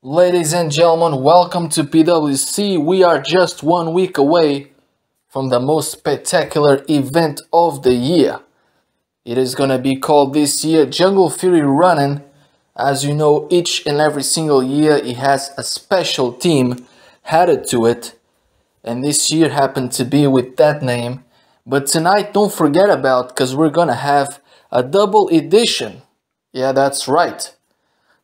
Ladies and gentlemen, welcome to PWC. We are just 1 week away from the most spectacular event of the year. It is gonna be called this year Jungle Fury Running. As you know, each and every single year it has a special team added to it. And this year happened to be with that name. But tonight, don't forget about, because we're gonna have a double edition. Yeah, that's right.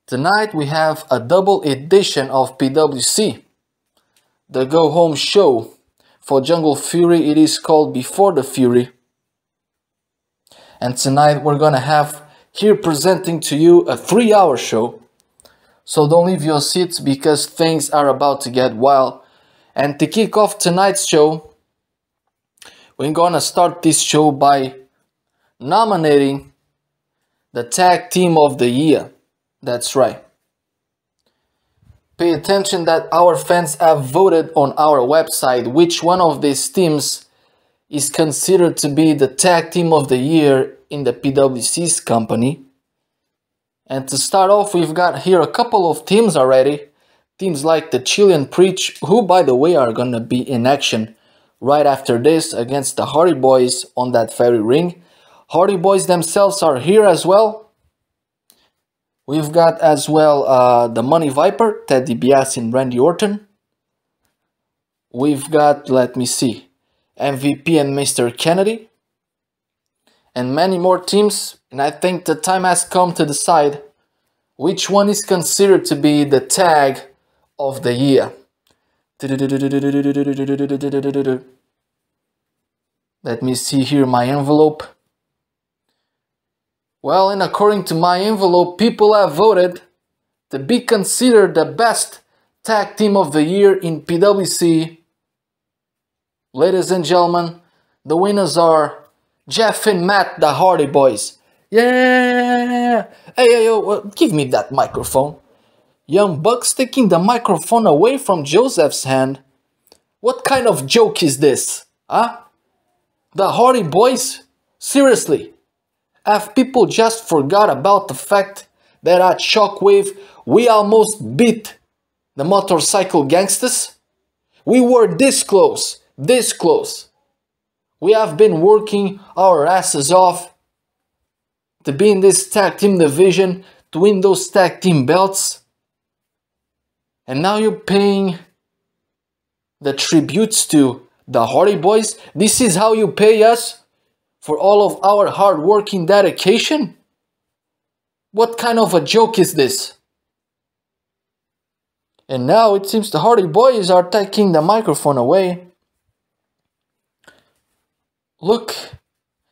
Tonight we have a double edition of PWC. The go home show for Jungle Fury, it is called Before the Fury. And tonight we're gonna have here presenting to you a 3-hour show. So don't leave your seats because things are about to get wild. And to kick off tonight's show, we're gonna start this show by nominating the Tag Team of the Year. That's right. Pay attention that our fans have voted on our website which one of these teams is considered to be the Tag Team of the Year in the PWC's company. And to start off, we've got here a couple of teams already. Teams like the Chilean Preach, who by the way are gonna be in action right after this against the Hardy Boys on that very ring. Hardy Boys themselves are here as well. We've got as well the Money Viper, Ted DiBiase and Randy Orton. We've got, let me see, MVP and Mr. Kennedy. And many more teams. And I think the time has come to decide which one is considered to be the Tag of the Year. Let me see here my envelope. Well, and according to my envelope, people have voted to be considered the best tag team of the year in PWC. Ladies and gentlemen, the winners are Jeff and Matt, the Hardy Boys. Yeah! Hey, yo, give me that microphone. Young Bucks taking the microphone away from Joseph's hand. What kind of joke is this? Huh? The Hardy Boys? Seriously? Have people just forgot about the fact that at Shockwave we almost beat the Motorcycle Gangsters? We were this close, this close. We have been working our asses off to be in this tag team division, to win those tag team belts. And now you're paying the tributes to the Hardy Boys? This is how you pay us? For all of our hard work and dedication? What kind of a joke is this? And now it seems the Hardy Boys are taking the microphone away. Look,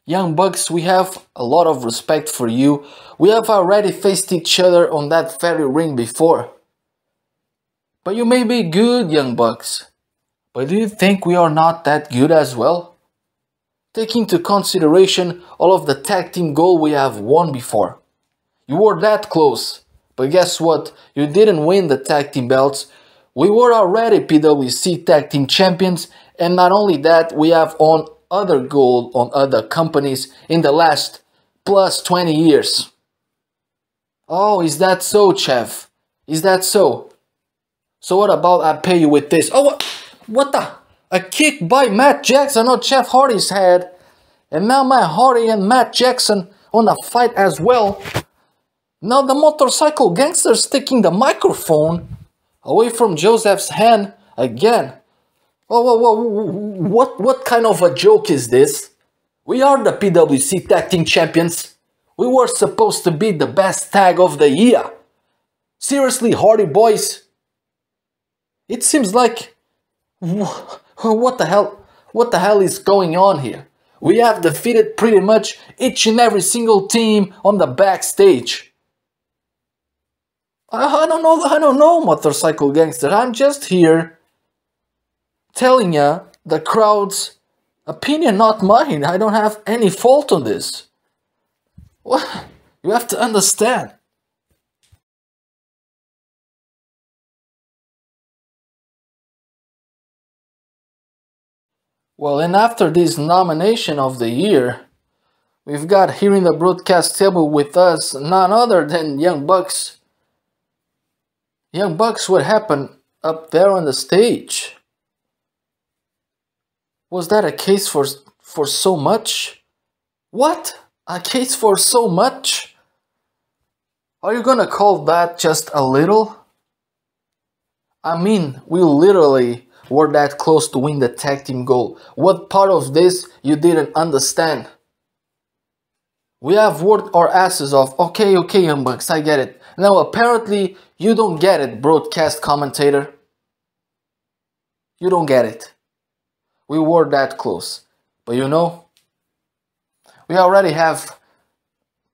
Young Bucks, we have a lot of respect for you. We have already faced each other on that very ring before. But you may be good, Young Bucks. But do you think we are not that good as well? Taking into consideration all of the tag team gold we have won before. You were that close, but guess what? You didn't win the tag team belts. We were already PWC tag team champions, and not only that, we have won other gold on other companies in the last plus 20 years. Oh, is that so, Chef? Is that so? So what about I pay you with this? Oh, what the? A kick by Matt Jackson on Jeff Hardy's head. And now Matt Hardy and Matt Jackson on a fight as well. Now the Motorcycle Gangsters taking the microphone away from Joseph's hand again. What kind of a joke is this? We are the PWC Tag Team Champions. We were supposed to be the best tag of the year. Seriously, Hardy Boys? It seems like... What the hell is going on here? We have defeated pretty much each and every single team on the backstage. I don't know, Motorcycle Gangster. I'm just here telling ya the crowd's opinion, not mine. I don't have any fault on this. What? You have to understand. Well, and after this nomination of the year, we've got here in the broadcast table with us none other than Young Bucks Young Bucks, what happened up there on the stage? Was that a case for so much? What? A case for so much? Are you gonna call that just a little? I mean, we literally were that close to win the tag team goal. What part of this you didn't understand? We have worked our asses off. Okay, Young Bucks, I get it. Now apparently you don't get it, broadcast commentator. You don't get it. We were that close. But you know, we already have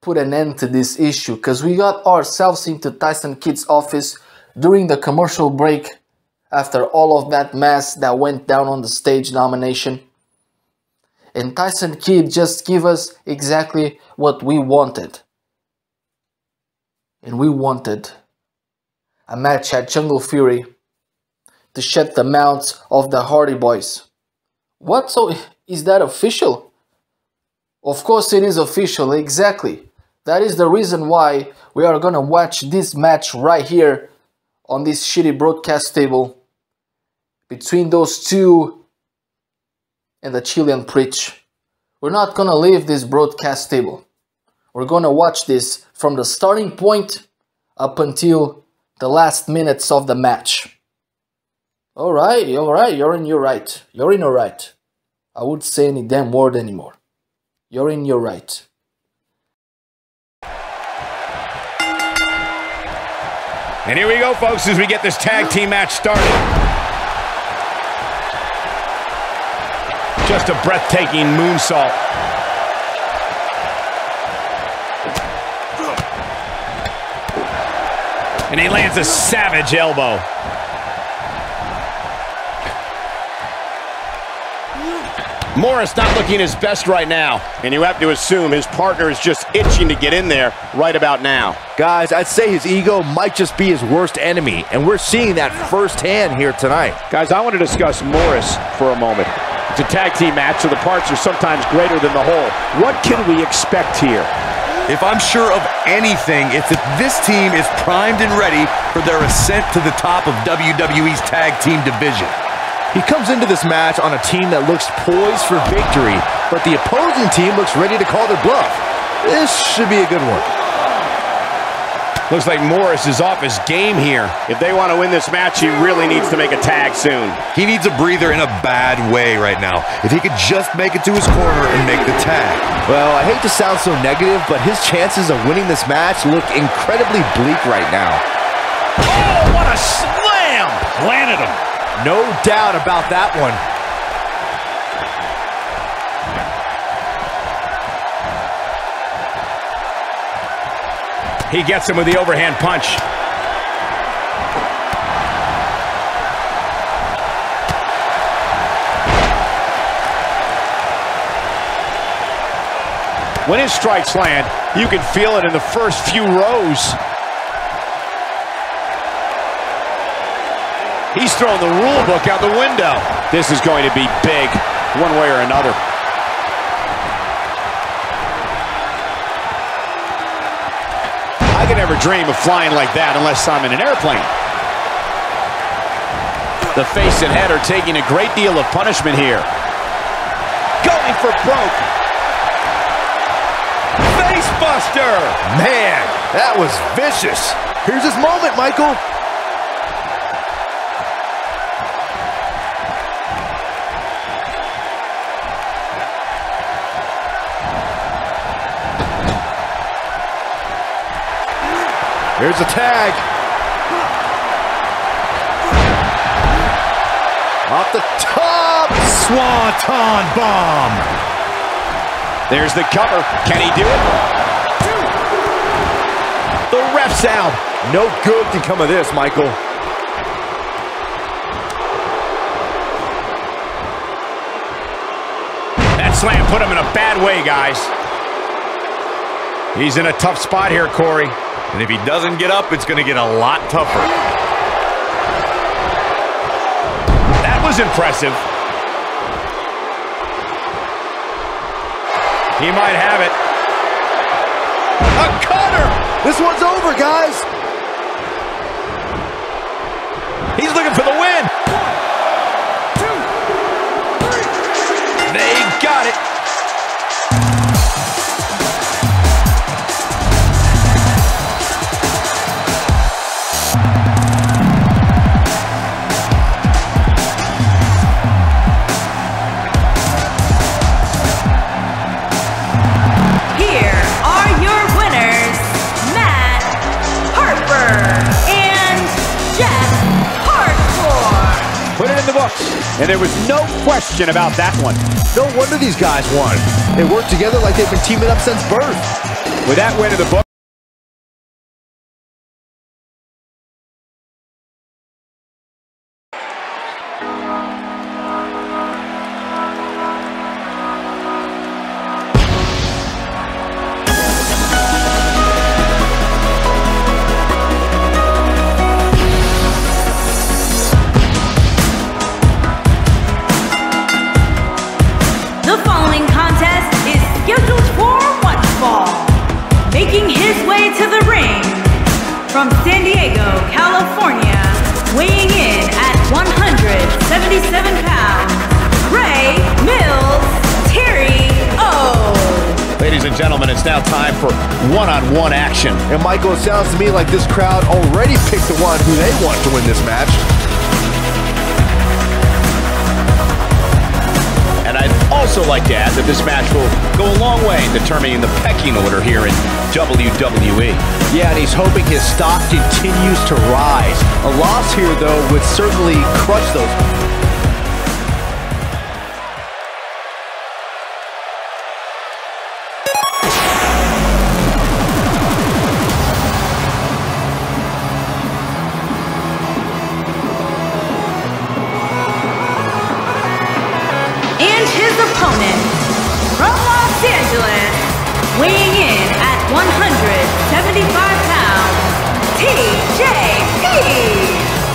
put an end to this issue because we got ourselves into Tyson Kidd's office during the commercial break after all of that mess that went down on the stage nomination. And Tyson Kidd just gave us exactly what we wanted. And we wanted a match at Jungle Fury to shed the mounts of the Hardy Boys. What? So is that official? Of course it is official, exactly. That is the reason why we are gonna watch this match right here on this shitty broadcast table between those two and the Chilean preach. We're not gonna leave this broadcast table. We're gonna watch this from the starting point up until the last minutes of the match. Alright, you're in your right. You're in your right. I wouldn't say any damn word anymore. You're in your right. And here we go, folks, as we get this tag team match started. Just a breathtaking moonsault. And he lands a savage elbow. Morris not looking his best right now. And you have to assume his partner is just itching to get in there right about now. Guys, I'd say his ego might just be his worst enemy, and we're seeing that firsthand here tonight. Guys, I want to discuss Morris for a moment. It's a tag team match, so the parts are sometimes greater than the whole. What can we expect here? If I'm sure of anything, it's that this team is primed and ready for their ascent to the top of WWE's tag team division. He comes into this match on a team that looks poised for victory, but the opposing team looks ready to call their bluff. This should be a good one. Looks like Morris is off his game here. If they want to win this match, he really needs to make a tag soon. He needs a breather in a bad way right now. If he could just make it to his corner and make the tag. Well, I hate to sound so negative, but his chances of winning this match look incredibly bleak right now. Oh, what a slam! Planted him. No doubt about that one. He gets him with the overhand punch. When his strikes land, you can feel it in the first few rows. He's throwing the rule book out the window. This is going to be big, one way or another. I could never dream of flying like that unless I'm in an airplane. The face and head are taking a great deal of punishment here. Going for broke. Face buster. Man, that was vicious. Here's his moment, Michael. Here's a tag. Off the top. Swanton bomb. There's the cover. Can he do it? The ref's out. No good can come of this, Michael. That slam put him in a bad way, guys. He's in a tough spot here, Corey. And if he doesn't get up, it's going to get a lot tougher. That was impressive. He might have it. A cutter! This one's over, guys. put it in the books. And there was no question about that one. No wonder these guys won. They work together like they've been teaming up since birth. With that win in the book. From San Diego, California, weighing in at 177 pounds, Rey Mysterio. Ladies and gentlemen, it's now time for one-on-one action. And Michael, it sounds to me like this crowd already picked the one who they want to win this match. And I'd also like to add that this match will go a long way in determining the pecking order here in WWE. Yeah, and he's hoping his stock continues to rise. A loss here, though, would certainly crush those. And his opponent, from Los Angeles, weighing in at 175 pounds, TJP.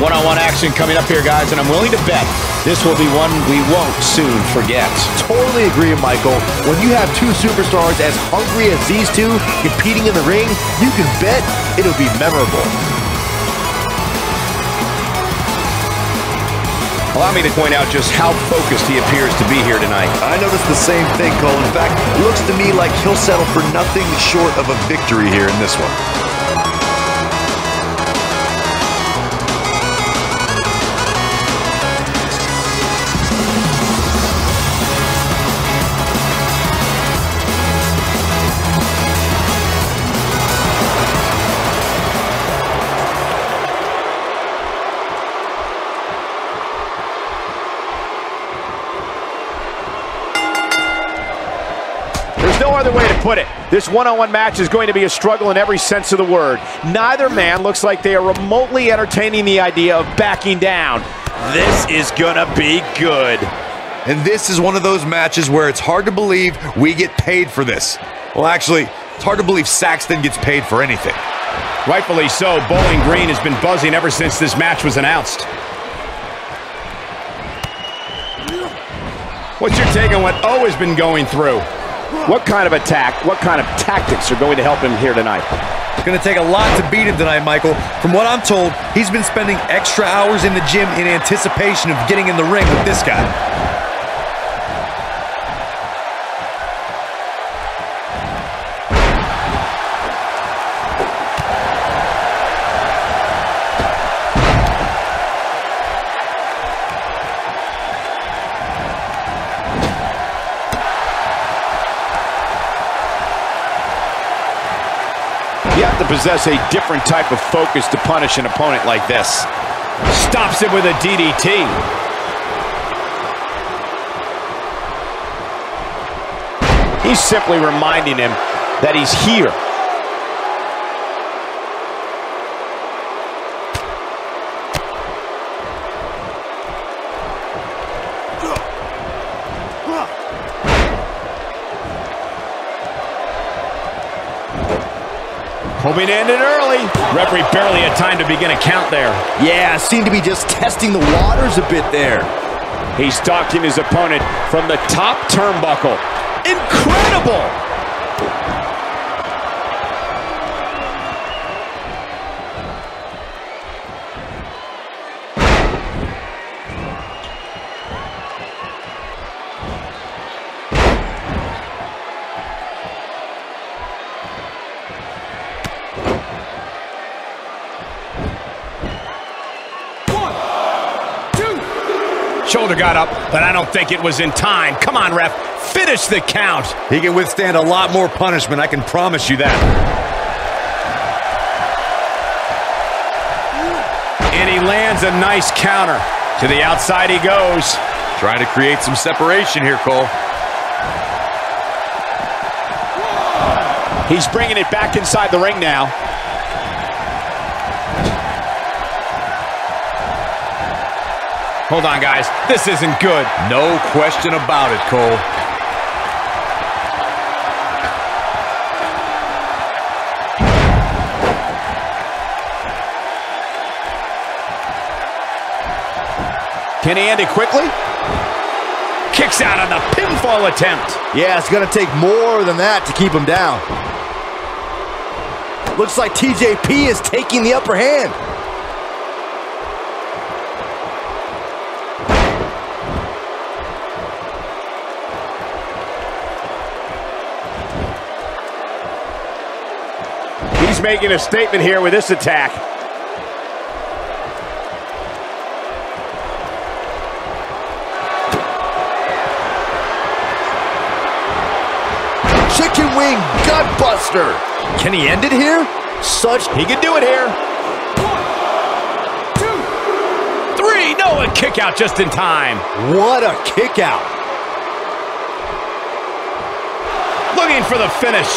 One-on-one action coming up here, guys, and I'm willing to bet this will be one we won't soon forget. Totally agree, Michael. When you have two superstars as hungry as these two competing in the ring, you can bet it'll be memorable. Allow me to point out just how focused he appears to be here tonight. I noticed the same thing, Cole. In fact, it looks to me like he'll settle for nothing short of a victory here in this one. No other way to put it. This one-on-one match is going to be a struggle in every sense of the word. Neither man looks like they are remotely entertaining the idea of backing down. This is gonna be good. And this is one of those matches where it's hard to believe we get paid for this. Well, actually, it's hard to believe Saxton gets paid for anything. Rightfully so. Bowling Green has been buzzing ever since this match was announced. What's your take on what O has been going through? What kind of attack, what kind of tactics are going to help him here tonight? It's going to take a lot to beat him tonight, Michael. From what I'm told, he's been spending extra hours in the gym in anticipation of getting in the ring with this guy. You have to possess a different type of focus to punish an opponent like this. Stops it with a DDT. He's simply reminding him that he's here. Hoping to end it early. Referee barely had time to begin a count there. Yeah, seemed to be just testing the waters a bit there. He's stalking his opponent from the top turnbuckle. Incredible! Shoulder got up, but I don't think it was in time. Come on, ref. Finish the count. He can withstand a lot more punishment, I can promise you that. And he lands a nice counter. To the outside he goes. Trying to create some separation here, Cole. He's bringing it back inside the ring now. Hold on, guys. This isn't good. No question about it, Cole. Can he end it quickly? Kicks out on the pinfall attempt. Yeah, it's going to take more than that to keep him down. Looks like TJP is taking the upper hand. He's making a statement here with this attack. Chicken wing gutbuster. Can he end it here? He can do it here. 1, 2, 3. No, a kick out just in time. What a kick out. Looking for the finish.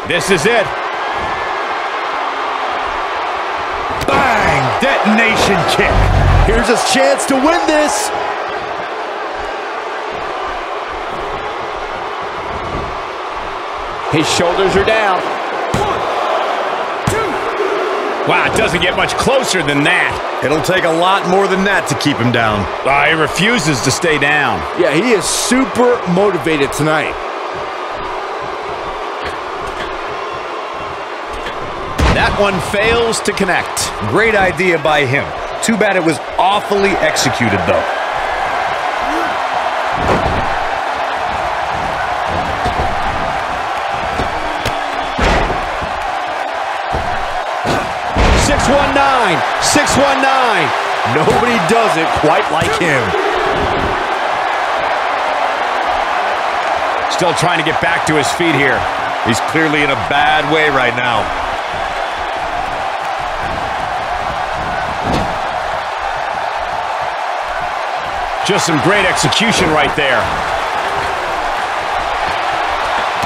This is it. Bang! Detonation kick. Here's his chance to win this. His shoulders are down. 1, 2. Wow, it doesn't get much closer than that. It'll take a lot more than that to keep him down. He refuses to stay down. Yeah, he is super motivated tonight. That one fails to connect. Great idea by him. Too bad it was awfully executed, though. Six one nine. Nobody does it quite like him. Still trying to get back to his feet here. He's clearly in a bad way right now. Just some great execution right there.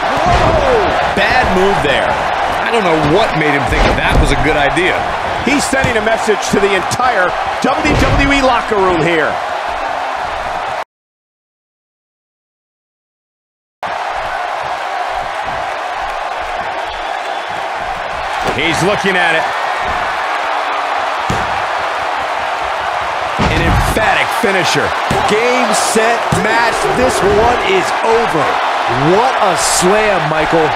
Whoa! Bad move there. I don't know what made him think that was a good idea. He's sending a message to the entire WWE locker room here. He's looking at it. An emphatic finisher. Game, set, match. This one is over. What a slam, Michael.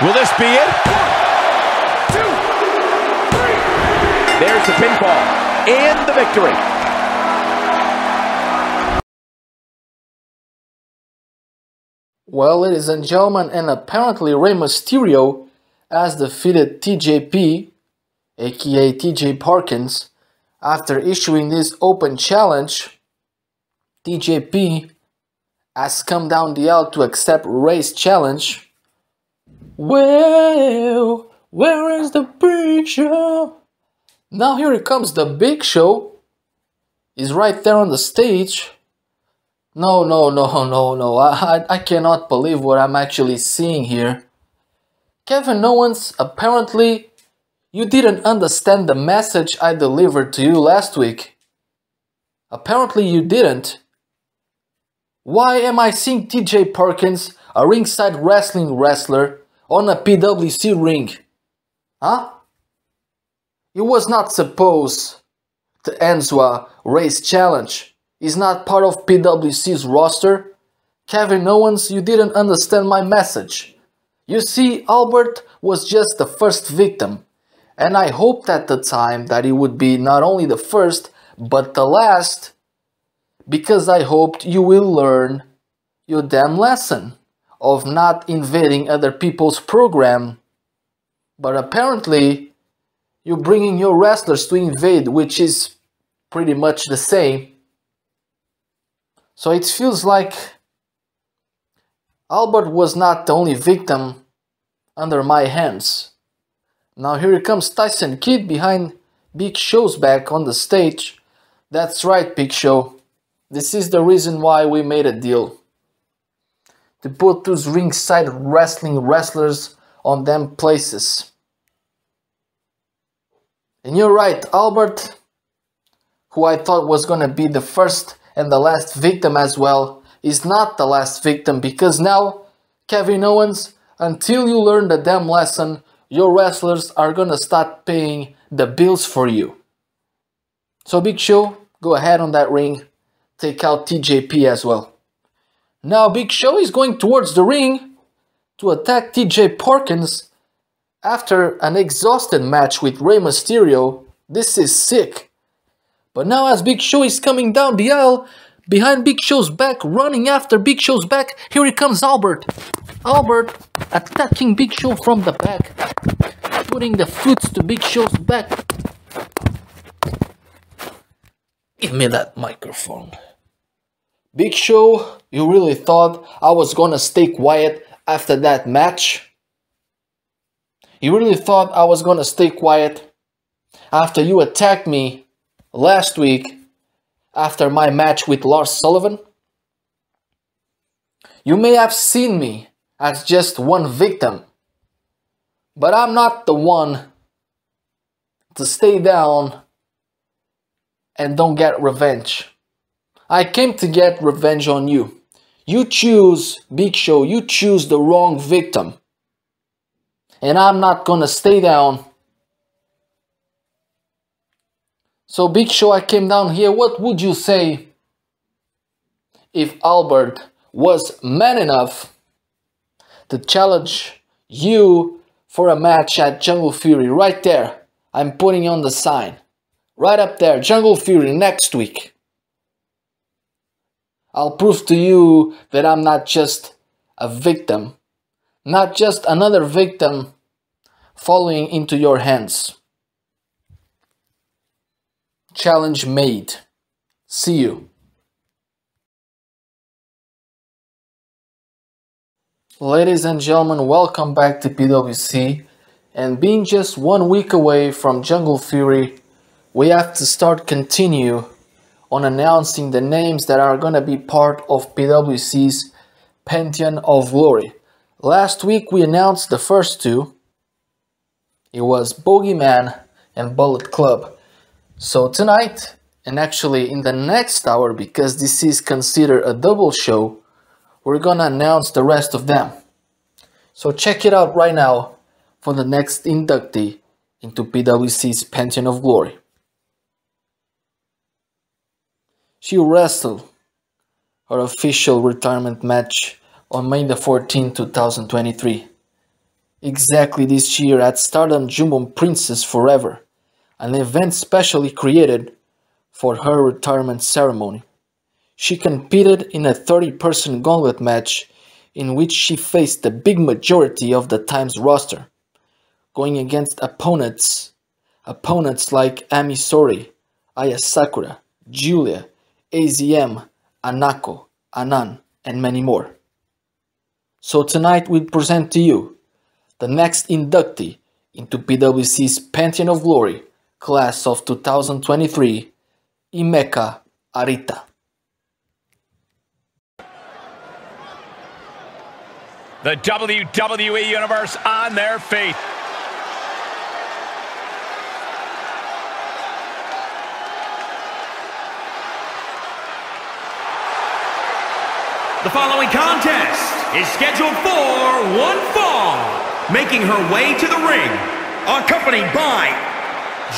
Will this be it? 1, 2, 3. There's the pinfall and the victory. Well, ladies and gentlemen, and apparently Rey Mysterio has defeated TJP, aka TJ Parkins, after issuing this open challenge. TJP has come down the aisle to accept Rey's challenge. Well, where is the Big Show? Now here comes the Big Show. He's right there on the stage. No. I cannot believe what I'm actually seeing here. Kevin Owens, apparently you didn't understand the message I delivered to you last week. Apparently you didn't. Why am I seeing TJ Parkins, a ringside wrestling wrestler, on a PWC ring? Huh? He was not supposed to answer Rey's challenge. He's not part of PWC's roster. Kevin Owens, you didn't understand my message. You see, Albert was just the first victim. And I hoped at the time that he would be not only the first, but the last. Because I hoped you will learn your damn lesson of not invading other people's program. But apparently, you're bringing your wrestlers to invade, which is pretty much the same. So it feels like Albert was not the only victim under my hands. Now here comes Tyson Kidd behind Big Show's back on the stage. That's right, Big Show. This is the reason why we made a deal. To put those ringside wrestling wrestlers on them places. And you're right, Albert, who I thought was gonna be the first and the last victim as well, is not the last victim, because now, Kevin Owens, until you learn the damn lesson, your wrestlers are gonna start paying the bills for you. So Big Show, go ahead on that ring, take out TJP as well. Now Big Show is going towards the ring to attack TJ Perkins after an exhausted match with Rey Mysterio. This is sick. But now as Big Show is coming down the aisle, behind Big Show's back, running after Big Show's back, here he comes Albert. Albert attacking Big Show from the back, putting the foot to Big Show's back. Give me that microphone. Big Show, you really thought I was gonna stay quiet after that match? You really thought I was gonna stay quiet after you attacked me last week after my match with Lars Sullivan? You may have seen me as just one victim, but I'm not the one to stay down and don't get revenge. I came to get revenge on you. You choose, Big Show, you choose the wrong victim. And I'm not gonna stay down. So Big Show, I came down here. What would you say if Albert was man enough to challenge you for a match at Jungle Fury? Right there. I'm putting on the sign. Right up there. Jungle Fury next week. I'll prove to you that I'm not just a victim. Not just another victim falling into your hands. Challenge made. See you. Ladies and gentlemen, welcome back to PWC. And being just 1 week away from Jungle Fury, we have to continue on announcing the names that are gonna be part of PWC's Pantheon of Glory. Last week we announced the first two. It was Bogeyman and Bullet Club. So tonight, and actually in the next hour, because this is considered a double show, we're gonna announce the rest of them. So check it out right now for the next inductee into PWC's Pantheon of Glory. She wrestled her official retirement match on May the 14th, 2023. Exactly this year at Stardom Jumbo Princess Forever, an event specially created for her retirement ceremony. She competed in a 30-person gauntlet match in which she faced the big majority of the Times roster, going against opponents like Ami Sourei, Aya Sakura, Julia, AZM, Anako, Anan, and many more. So tonight we present to you the next inductee into PWC's Pantheon of Glory, class of 2023, Himeka Arita. The WWE Universe on their feet. The following contest is scheduled for one fall, making her way to the ring, accompanied by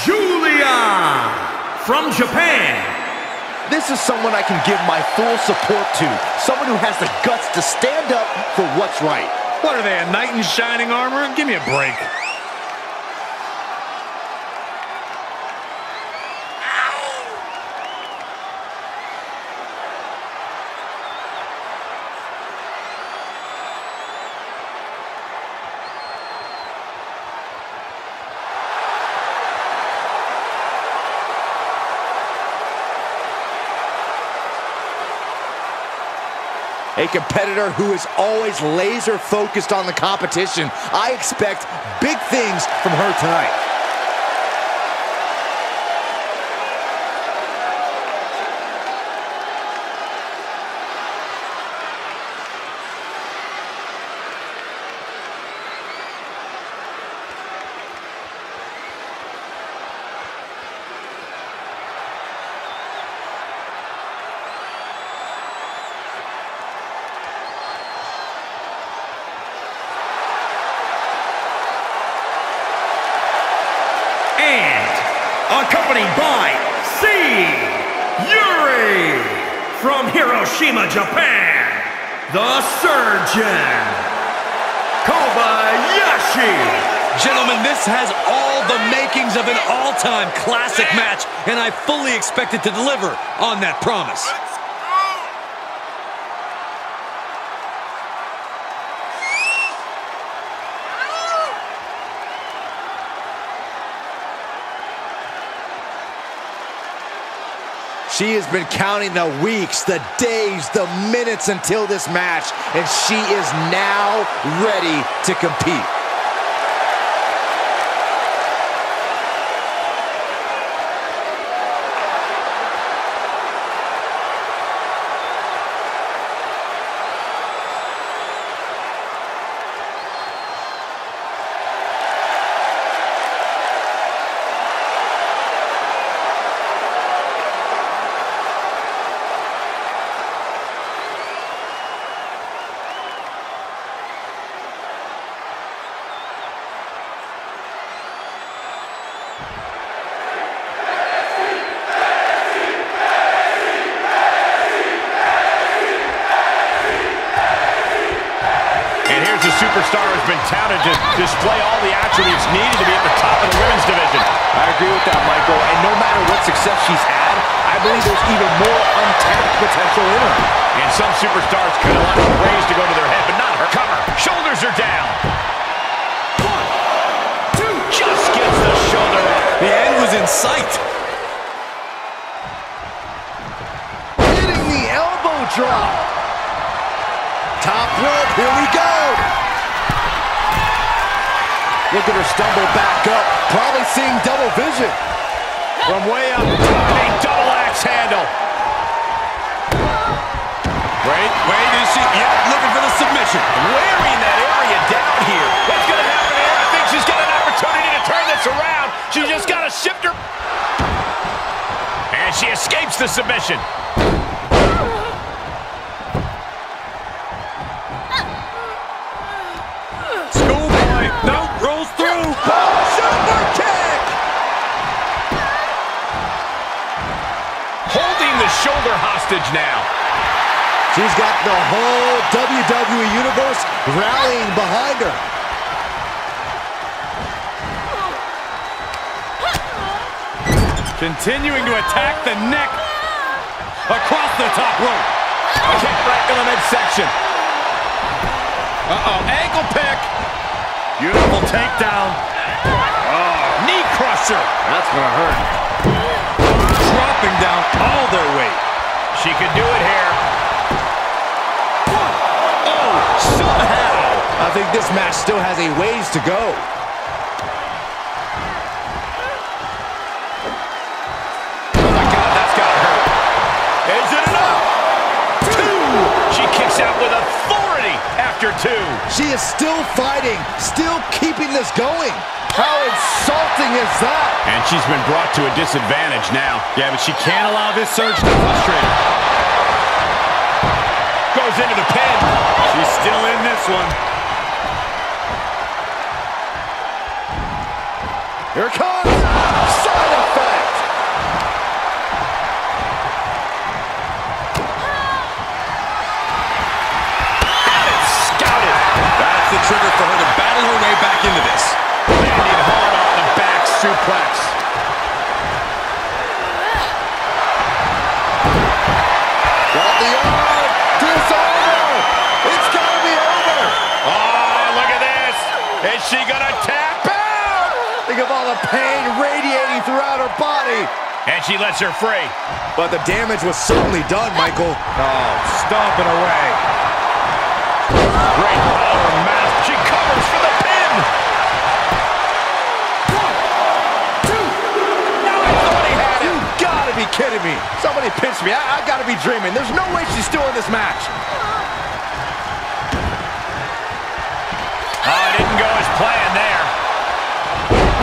Julia from Japan. This is someone I can give my full support to. Someone who has the guts to stand up for what's right. What are they, a knight in shining armor? Give me a break. A competitor who is always laser focused on the competition. I expect big things from her tonight. Accompanied by Yuri from Hiroshima, Japan, the Surgeon, Kobayashi. Gentlemen, this has all the makings of an all-time classic match, and I fully expect it to deliver on that promise. She has been counting the weeks, the days, the minutes until this match, and she is now ready to compete. Superstar has been touted to display all the attributes needed to be at the top of the women's division. I agree with that, Michael, and no matter what success she's had, I believe there's even more untapped potential in her. And some superstars could allow the praise to go to their head, but not her. Cover. Shoulders are down. 1, 2. Just gets the shoulder up. The end was in sight. Hitting the elbow drop. Top rope, here we go. Look at her stumble back up, probably seeing double vision. From way up, a double axe handle. Wait, is she? Yeah, looking for the submission. Wearing that area down here. What's going to happen here? I think she's got an opportunity to turn this around. She's just got to shift her. And she escapes the submission. Shoulder hostage now. She's got the whole WWE Universe rallying behind her. Continuing to attack the neck across the top rope. Kick right in the midsection. Ankle pick. Beautiful takedown. Knee crusher. That's gonna hurt. Dropping down all their weight. She could do it here. Oh, somehow. I think this match still has a ways to go. Oh my God, that's gotta hurt. Is it enough? 2. She kicks out with authority after 2. She is still fighting, still keeping this going. How insulting is that? And she's been brought to a disadvantage now. Yeah, but she can't allow this surge to frustrate her. Goes into the pin. She's still in this one. Here it comes. Side effect. Scouted. That's the trigger for her to battle her way back into this. Landing hard on the back suplex. Got the arm. Disarmer. It's got to be over. Oh, look at this. Is she going to tap out? Think of all the pain radiating throughout her body. And she lets her free. But the damage was certainly done, Michael. Oh, stomping away. Great power mask. She covers for the pin. 1, 2. Now I thought he had it. You gotta be kidding me. Somebody pinched me. I gotta be dreaming. There's no way she's still in this match. Oh, it didn't go as planned there.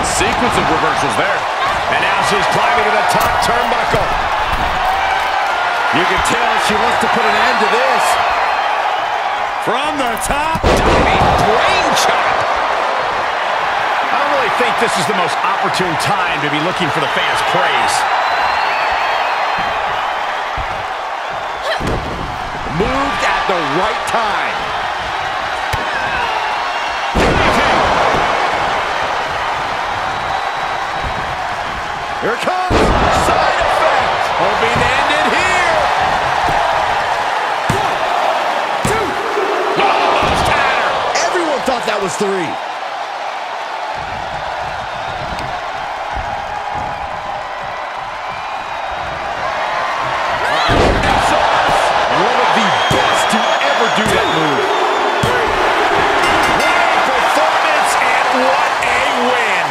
Sequence of reversals there. And now she's climbing to the top turnbuckle. You can tell she wants to put an end to this. From the top. Dutami, brain chop. I don't really think this is the most opportune time to be looking for the fans' praise. Moved at the right time. Here it comes. Side effect. Hoping to end it here. 1, 2. Almost had her. Everyone thought that was 3. One of the best to ever do that move. What a performance and what a win.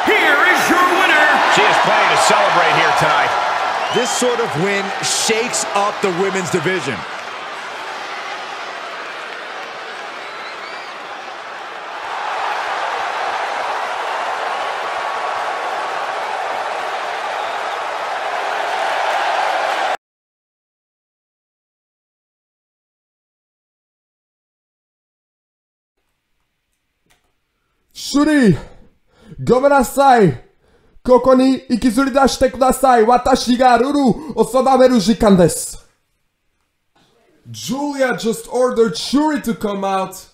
Here is your winner. She is plenty to celebrate here tonight. This sort of win shakes up the women's division. Shuri! ごめんなさい。ここに行きずり出してください。私がルールを定める時間です。Julia just ordered Shuri to come out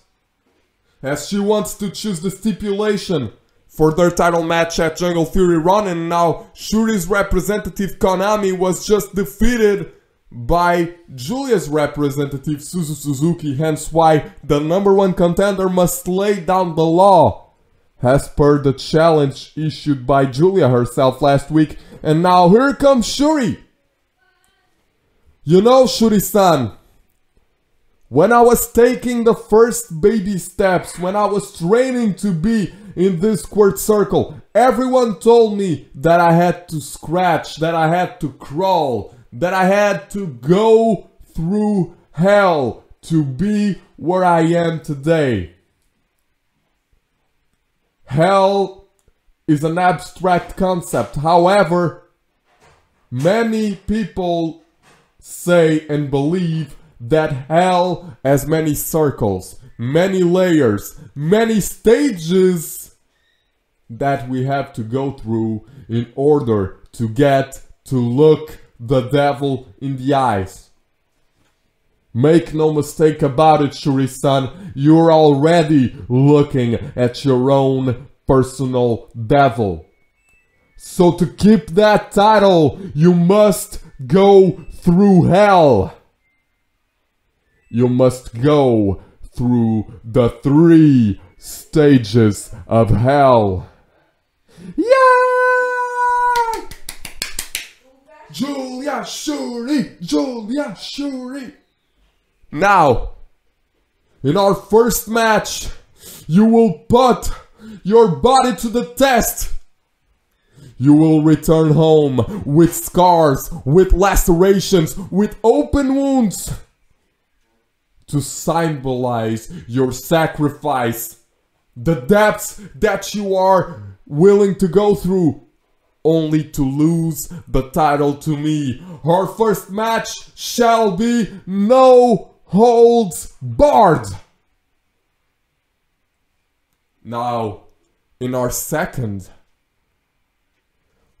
as she wants to choose the stipulation for their title match at Jungle Fury Run, and now Shuri's representative Konami was just defeated by Julia's representative Suzuki, hence why the #1 contender must lay down the law, as per the challenge issued by Julia herself last week. And now here comes Shuri. You know, Shuri-san, when I was taking the first baby steps, when I was training to be in this squared circle, everyone told me that I had to scratch, that I had to crawl, that I had to go through hell to be where I am today. Hell is an abstract concept. However, many people say and believe that hell has many circles, many layers, many stages that we have to go through in order to get to look the devil in the eyes. Make no mistake about it, Shuri-san, you're already looking at your own personal devil. So to keep that title, you must go through hell. You must go through the 3 stages of hell. Yeah! Julia Shuri! Julia Shuri! Now, in our first match, you will put your body to the test. You will return home with scars, with lacerations, with open wounds to symbolize your sacrifice, the depths that you are willing to go through, only to lose the title to me. Our first match shall be no holds barred. Now, in our second,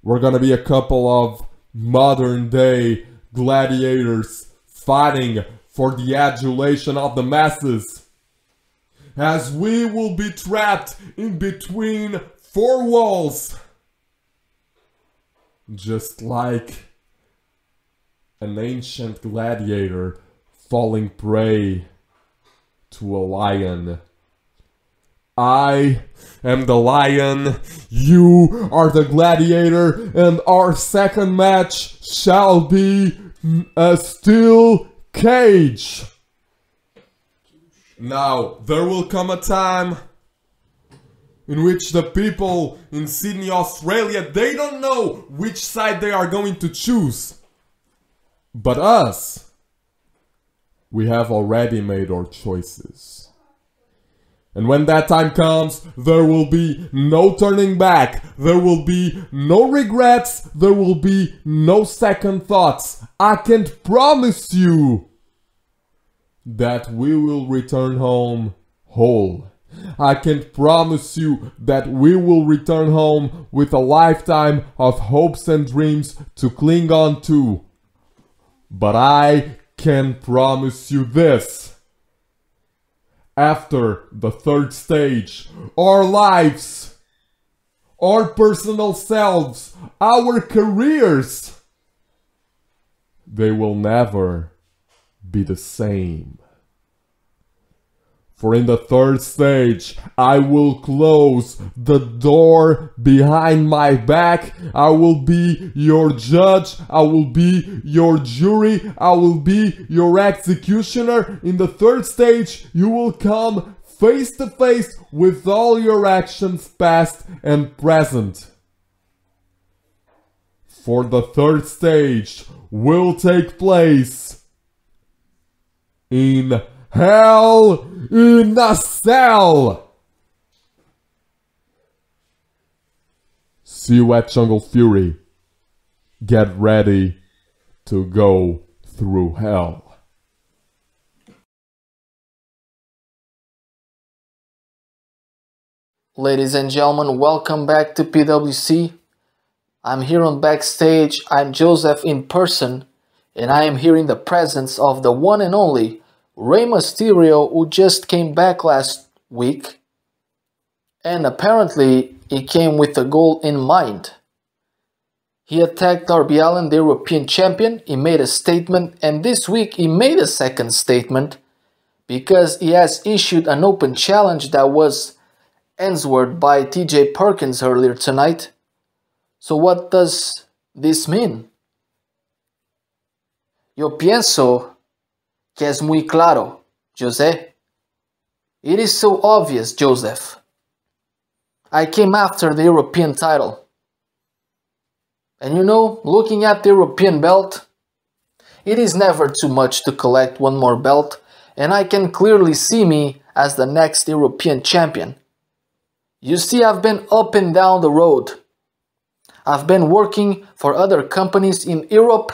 we're gonna be a couple of modern day gladiators fighting for the adulation of the masses, as we will be trapped in between 4 walls, just like an ancient gladiator falling prey to a lion. I am the lion, you are the gladiator, and our second match shall be a steel cage. Now, there will come a time in which the people in Sydney, Australia, they don't know which side they are going to choose. But us, we have already made our choices. And when that time comes, there will be no turning back. There will be no regrets. There will be no second thoughts. I can promise you that we will return home whole. I can promise you that we will return home with a lifetime of hopes and dreams to cling on to. But I can promise you this. After the third stage, our lives, our personal selves, our careers, they will never be the same. For in the third stage, I will close the door behind my back. I will be your judge. I will be your jury. I will be your executioner. In the third stage, you will come face to face with all your actions past and present. For the third stage will take place in Hell in a Cell! See you at Jungle Fury. Get ready to go through hell. Ladies and gentlemen, welcome back to PWC. I'm here on backstage. I'm Joseph in person, and I am here in the presence of the one and only Rey Mysterio, who just came back last week, and apparently he came with a goal in mind. He attacked Darby Allin, the European champion. He made a statement, and this week he made a second statement because he has issued an open challenge that was answered by TJ Perkins earlier tonight. So what does this mean? Yo pienso que es muy claro, Jose. It is so obvious, Joseph. I came after the European title. And you know, looking at the European belt, it is never too much to collect one more belt, and I can clearly see me as the next European champion. You see, I've been up and down the road. I've been working for other companies in Europe,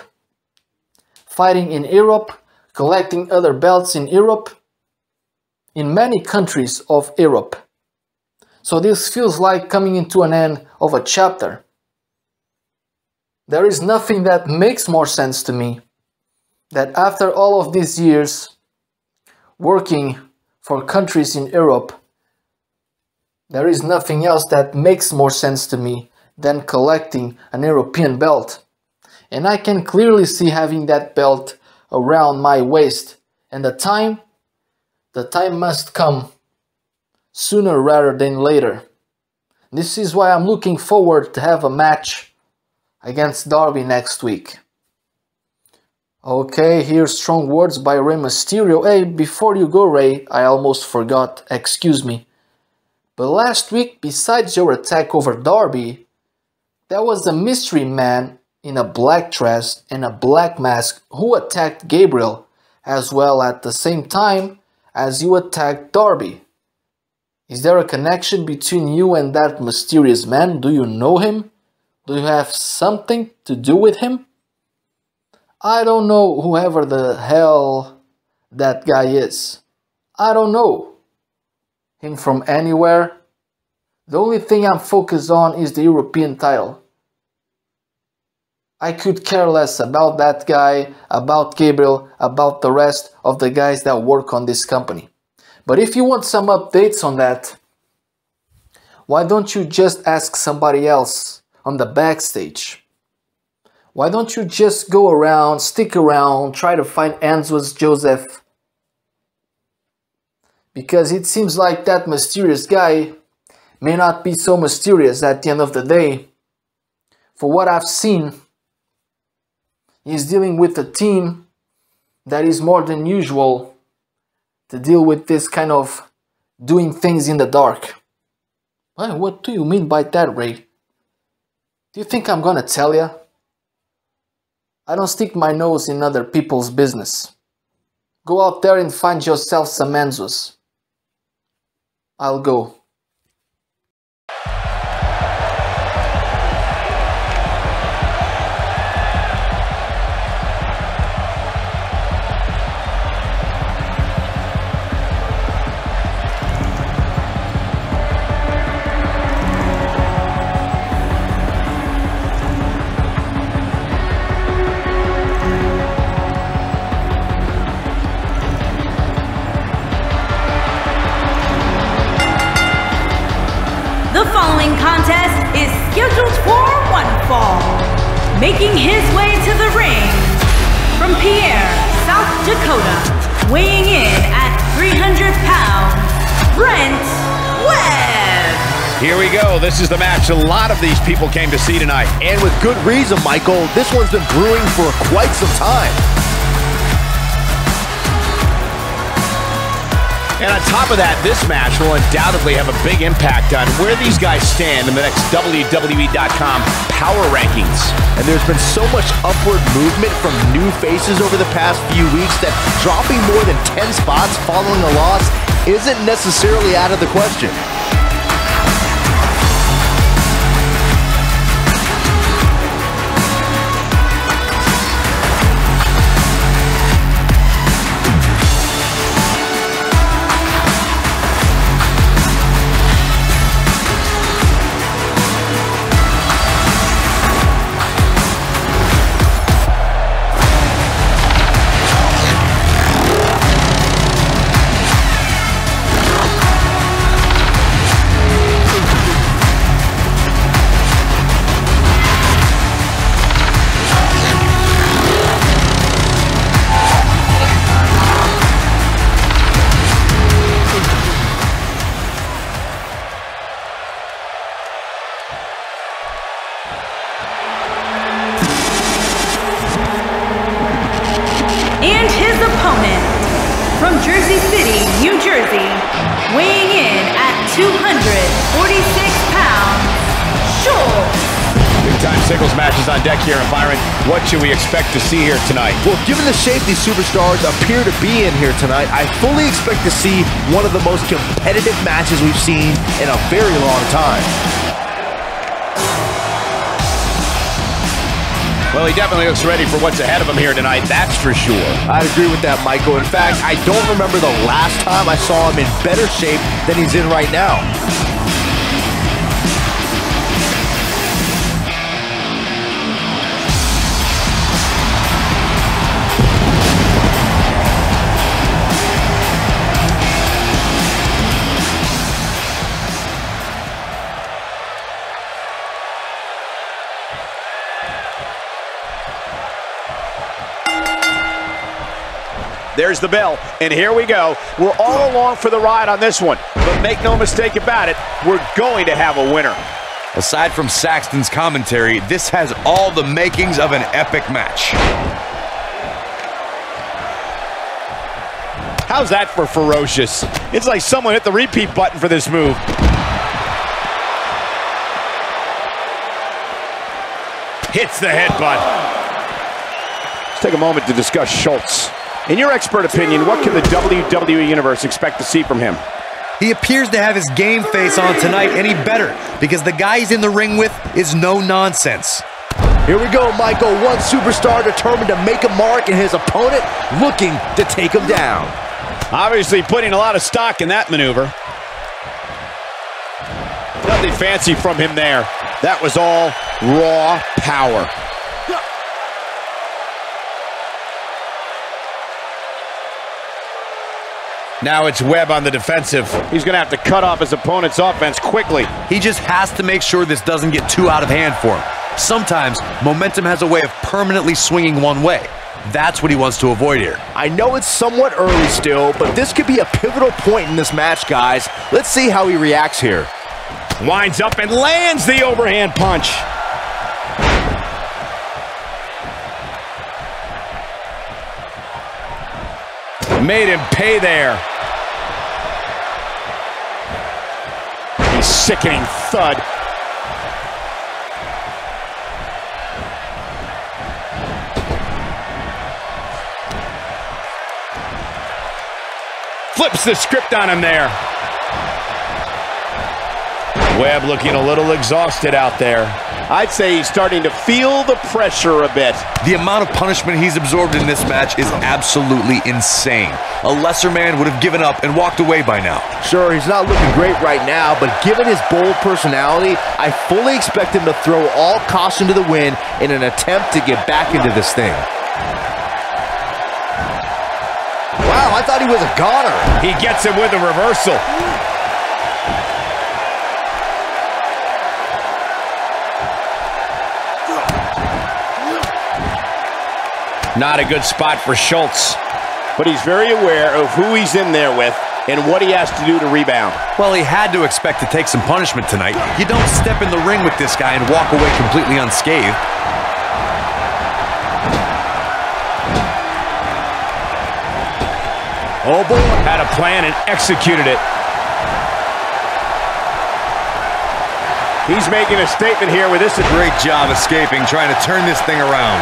fighting in Europe, collecting other belts in Europe, in many countries of Europe. So this feels like coming into an end of a chapter. There is nothing that makes more sense to me that after all of these years working for countries in Europe, there is nothing else that makes more sense to me than collecting an European belt. And I can clearly see having that belt around my waist, and the time must come sooner rather than later. This is why I'm looking forward to have a match against Darby next week. Okay, here's strong words by Rey Mysterio. Hey, before you go, Rey, I almost forgot, excuse me. But last week, besides your attack over Darby, there was a mystery man in a black dress and a black mask who attacked Gabriel, as well at the same time as you attacked Darby. Is there a connection between you and that mysterious man? Do you know him? Do you have something to do with him? I don't know whoever the hell that guy is. I don't know him from anywhere. The only thing I'm focused on is the European title. I could care less about that guy, about Gabriel, about the rest of the guys that work on this company. But if you want some updates on that, why don't you just ask somebody else on the backstage? Why don't you just go around, stick around, try to find answers, Joseph? Because it seems like that mysterious guy may not be so mysterious at the end of the day. For what I've seen, he's dealing with a team that is more than usual to deal with this kind of doing things in the dark. Well, what do you mean by that, Ray? Do you think I'm gonna tell ya? I don't stick my nose in other people's business. Go out there and find yourself some answers. I'll go. Making his way to the ring, from Pierre, South Dakota, weighing in at 300 pounds, Brent, Webb. Here we go. This is the match a lot of these people came to see tonight. And with good reason, Michael. This one's been brewing for quite some time. And on top of that, this match will undoubtedly have a big impact on where these guys stand in the next WWE.com Power Rankings. And there's been so much upward movement from new faces over the past few weeks that dropping more than 10 spots following a loss isn't necessarily out of the question. Weighing in at 246 pounds, Big time singles matches on deck here. And Byron, what should we expect to see here tonight? Well, given the shape these superstars appear to be in here tonight, I fully expect to see one of the most competitive matches we've seen in a very long time. Well, he definitely looks ready for what's ahead of him here tonight, that's for sure. I'd agree with that, Michael. In fact, I don't remember the last time I saw him in better shape than he's in right now. There's the bell, and here we go. We're all along for the ride on this one, but make no mistake about it, we're going to have a winner. Aside from Saxton's commentary, this has all the makings of an epic match. How's that for ferocious? It's like someone hit the repeat button for this move. Hits the headbutt. Let's take a moment to discuss Schultz. In your expert opinion, what can the WWE Universe expect to see from him? He appears to have his game face on tonight, and he better, because the guy he's in the ring with is no nonsense. Here we go, Michael. One superstar determined to make a mark, and his opponent looking to take him down. Obviously putting a lot of stock in that maneuver. Nothing fancy from him there. That was all raw power. Now it's Webb on the defensive. He's going to have to cut off his opponent's offense quickly. He just has to make sure this doesn't get too out of hand for him. Sometimes, momentum has a way of permanently swinging one way. That's what he wants to avoid here. I know it's somewhat early still, but this could be a pivotal point in this match, guys. Let's see how he reacts here. Winds up and lands the overhand punch. Made him pay there. A sickening thud. Flips the script on him there. Webb looking a little exhausted out there. I'd say he's starting to feel the pressure a bit. The amount of punishment he's absorbed in this match is absolutely insane. A lesser man would have given up and walked away by now. Sure, he's not looking great right now, but given his bold personality, I fully expect him to throw all caution to the wind in an attempt to get back into this thing. Wow, I thought he was a goner. He gets him with a reversal. Not a good spot for Schultz. But he's very aware of who he's in there with and what he has to do to rebound. Well, he had to expect to take some punishment tonight. You don't step in the ring with this guy and walk away completely unscathed. Oh boy, had a plan and executed it. He's making a statement here with this. Great job escaping, trying to turn this thing around.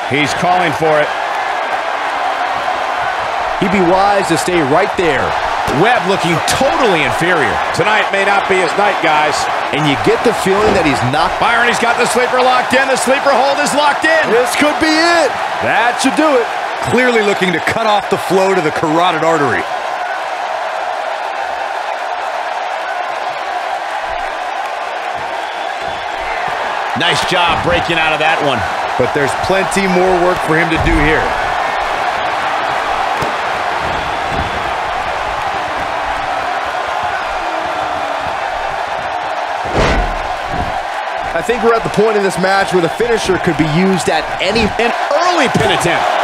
He's calling for it. He'd be wise to stay right there. Webb looking totally inferior. Tonight may not be his night, guys. And you get the feeling that he's not... Byron, he's got the sleeper locked in. The sleeper hold is locked in. This could be it. That should do it. Clearly looking to cut off the flow to the carotid artery. Nice job breaking out of that one. But there's plenty more work for him to do here. I think we're at the point in this match where the finisher could be used at any... An early pin attempt.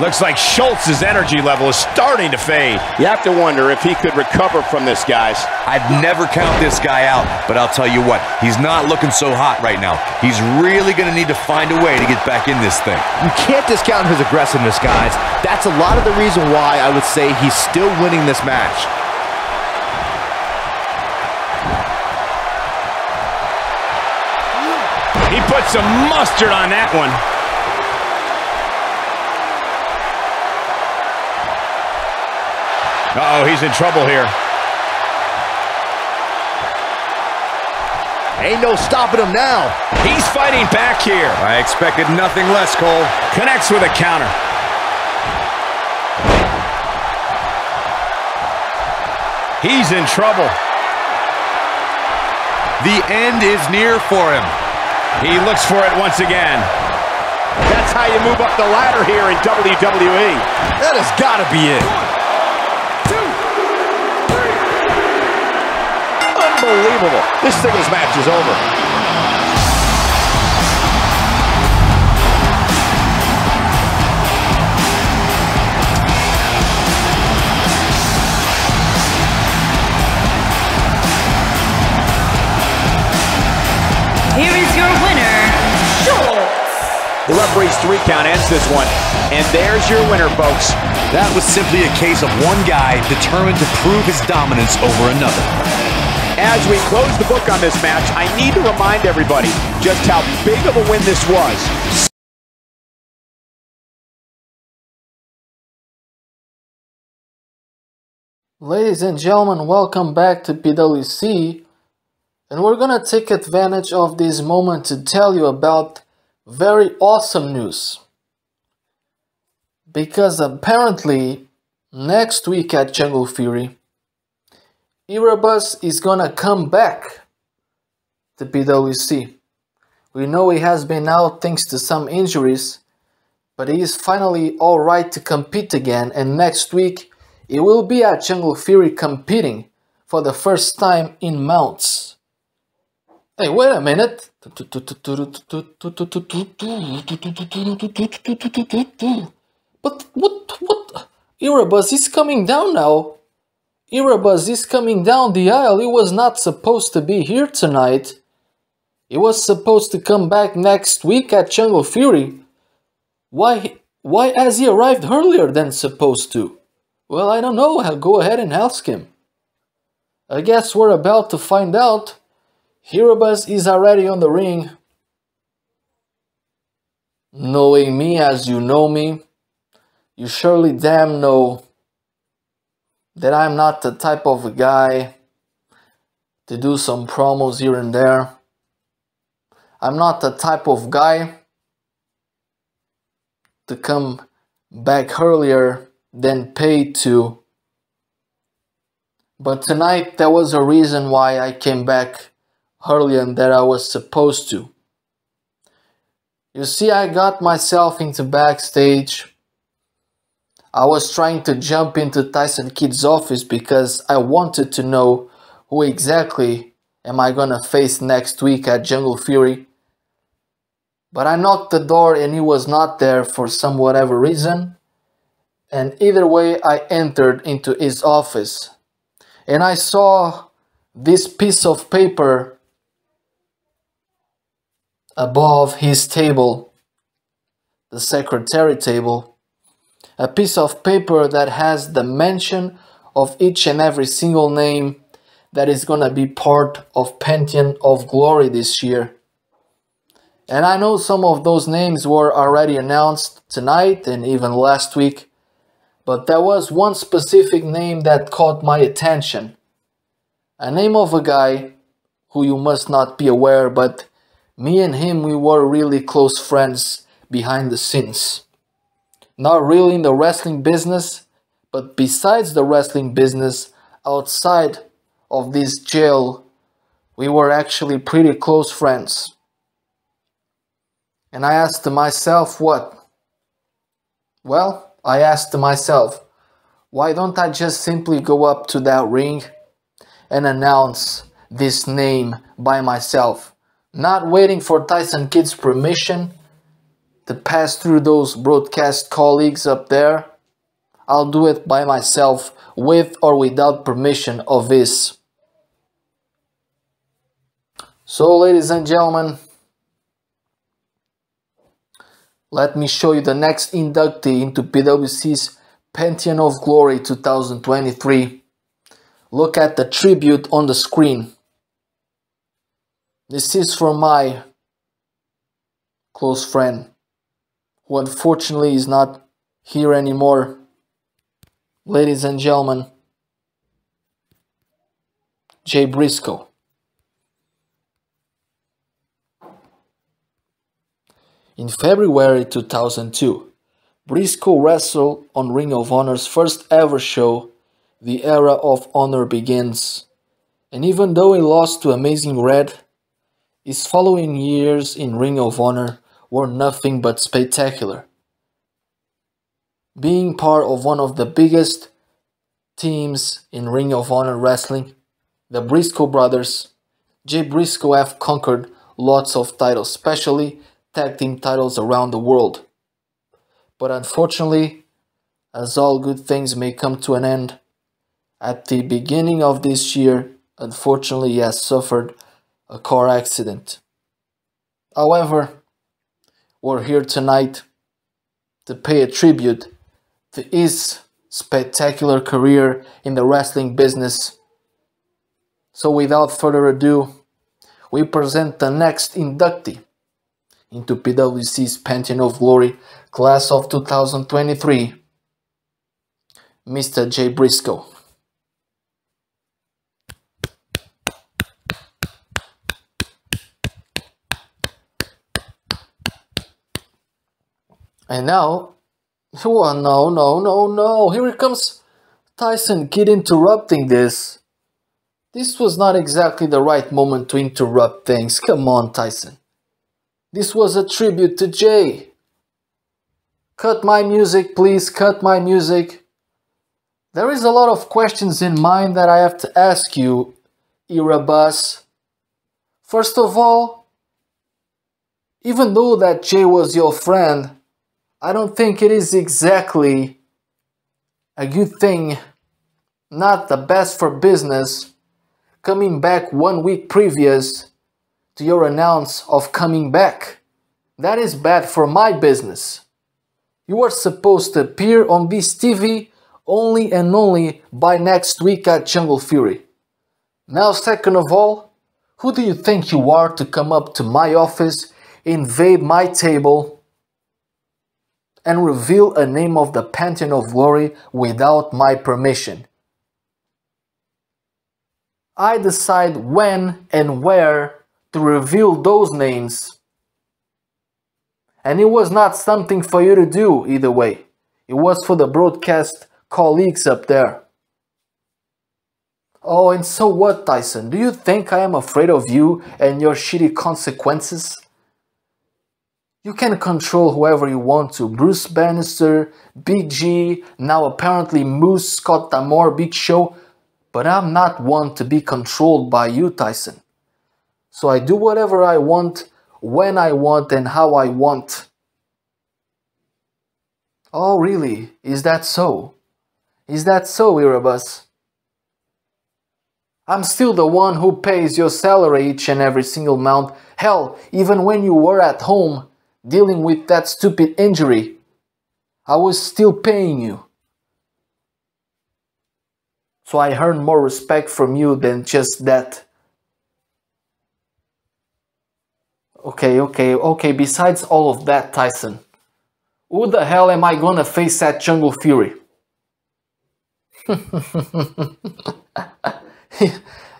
Looks like Schultz's energy level is starting to fade. You have to wonder if he could recover from this, guys. I'd never count this guy out, but I'll tell you what, he's not looking so hot right now. He's really going to need to find a way to get back in this thing. You can't discount his aggressiveness, guys. That's a lot of the reason why I would say he's still winning this match. He put some mustard on that one. Uh-oh, he's in trouble here. Ain't no stopping him now. He's fighting back here. I expected nothing less, Cole. Connects with a counter. He's in trouble. The end is near for him. He looks for it once again. That's how you move up the ladder here in WWE. That has got to be it. Unbelievable. This singles match is over. Here is your winner, Schultz. The referee's 3 count ends this one. And there's your winner, folks. That was simply a case of one guy determined to prove his dominance over another. As we close the book on this match, I need to remind everybody just how big of a win this was. Ladies and gentlemen, welcome back to PWC, and we're gonna take advantage of this moment to tell you about very awesome news. Because apparently, next week at Jungle Fury, Erebus is gonna come back to PWC. We know he has been out thanks to some injuries, But he is finally alright to compete again, and next week he will be at Jungle Fury competing for the first time in mounts. Hey, wait a minute. But what? Erebus is coming down now. Erebus is coming down the aisle. He was not supposed to be here tonight. He was supposed to come back next week at Jungle Fury. Why has he arrived earlier than supposed to? Well, I don't know. I'll go ahead and ask him. I guess we're about to find out. Erebus is already on the ring. Knowing me as you know me, you surely damn know that I'm not the type of a guy to do some promos here and there. I'm not the type of guy to come back earlier than paid to. But tonight there was a reason why I came back earlier than I was supposed to. You see, I got myself into backstage. I was trying to jump into Tyson Kidd's office because I wanted to know who exactly am I gonna face next week at Jungle Fury. But I knocked the door and he was not there for some whatever reason. And either way, I entered into his office. And I saw this piece of paper above his table, the secretary table. A piece of paper that has the mention of each and every single name that is gonna be part of Pantheon of Glory this year. And I know some of those names were already announced tonight and even last week, but there was one specific name that caught my attention. A name of a guy who you must not be aware, but me and him, we were really close friends behind the scenes. Not really in the wrestling business, but besides the wrestling business, outside of this jail, we were actually pretty close friends. And I asked myself, what? Well, I asked myself, why don't I just simply go up to that ring and announce this name by myself? Not waiting for Tyson Kidd's permission to pass through those broadcast colleagues up there. I'll do it by myself, with or without permission of his. So, ladies and gentlemen, let me show you the next inductee into PWC's Pantheon of Glory 2023. Look at the tribute on the screen. This is from my close friend, who unfortunately is not here anymore. Ladies and gentlemen, Jay Briscoe. In February 2002, Briscoe wrestled on Ring of Honor's first ever show, The Era of Honor Begins, and even though he lost to Amazing Red, his following years in Ring of Honor were nothing but spectacular. Being part of one of the biggest teams in Ring of Honor wrestling, the Briscoe brothers, Jay Briscoe have conquered lots of titles, especially tag team titles around the world. But unfortunately, as all good things may come to an end, at the beginning of this year, unfortunately he has suffered a car accident. However, we're here tonight to pay a tribute to his spectacular career in the wrestling business. So without further ado, we present the next inductee into PWC's Pantheon of Glory class of 2023, Mr. Jay Briscoe. And now, oh no, here comes Tyson Kidd interrupting this. This was not exactly the right moment to interrupt things. Come on, Tyson. This was a tribute to Jay. Cut my music, please, cut my music. There is a lot of questions in mind that I have to ask you, Erebus. First of all, even though that Jay was your friend, I don't think it is exactly a good thing, not the best for business, coming back 1 week previous to your announce of coming back. That is bad for my business. You are supposed to appear on this TV only and only by next week at Jungle Fury. Now, second of all, who do you think you are to come up to my office, invade my table, and reveal a name of the Pantheon of Glory without my permission? I decide when and where to reveal those names. And it was not something for you to do either way. It was for the broadcast colleagues up there. Oh, and so what, Tyson? Do you think I am afraid of you and your shitty consequences? You can control whoever you want to. Bruce Bannister, Big G, now apparently Moose, Scott D'Amore, Big Show. But I'm not one to be controlled by you, Tyson. So I do whatever I want, when I want, and how I want. Oh, really? Is that so? Is that so, Erebus? I'm still the one who pays your salary each and every single month. Hell, even when you were at home dealing with that stupid injury, I was still paying you. So I earn more respect from you than just that. Okay, besides all of that, Tyson, who the hell am I gonna face at Jungle Fury?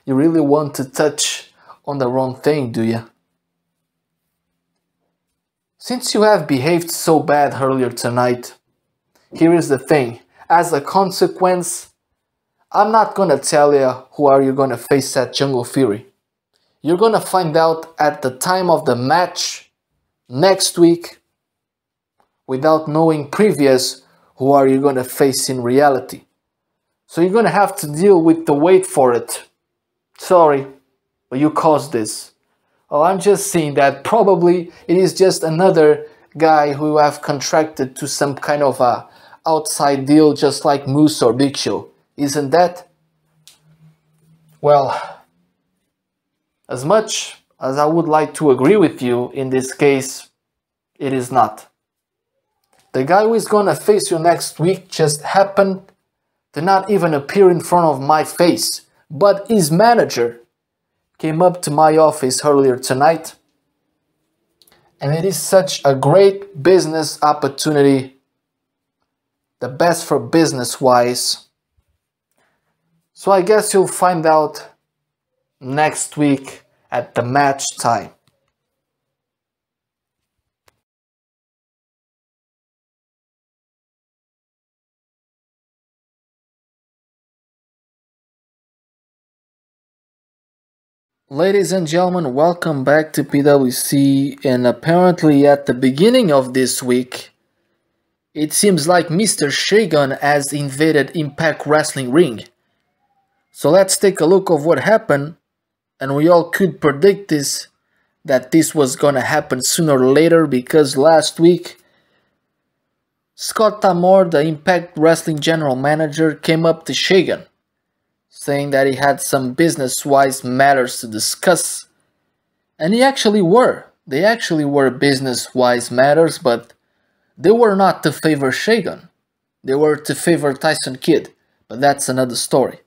You really want to touch on the wrong thing, do you? Since you have behaved so bad earlier tonight, here is the thing. As a consequence, I'm not gonna tell you who are you gonna face at Jungle Fury. You're gonna find out at the time of the match next week without knowing previous who are you gonna face in reality. So you're gonna have to deal with the wait for it. Sorry, but you caused this. Oh, I'm just seeing that probably it is just another guy who have contracted to some kind of a outside deal just like Moose or Big Show. Isn't that? Well, as much as I would like to agree with you in this case, it is not. The guy who is gonna face you next week just happened to not even appear in front of my face, but his manager came up to my office earlier tonight, and it is such a great business opportunity, the best for business wise. So I guess you'll find out next week at the match time. Ladies and gentlemen, welcome back to PWC, and apparently at the beginning of this week, it seems like Mr. Shaygon has invaded Impact Wrestling Ring. So let's take a look of what happened, and we all could predict this, that this was gonna happen sooner or later, because last week, Scott D'Amore, the Impact Wrestling General Manager, came up to Shaygon, saying that he had some business-wise matters to discuss. And they actually were business-wise matters, but they were not to favor Shaygon. They were to favor Tyson Kidd, but that's another story.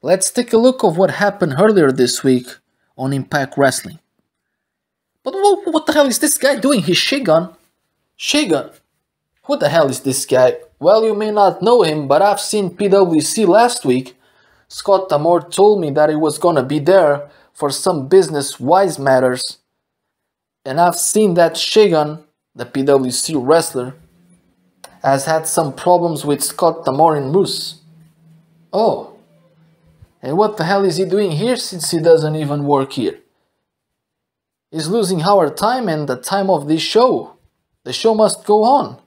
Let's take a look of what happened earlier this week on Impact Wrestling. But what the hell is this guy doing? He's Shaygon. Shaygon? Who the hell is this guy? Well, you may not know him, but I've seen PWC last week. Scott D'Amore told me that he was gonna be there for some business-wise matters. And I've seen that Shaygon, the PWC wrestler, has had some problems with Scott D'Amore and Moose. Oh. And what the hell is he doing here since he doesn't even work here? He's losing our time and the time of this show. The show must go on.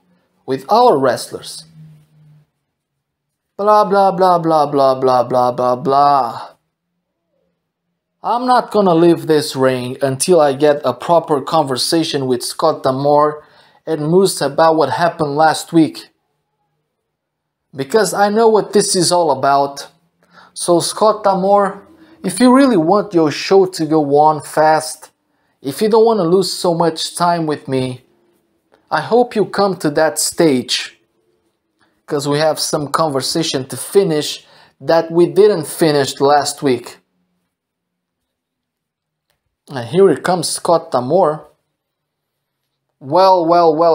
with our wrestlers. Blah blah blah blah blah blah blah blah blah. I'm not gonna leave this ring until I get a proper conversation with Scott D'Amore and Moose about what happened last week. Because I know what this is all about. So Scott D'Amore, if you really want your show to go on fast, if you don't want to lose so much time with me, I hope you come to that stage. Because we have some conversation to finish that we didn't finish last week. And here comes Scott D'Amore. Well,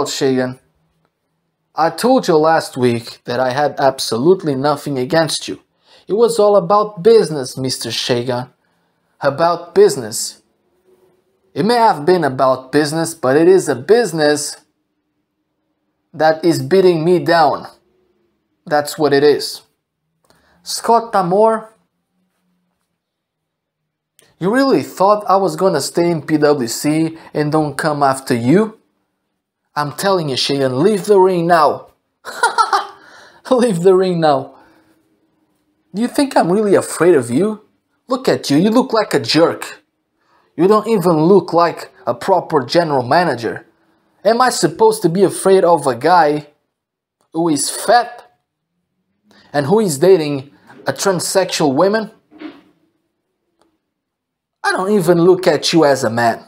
Shaygon. I told you last week that I had absolutely nothing against you. It was all about business, Mr. Shaygon. About business. It may have been about business, but it is a business that is beating me down. That's what it is. Scott D'Amore, you really thought I was gonna stay in PWC and don't come after you? I'm telling you, Shaygon, leave the ring now. Leave the ring now. Do you think I'm really afraid of you? Look at you, you look like a jerk. You don't even look like a proper general manager. Am I supposed to be afraid of a guy who is fat and who is dating a transsexual woman? I don't even look at you as a man.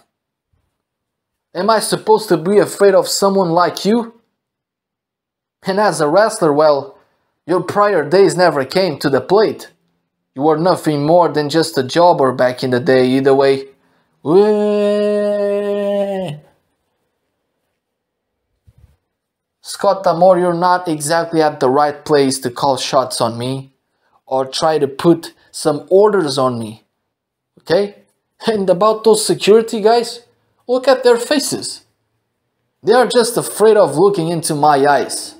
Am I supposed to be afraid of someone like you? And as a wrestler, well, your prior days never came to the plate. You were nothing more than just a jobber back in the day, either way. Scott D'Amore, you're not exactly at the right place to call shots on me or try to put some orders on me. Okay? And about those security guys, look at their faces. They are just afraid of looking into my eyes.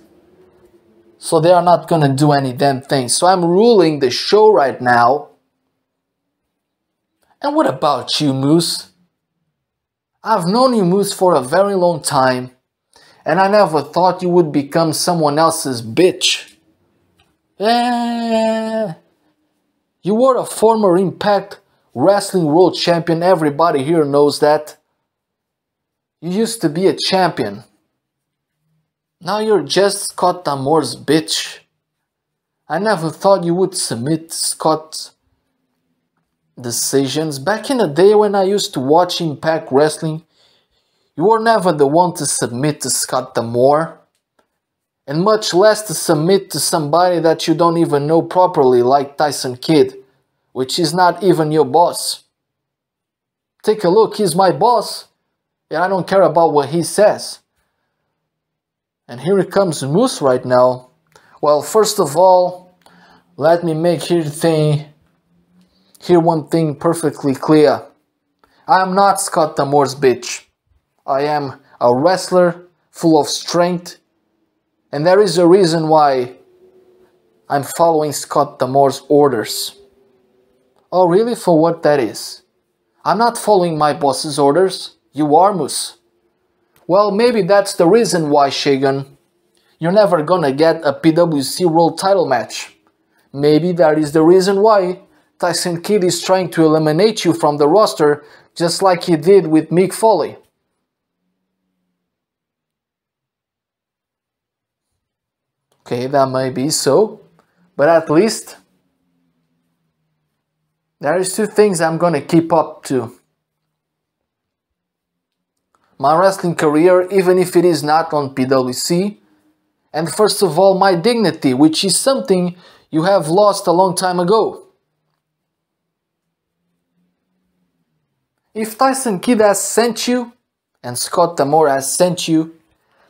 So they are not gonna do any damn thing. So I'm ruling the show right now. And what about you, Moose? I've known you, Moose, for a very long time. And I never thought you would become someone else's bitch. You were a former Impact Wrestling World Champion. Everybody here knows that. You used to be a champion. Now you're just Scott D'Amore's bitch. I never thought you would submit to Scott's decisions. Back in the day when I used to watch Impact Wrestling, you were never the one to submit to Scott D'Amore. And much less to submit to somebody that you don't even know properly, like Tyson Kidd, which is not even your boss. Take a look, he's my boss, and I don't care about what he says. And here comes Moose right now. Well, first of all, let me make one thing perfectly clear. I am not Scott D'Amore's bitch. I am a wrestler full of strength, and there is a reason why I'm following Scott D'Amore's orders. Oh, really? For what that is? I'm not following my boss's orders. You are, Moose. Well, maybe that's the reason why, Shaygon, you're never gonna get a PWC World title match. Maybe that is the reason why Tyson Kidd is trying to eliminate you from the roster, just like he did with Mick Foley. Okay, that may be so, but at least there is two things I'm gonna keep up to. My wrestling career, even if it is not on PWC, and first of all, my dignity, which is something you have lost a long time ago. If Tyson Kidd has sent you, and Scott D'Amore has sent you,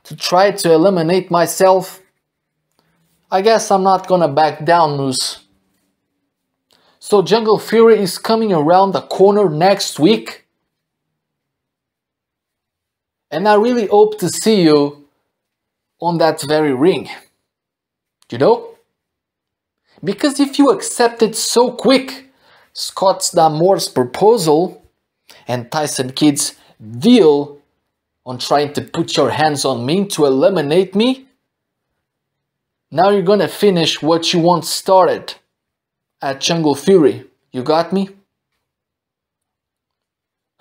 to try to eliminate myself, I guess I'm not gonna back down, Moose. So Jungle Fury is coming around the corner next week. And I really hope to see you on that very ring. You know? Because if you accepted so quick Scott D'Amore's proposal and Tyson Kidd's deal on trying to put your hands on me to eliminate me, Now you're gonna finish what you once started at Jungle Fury. You got me?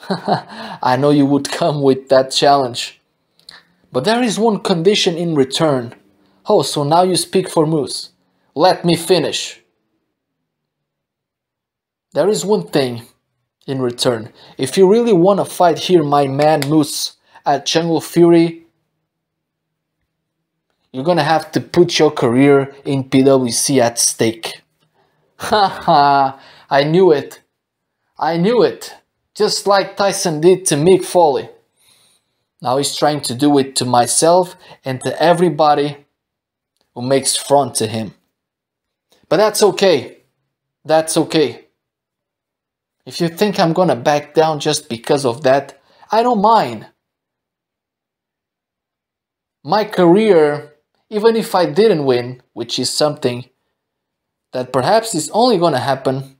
I know you would come with that challenge. But there is one condition in return. Oh, so now you speak for Moose. Let me finish. There is one thing in return. If you really want to fight here, my man Moose, at Jungle Fury, you're gonna have to put your career in PWC at stake. Haha, I knew it. I knew it. Just like Tyson did to Mick Foley. Now he's trying to do it to myself and to everybody who makes front to him. But that's okay. That's okay. If you think I'm gonna back down just because of that, I don't mind. My career, even if I didn't win, which is something that perhaps is only gonna happen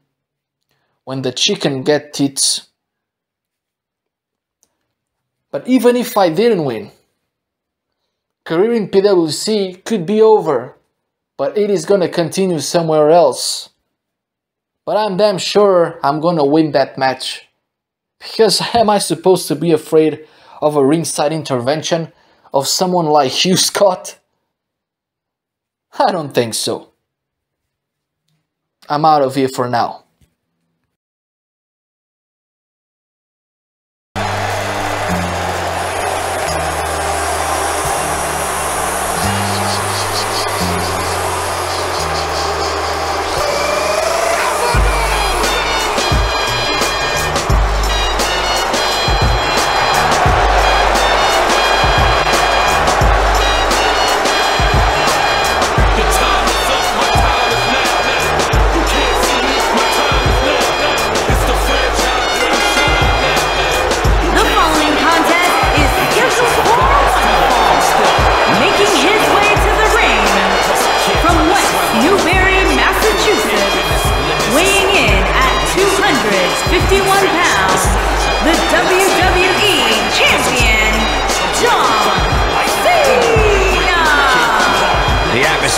when the chicken gets tits. But even if I didn't win, career in PWC could be over, but it is gonna continue somewhere else. But I'm damn sure I'm gonna win that match. Because am I supposed to be afraid of a ringside intervention of someone like Hugh Scott? I don't think so. I'm out of here for now.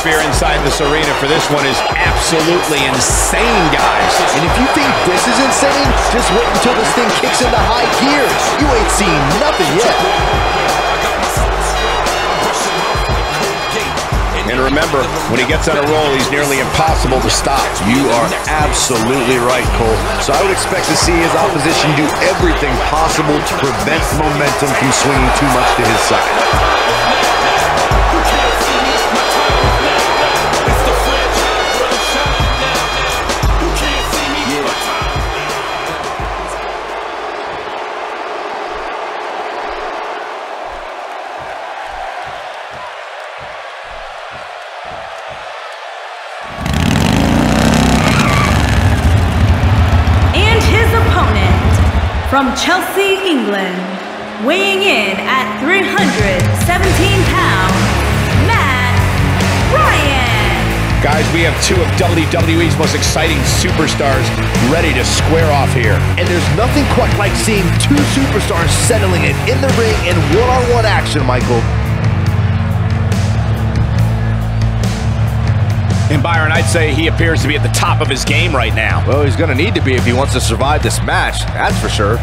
Inside this arena for this one is absolutely insane, guys. And if you think this is insane, just wait until this thing kicks into high gear. You ain't seen nothing yet. And remember, when he gets on a roll, he's nearly impossible to stop. You are absolutely right, Cole. So I would expect to see his opposition do everything possible to prevent momentum from swinging too much to his side. From Chelsea, England, weighing in at 317 pounds, Matt Ryan. Guys, we have two of WWE's most exciting superstars ready to square off here. And there's nothing quite like seeing two superstars settling it in the ring in one-on-one action, Michael. And Byron, I'd say he appears to be at the top of his game right now. Well, he's going to need to be if he wants to survive this match, that's for sure.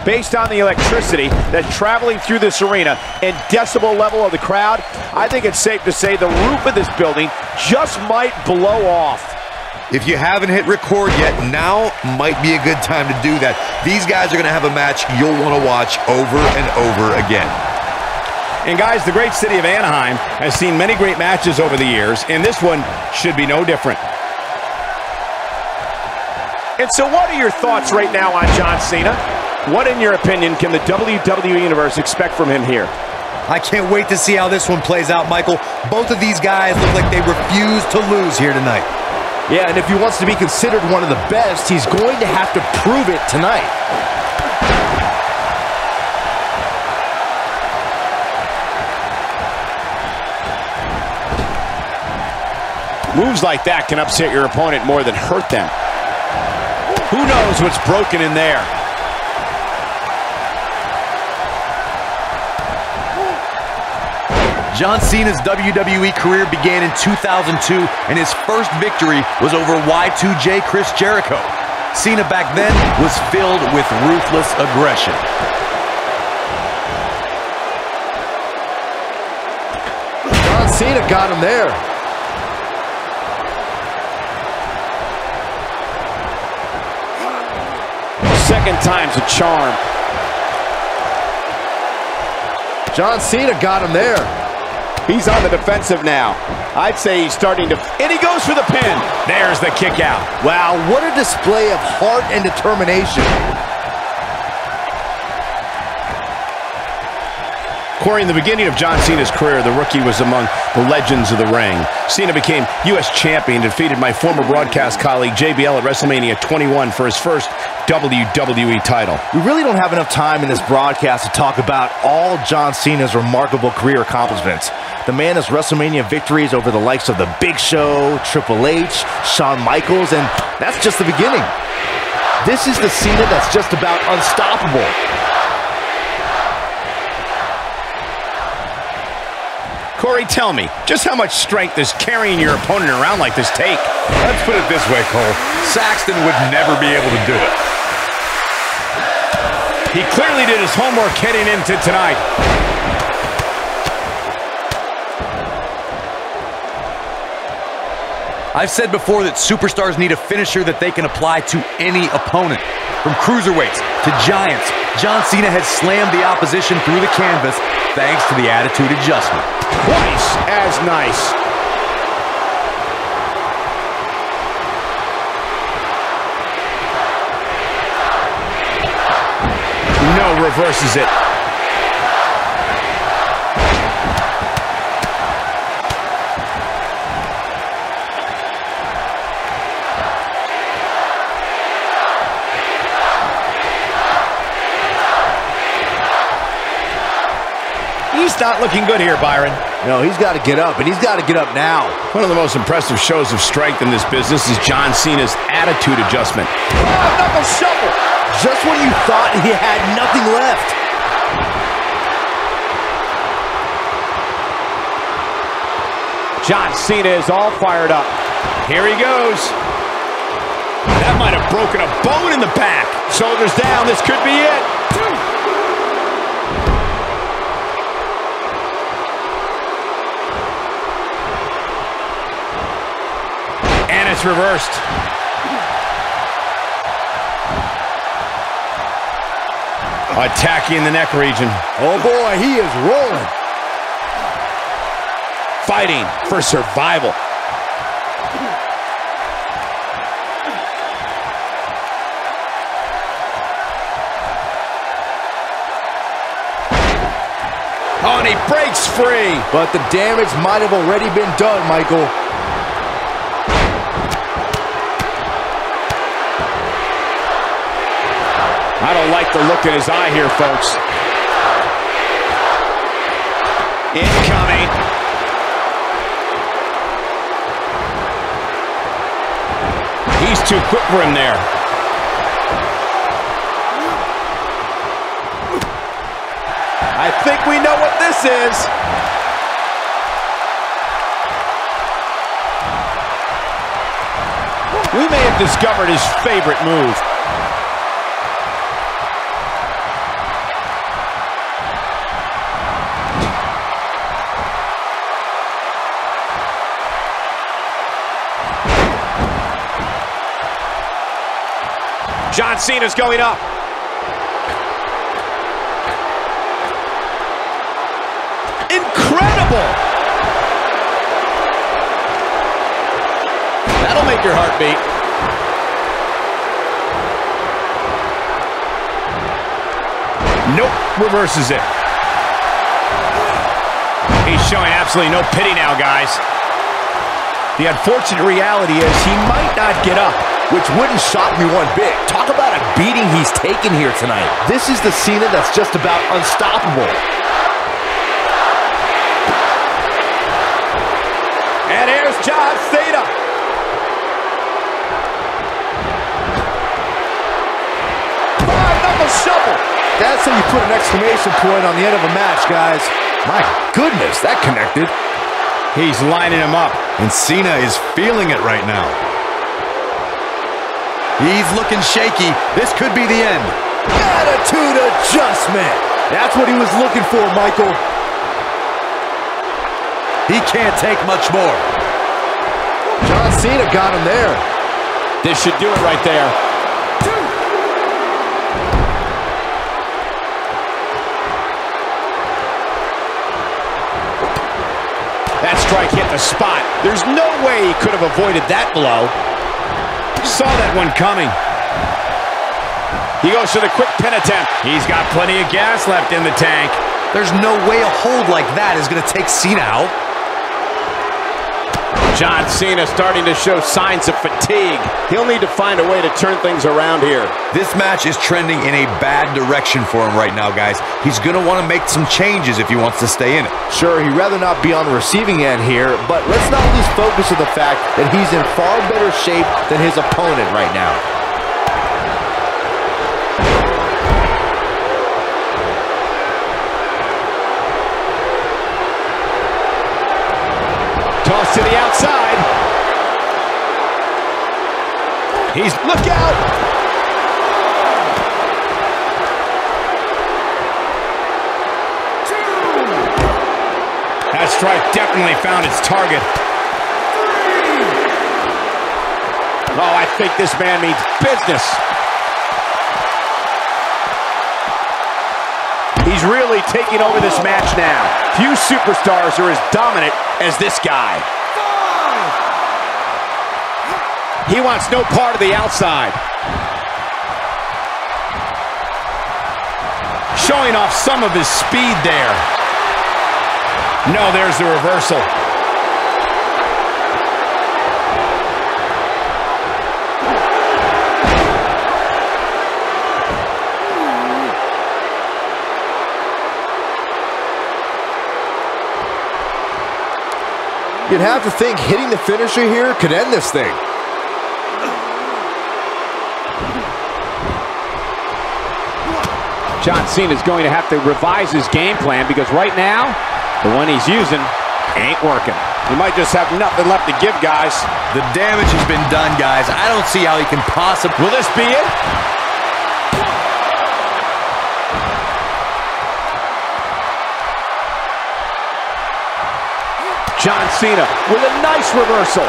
Based on the electricity that's traveling through this arena and decibel level of the crowd, I think it's safe to say the roof of this building just might blow off. If you haven't hit record yet, now might be a good time to do that. These guys are going to have a match you'll want to watch over and over again. And guys, the great city of Anaheim has seen many great matches over the years, and this one should be no different. And so what are your thoughts right now on John Cena? What, in your opinion, can the WWE Universe expect from him here? I can't wait to see how this one plays out, Michael. Both of these guys look like they refuse to lose here tonight. Yeah, and if he wants to be considered one of the best, he's going to have to prove it tonight. Moves like that can upset your opponent more than hurt them. Who knows what's broken in there? John Cena's WWE career began in 2002, and his first victory was over Y2J Chris Jericho. Cena back then was filled with ruthless aggression. John Cena got him there. Second time's a charm. John Cena got him there. He's on the defensive now. I'd say he's starting to... And he goes for the pin. There's the kick out. Wow, what a display of heart and determination. Corey, in the beginning of John Cena's career, the rookie was among the legends of the ring. Cena became U.S. champion, defeated my former broadcast colleague JBL at WrestleMania 21 for his first WWE title. We really don't have enough time in this broadcast to talk about all John Cena's remarkable career accomplishments. The man has WrestleMania victories over the likes of The Big Show, Triple H, Shawn Michaels, and that's just the beginning. This is the Cena that's just about unstoppable. Corey, tell me, just how much strength does carrying your opponent around like this take? Let's put it this way, Cole. Saxton would never be able to do it. He clearly did his homework heading into tonight. I've said before that superstars need a finisher that they can apply to any opponent. From cruiserweights to giants, John Cena has slammed the opposition through the canvas thanks to the attitude adjustment. Twice as nice. No, reverses it. He's not looking good here, Byron. No, he's got to get up, and he's got to get up now. One of the most impressive shows of strength in this business is John Cena's attitude adjustment. Oh, knuckle shuffle! Just when you thought he had nothing left. John Cena is all fired up. Here he goes. That might have broken a bone in the back. Shoulders down, this could be it. And it's reversed. Attacking the neck region. Oh boy, he is rolling. Fighting for survival. Oh, and he breaks free. But the damage might have already been done, Michael. I don't like the look in his eye here, folks. Incoming. He's too quick for him there. I think we know what this is. We may have discovered his favorite move. John Cena's going up. Incredible! That'll make your heart beat. Nope, reverses it. He's showing absolutely no pity now, guys. The unfortunate reality is he might not get up, which wouldn't shock me one bit. Talk about a beating he's taken here tonight. This is the Cena that's just about unstoppable. And here's John Cena. Five-knuckle shuffle. That's how you put an exclamation point on the end of a match, guys. My goodness, that connected. He's lining him up, and Cena is feeling it right now. He's looking shaky. This could be the end. Attitude adjustment. That's what he was looking for, Michael. He can't take much more. John Cena got him there. This should do it right there. That strike hit the spot. There's no way he could have avoided that blow. Saw that one coming. He goes for the quick pin attempt. He's got plenty of gas left in the tank. There's no way a hold like that is going to take Cena out. John Cena starting to show signs of fatigue. He'll need to find a way to turn things around here. This match is trending in a bad direction for him right now, guys. He's going to want to make some changes if he wants to stay in it. Sure, he'd rather not be on the receiving end here, but let's not lose focus of the fact that he's in far better shape than his opponent right now. Toss to the outside. Look out! That strike definitely found its target. Oh, I think this man means business. He's really taking over this match now. Few superstars are as dominant as this guy. He wants no part of the outside. Showing off some of his speed there. No, there's the reversal. You'd have to think hitting the finisher here could end this thing. John Cena is going to have to revise his game plan because right now, the one he's using ain't working. He might just have nothing left to give, guys. The damage has been done, guys. I don't see how he can possibly... Will this be it? John Cena with a nice reversal.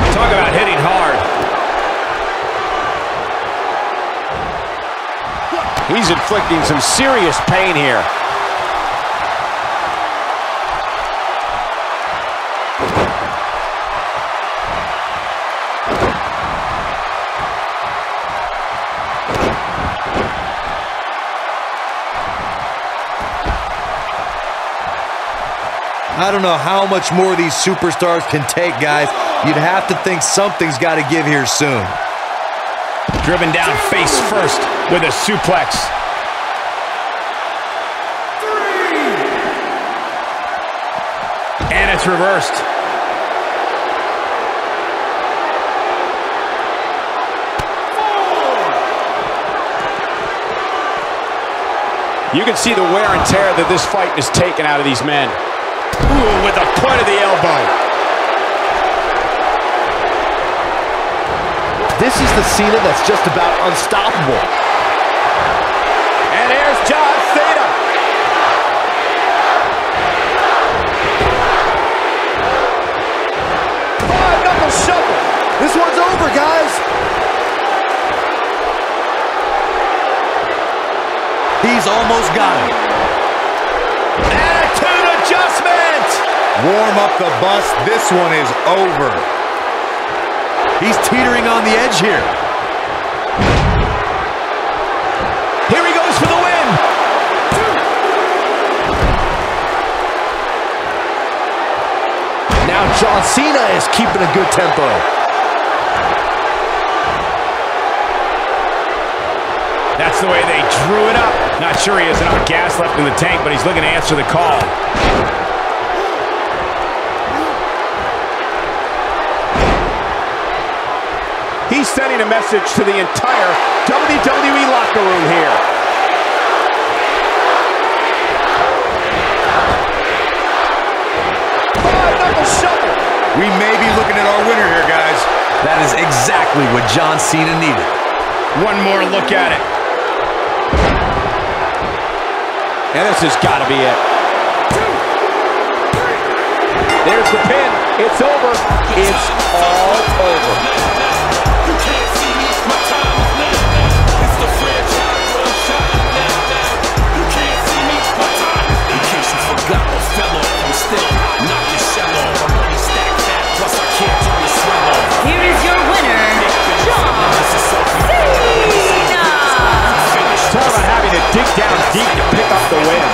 Talk about hitting hard. He's inflicting some serious pain here. I don't know how much more these superstars can take, guys. You'd have to think something's got to give here soon. Driven down face first with a suplex. And it's reversed. You can see the wear and tear that this fight is taking out of these men. Ooh, with the point of the elbow. This is the Cena that's just about unstoppable. And here's John Cena. Five-knuckle shuffle. This He's almost got it. Attitude adjustment! Warm up the bus. This one is over. He's teetering on the edge here. Here he goes for the win! Now John Cena is keeping a good tempo. That's the way they drew it up. Not sure he has enough gas left in the tank, but he's looking to answer the call. He's sending a message to the entire WWE locker room here. Five-knuckle shuffle. We may be looking at our winner here, guys. That is exactly what John Cena needed. One more look at it. And this has got to be it. There's the pin. It's over. It's all over. You can't see me. My time is now. It's the franchise one shot now. You can't see me. My time is now. In case you forgot or fell off, I'm still not your shell off. I'm money stacked fat, plus I can't turn the swell off. Here is your winner, John Cena. Talk about having to dig down deep to pick up the win.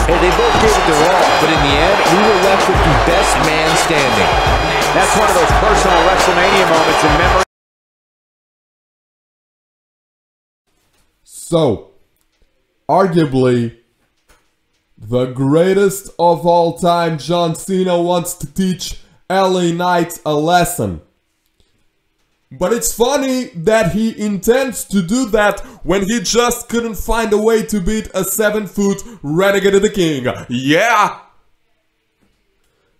Hey, they both gave it their all, but in the end, we were left with the best man standing. That's one of those personal WrestleMania moments in memory. So, arguably, the greatest of all time, John Cena wants to teach LA Knight a lesson. But it's funny that he intends to do that when he just couldn't find a way to beat a 7-foot Renegade of the King. Yeah!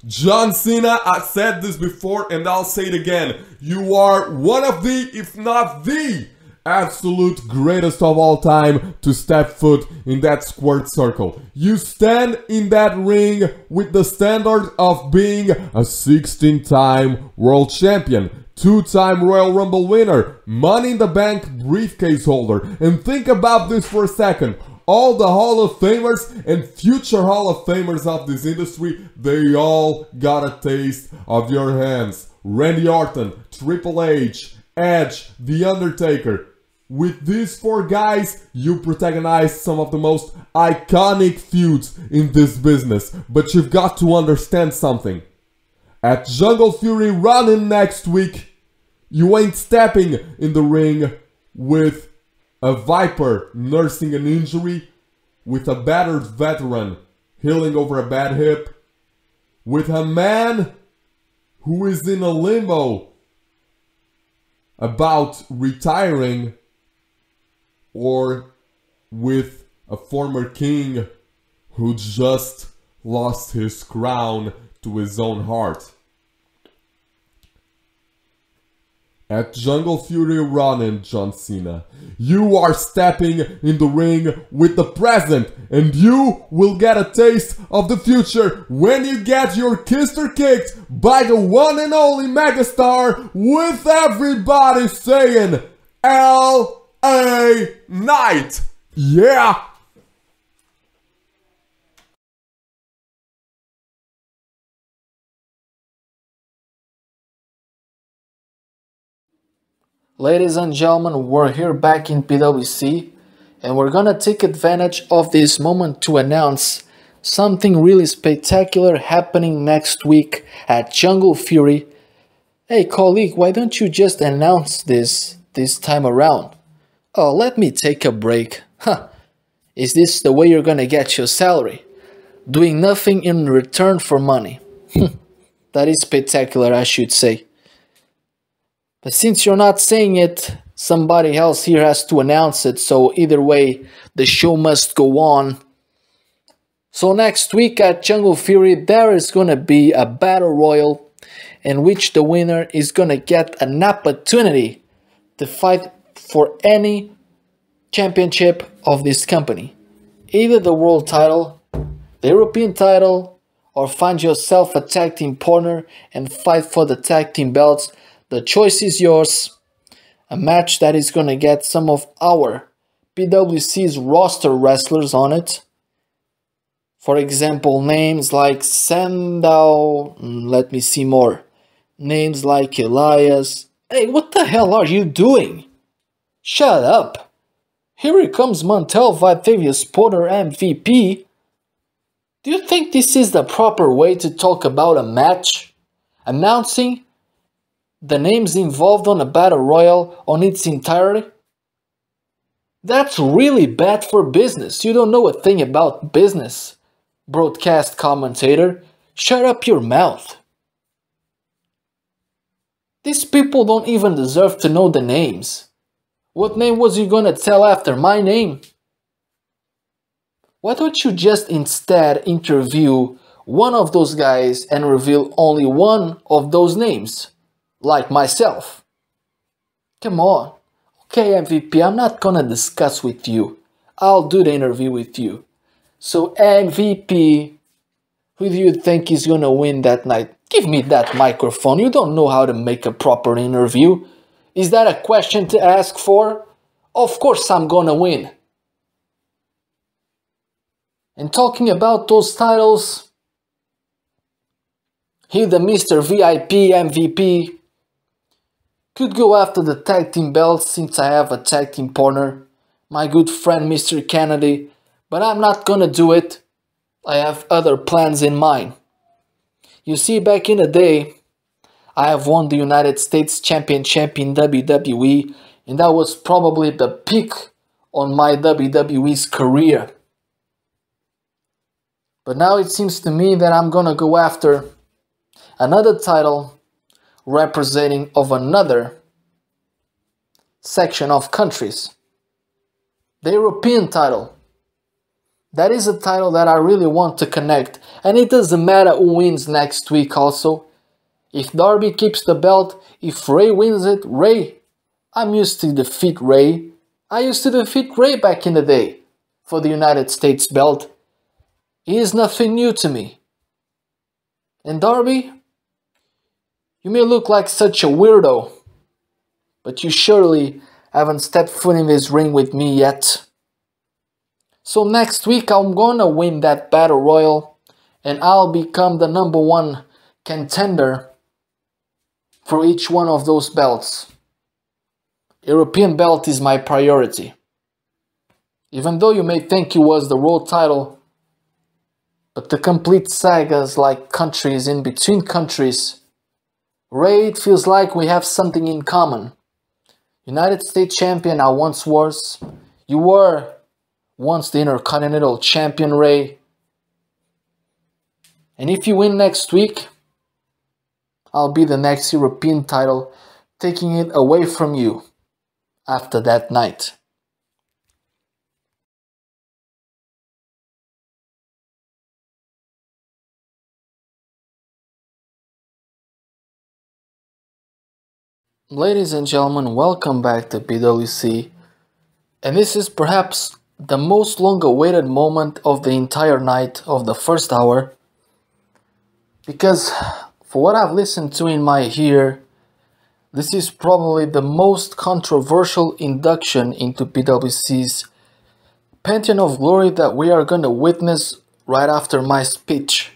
John Cena, I said this before and I'll say it again. You are one of the, if not the, absolute greatest of all time to step foot in that squared circle. You stand in that ring with the standard of being a 16-time world champion, 2-time Royal Rumble winner, Money in the Bank briefcase holder. And think about this for a second. All the Hall of Famers and future Hall of Famers of this industry, they all got a taste of your hands. Randy Orton, Triple H, Edge, The Undertaker. With these 4 guys, you protagonized some of the most iconic feuds in this business. But you've got to understand something. At Jungle Fury running next week, you ain't stepping in the ring with a Viper nursing an injury, with a battered veteran healing over a bad hip, with a man who is in a limbo about retiring, or with a former king who just lost his crown to his own heart. At Jungle Fury Ronin, John Cena, you are stepping in the ring with the present, and you will get a taste of the future when you get your kister kicked by the one and only megastar, with everybody saying LA Knight. Yeah! Ladies and gentlemen, we're here back in PWC, and we're gonna take advantage of this moment to announce something really spectacular happening next week at Jungle Fury. Hey colleague, why don't you just announce this time around? Oh, let me take a break. Huh. Is this the way you're gonna get your salary? Doing nothing in return for money. That is spectacular, I should say. But since you're not saying it, somebody else here has to announce it, so either way, the show must go on. So next week at Jungle Fury, there is gonna be a battle royal in which the winner is gonna get an opportunity to fight for any championship of this company. Either the world title, the European title, or find yourself a tag team partner and fight for the tag team belts. The choice is yours. A match that is gonna get some of our PWC's roster wrestlers on it. For example, names like Sandow, let me see more. Names like Elias. Hey, what the hell are you doing? Shut up. Here comes Montel Vitavius Porter MVP. Do you think this is the proper way to talk about a match? Announcing the names involved on a battle royal on its entirety? That's really bad for business. You don't know a thing about business. Broadcast commentator, shut up your mouth. These people don't even deserve to know the names. What name was you gonna tell after my name? Why don't you just instead interview one of those guys and reveal only one of those names? Like myself. Come on. Okay, MVP, I'm not gonna discuss with you. I'll do the interview with you. So MVP, who do you think is gonna win that night? Give me that microphone. You don't know how to make a proper interview. Is that a question to ask for? Of course I'm gonna win. And talking about those titles, he, the Mr. VIP MVP, could go after the tag team belts since I have a tag team partner, my good friend Mr. Kennedy, but I'm not gonna do it. I have other plans in mind. You see, back in the day, I have won the United States Championship in WWE, and that was probably the peak on my WWE's career. But now it seems to me that I'm gonna go after another title representing of another section of countries. The European title. That is a title that I really want to connect, and it doesn't matter who wins next week also. If Darby keeps the belt, if Rey wins it, Rey. I'm used to defeat Rey. I used to defeat Rey back in the day for the United States belt. He is nothing new to me. And Darby, you may look like such a weirdo, but you surely haven't stepped foot in this ring with me yet. So next week I'm gonna win that battle royal and I'll become the #1 contender for each one of those belts. European belt is my priority. Even though you may think it was the world title, but the complete sagas like countries in between countries, Rey, it feels like we have something in common. United States champion I once was. You were once the Intercontinental champion, Rey. And if you win next week, I'll be the next European title, taking it away from you after that night. Ladies and gentlemen, welcome back to PWC, and this is perhaps the most long-awaited moment of the entire night of the first hour, because for what I've listened to in my ear, this is probably the most controversial induction into PWC's Pantheon of Glory that we are going to witness right after my speech.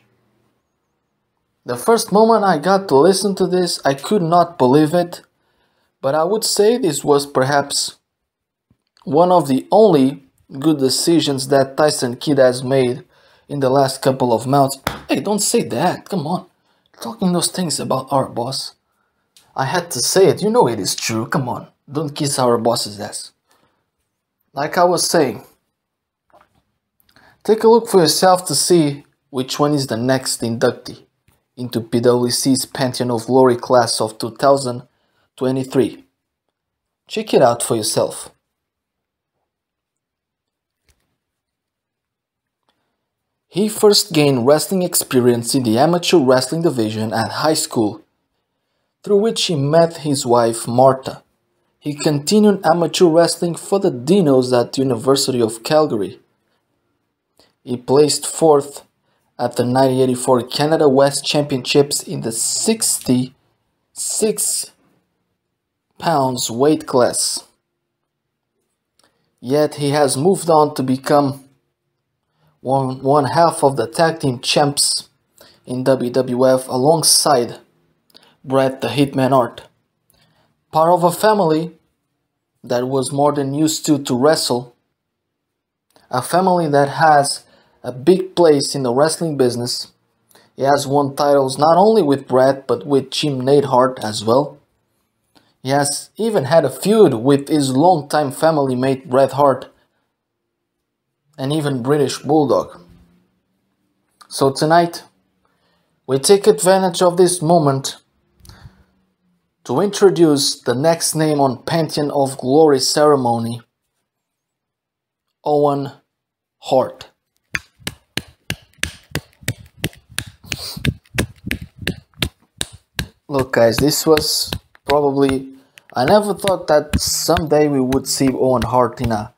The first moment I got to listen to this, I could not believe it. But I would say this was perhaps one of the only good decisions that Tyson Kidd has made in the last couple of months. Hey, don't say that, come on. Talking those things about our boss. I had to say it, you know it is true, come on. Don't kiss our boss's ass. Like I was saying, take a look for yourself to see which one is the next inductee into PWC's Pantheon of Glory class of 2023. Check it out for yourself. He first gained wrestling experience in the amateur wrestling division at high school, through which he met his wife Martha. He continued amateur wrestling for the Dinos at the University of Calgary. He placed fourth at the 1984 Canada West Championships in the 66 pounds weight class. Yet he has moved on to become one half of the tag team champs in WWF alongside Bret the Hitman Hart. Part of a family that was more than used to wrestle. A family that has a big place in the wrestling business. He has won titles not only with Bret but with Jim Neidhart as well. He has even had a feud with his longtime family mate Bret Hart and even British Bulldog. So tonight, we take advantage of this moment to introduce the next name on Pantheon of Glory ceremony, Owen Hart. Look guys, this was probably, I never thought that someday we would see Owen Hart in a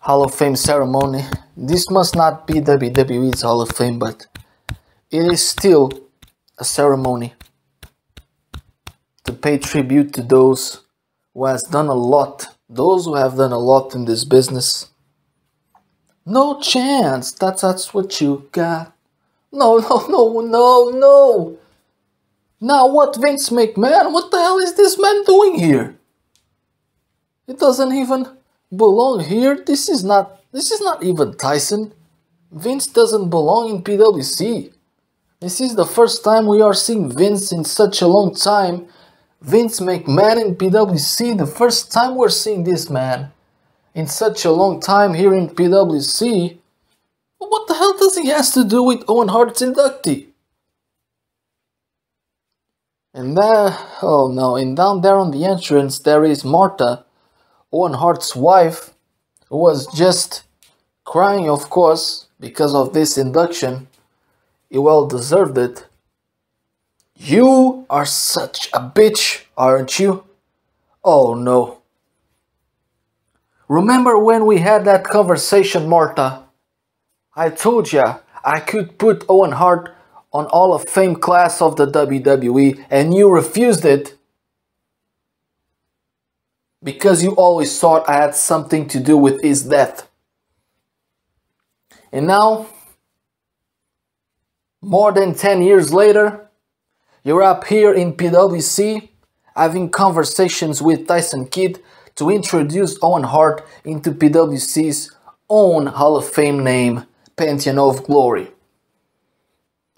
Hall of Fame ceremony. This must not be WWE's Hall of Fame, but it is still a ceremony to pay tribute to those who has done a lot, those who have done a lot in this business. No chance, that's what you got. No. Now what, Vince McMahon? What the hell is this man doing here? It doesn't even belong here. This is not even Tyson. Vince doesn't belong in PWC. This is the first time we are seeing Vince in such a long time. Vince McMahon in PWC, the first time we're seeing this man in such a long time here in PWC. What the hell does he have to do with Owen Hart's inductee? And there, oh no, and down there on the entrance there is Martha, Owen Hart's wife, who was just crying, of course, because of this induction. He well deserved it. You are such a bitch, aren't you? Oh no. Remember when we had that conversation, Martha? I told ya I could put Owen Hart on Hall of Fame class of the WWE, and you refused it because you always thought I had something to do with his death. And now, more than 10 years later, you're up here in PWC having conversations with Tyson Kidd to introduce Owen Hart into PWC's own Hall of Fame name, Pantheon of Glory.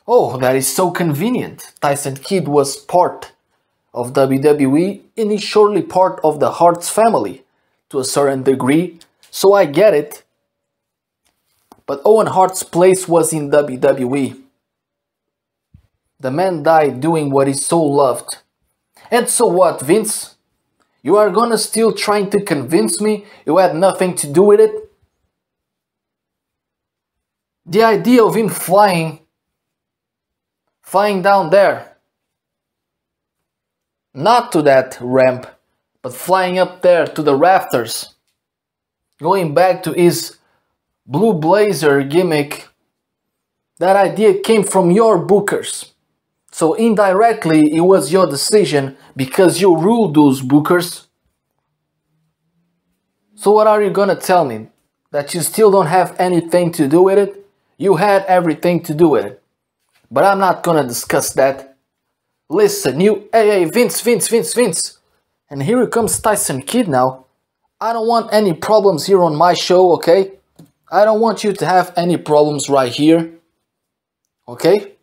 Oh, that is so convenient. Tyson Kidd was part of WWE and is surely part of the Hart's family to a certain degree, so I get it. But Owen Hart's place was in WWE. The man died doing what he so loved. And so what, Vince? You are gonna still trying to convince me you had nothing to do with it? The idea of him flying down there, not to that ramp, but flying up there to the rafters, going back to his blue blazer gimmick, that idea came from your bookers. So indirectly it was your decision because you ruled those bookers. So what are you gonna tell me? That you still don't have anything to do with it? You had everything to do with it. But I'm not gonna discuss that. Listen, hey, Vince. And here comes Tyson Kidd now. I don't want any problems here on my show, okay? I don't want you to have any problems right here. Okay?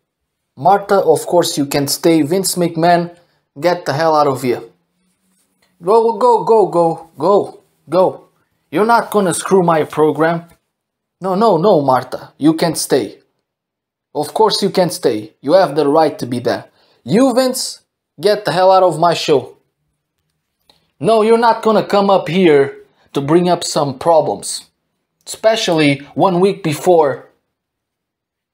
Martha, of course you can stay. Vince McMahon, get the hell out of here. Go. You're not gonna screw my program. No, Martha. You can stay. Of course you can stay. You have the right to be there. You, Vince, get the hell out of my show. No, you're not gonna come up here to bring up some problems. Especially 1 week before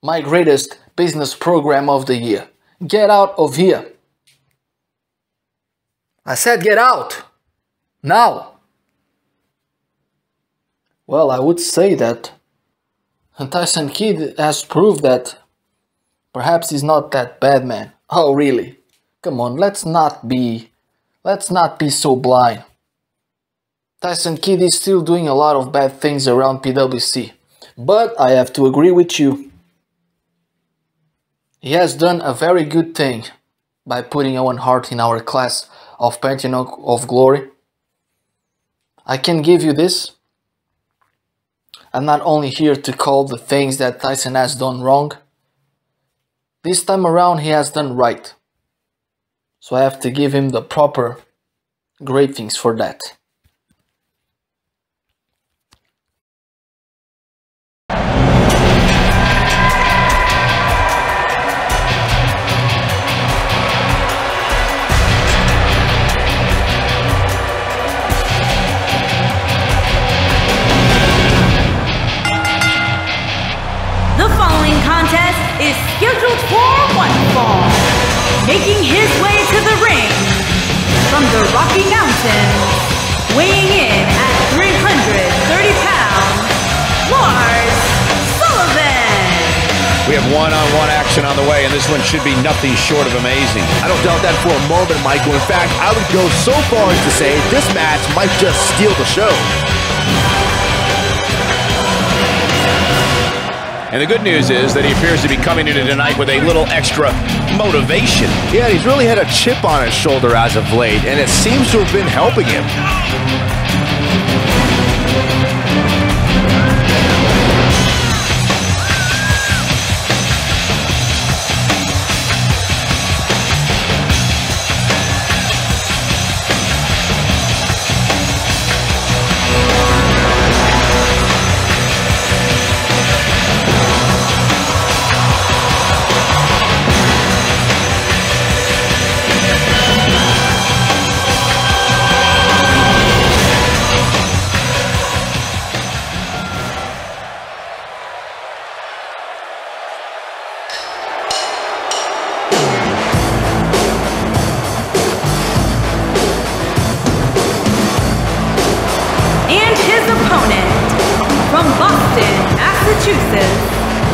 my greatest business program of the year. Get out of here. I said get out. Now. Well, I would say that Tyson Kidd has proved that perhaps he's not that bad, man. Oh, really? Come on, let's not be so blind. Tyson Kidd is still doing a lot of bad things around PWC. But I have to agree with you. He has done a very good thing by putting Owen Hart in our class of Pantheon of Glory. I can give you this. I'm not only here to call the things that Tyson has done wrong. This time around he has done right. So I have to give him the proper great things for that. Is scheduled for one fall, making his way to the ring from the Rocky Mountains, weighing in at 330 pounds, Lars Sullivan. We have one-on-one action on the way, and this one should be nothing short of amazing. I don't doubt that for a moment, Michael. In fact, I would go so far as to say this match might just steal the show. And the good news is that he appears to be coming into tonight with a little extra motivation. Yeah, he's really had a chip on his shoulder as of late, and it seems to have been helping him.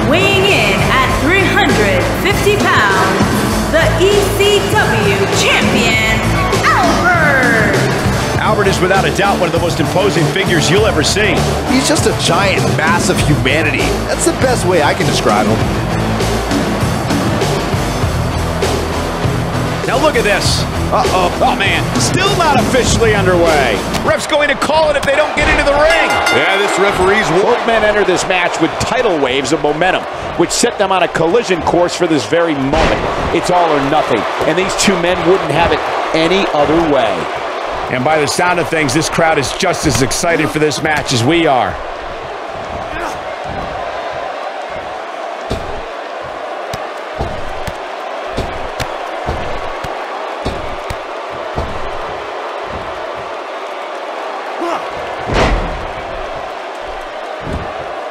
Weighing in at 350 pounds, the ECW champion, Albert! Albert is without a doubt one of the most imposing figures you'll ever see. He's just a giant mass of humanity. That's the best way I can describe him. Now look at this. Uh-oh. Oh, man. Still not officially underway. Ref's going to call it if they don't get into the ring. Yeah, this referee's... Both men enter this match with tidal waves of momentum, which set them on a collision course for this very moment. It's all or nothing, and these two men wouldn't have it any other way. And by the sound of things, this crowd is just as excited for this match as we are.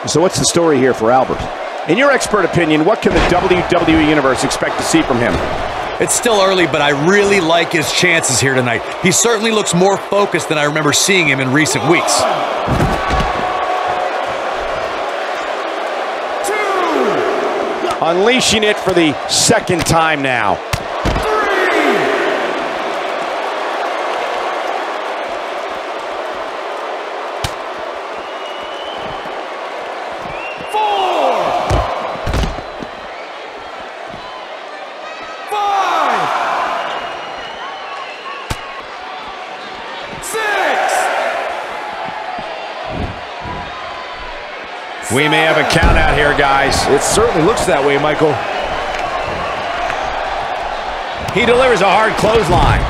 So what's the story here for Albert? In your expert opinion, what can the WWE Universe expect to see from him? It's still early, but I really like his chances here tonight. He certainly looks more focused than I remember seeing him in recent weeks. Unleashing it for the second time now. We may have a count out here, guys. It certainly looks that way, Michael. He delivers a hard clothesline.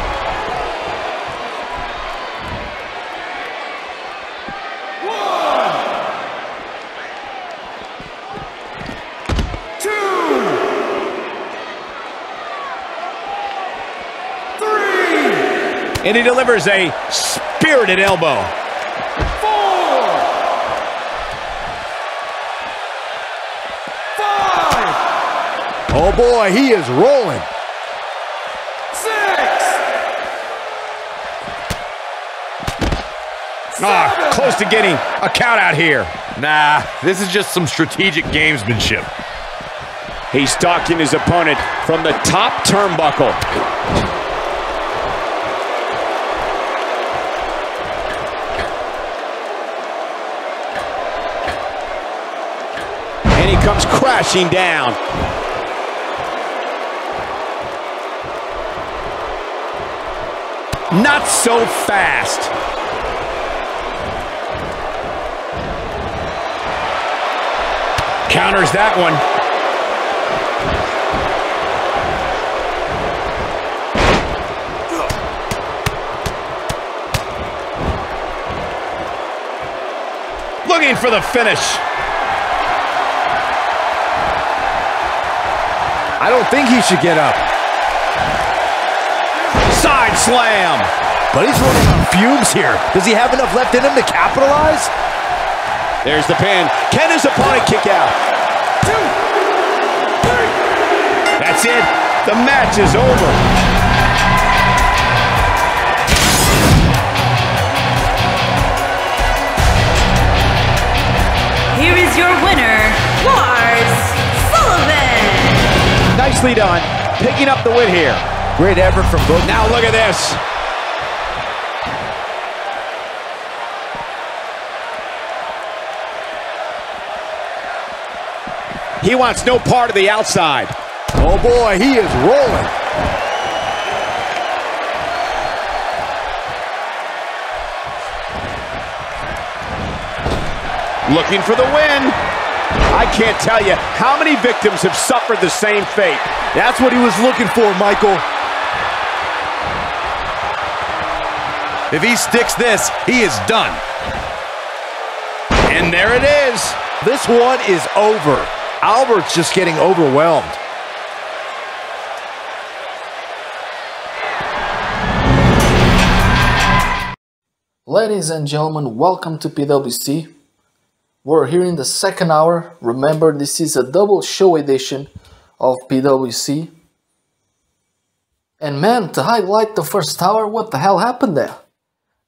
And he delivers a spirited elbow. 4, 5. Oh boy, he is rolling. 6. Ah, close to getting a count out here. Nah, this is just some strategic gamesmanship. He's stalking his opponent from the top turnbuckle. And he comes crashing down. Not so fast. Counters that one. Looking for the finish. I don't think he should get up. Side slam. But he's running on fumes here. Does he have enough left in him to capitalize? There's the pin. Can his opponent kick out? 2, 3. That's it. The match is over. Here is your winner, Lars Sullivan. Nicely done. Picking up the win here. Great effort from both. Now look at this. He wants no part of the outside. Oh boy, he is rolling. Looking for the win. I can't tell you how many victims have suffered the same fate. That's what he was looking for, Michael. If he sticks this, he is done. And there it is. This one is over. Albert's just getting overwhelmed. Ladies and gentlemen, welcome to PWC. We're here in the second hour. Remember, this is a double show edition of PWC. And man, to highlight the first hour, what the hell happened there?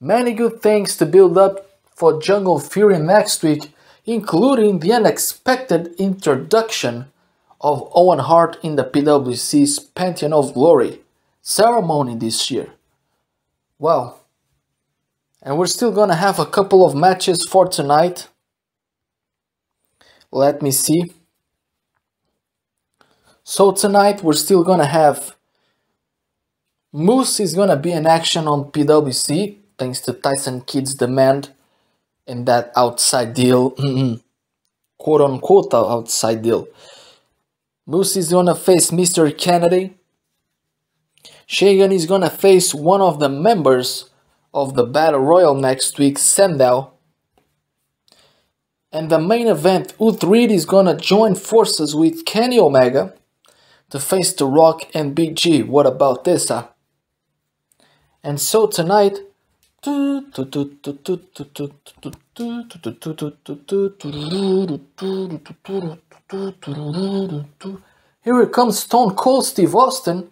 Many good things to build up for Jungle Fury next week, including the unexpected introduction of Owen Hart in the PWC's Pantheon of Glory ceremony this year. Well, and we're still gonna have a couple of matches for tonight. Let me see. So tonight we're still gonna have Moose is gonna be in action on PWC thanks to Tyson Kidd's demand and that outside deal, quote unquote outside deal. Moose is gonna face Mr. Kennedy. Shaygon is gonna face one of the members of the Battle Royal next week, Sandow. And the main event, Uthred is gonna join forces with Kenny Omega to face The Rock and Big G. What about this, huh? And so tonight, here comes Stone Cold Steve Austin.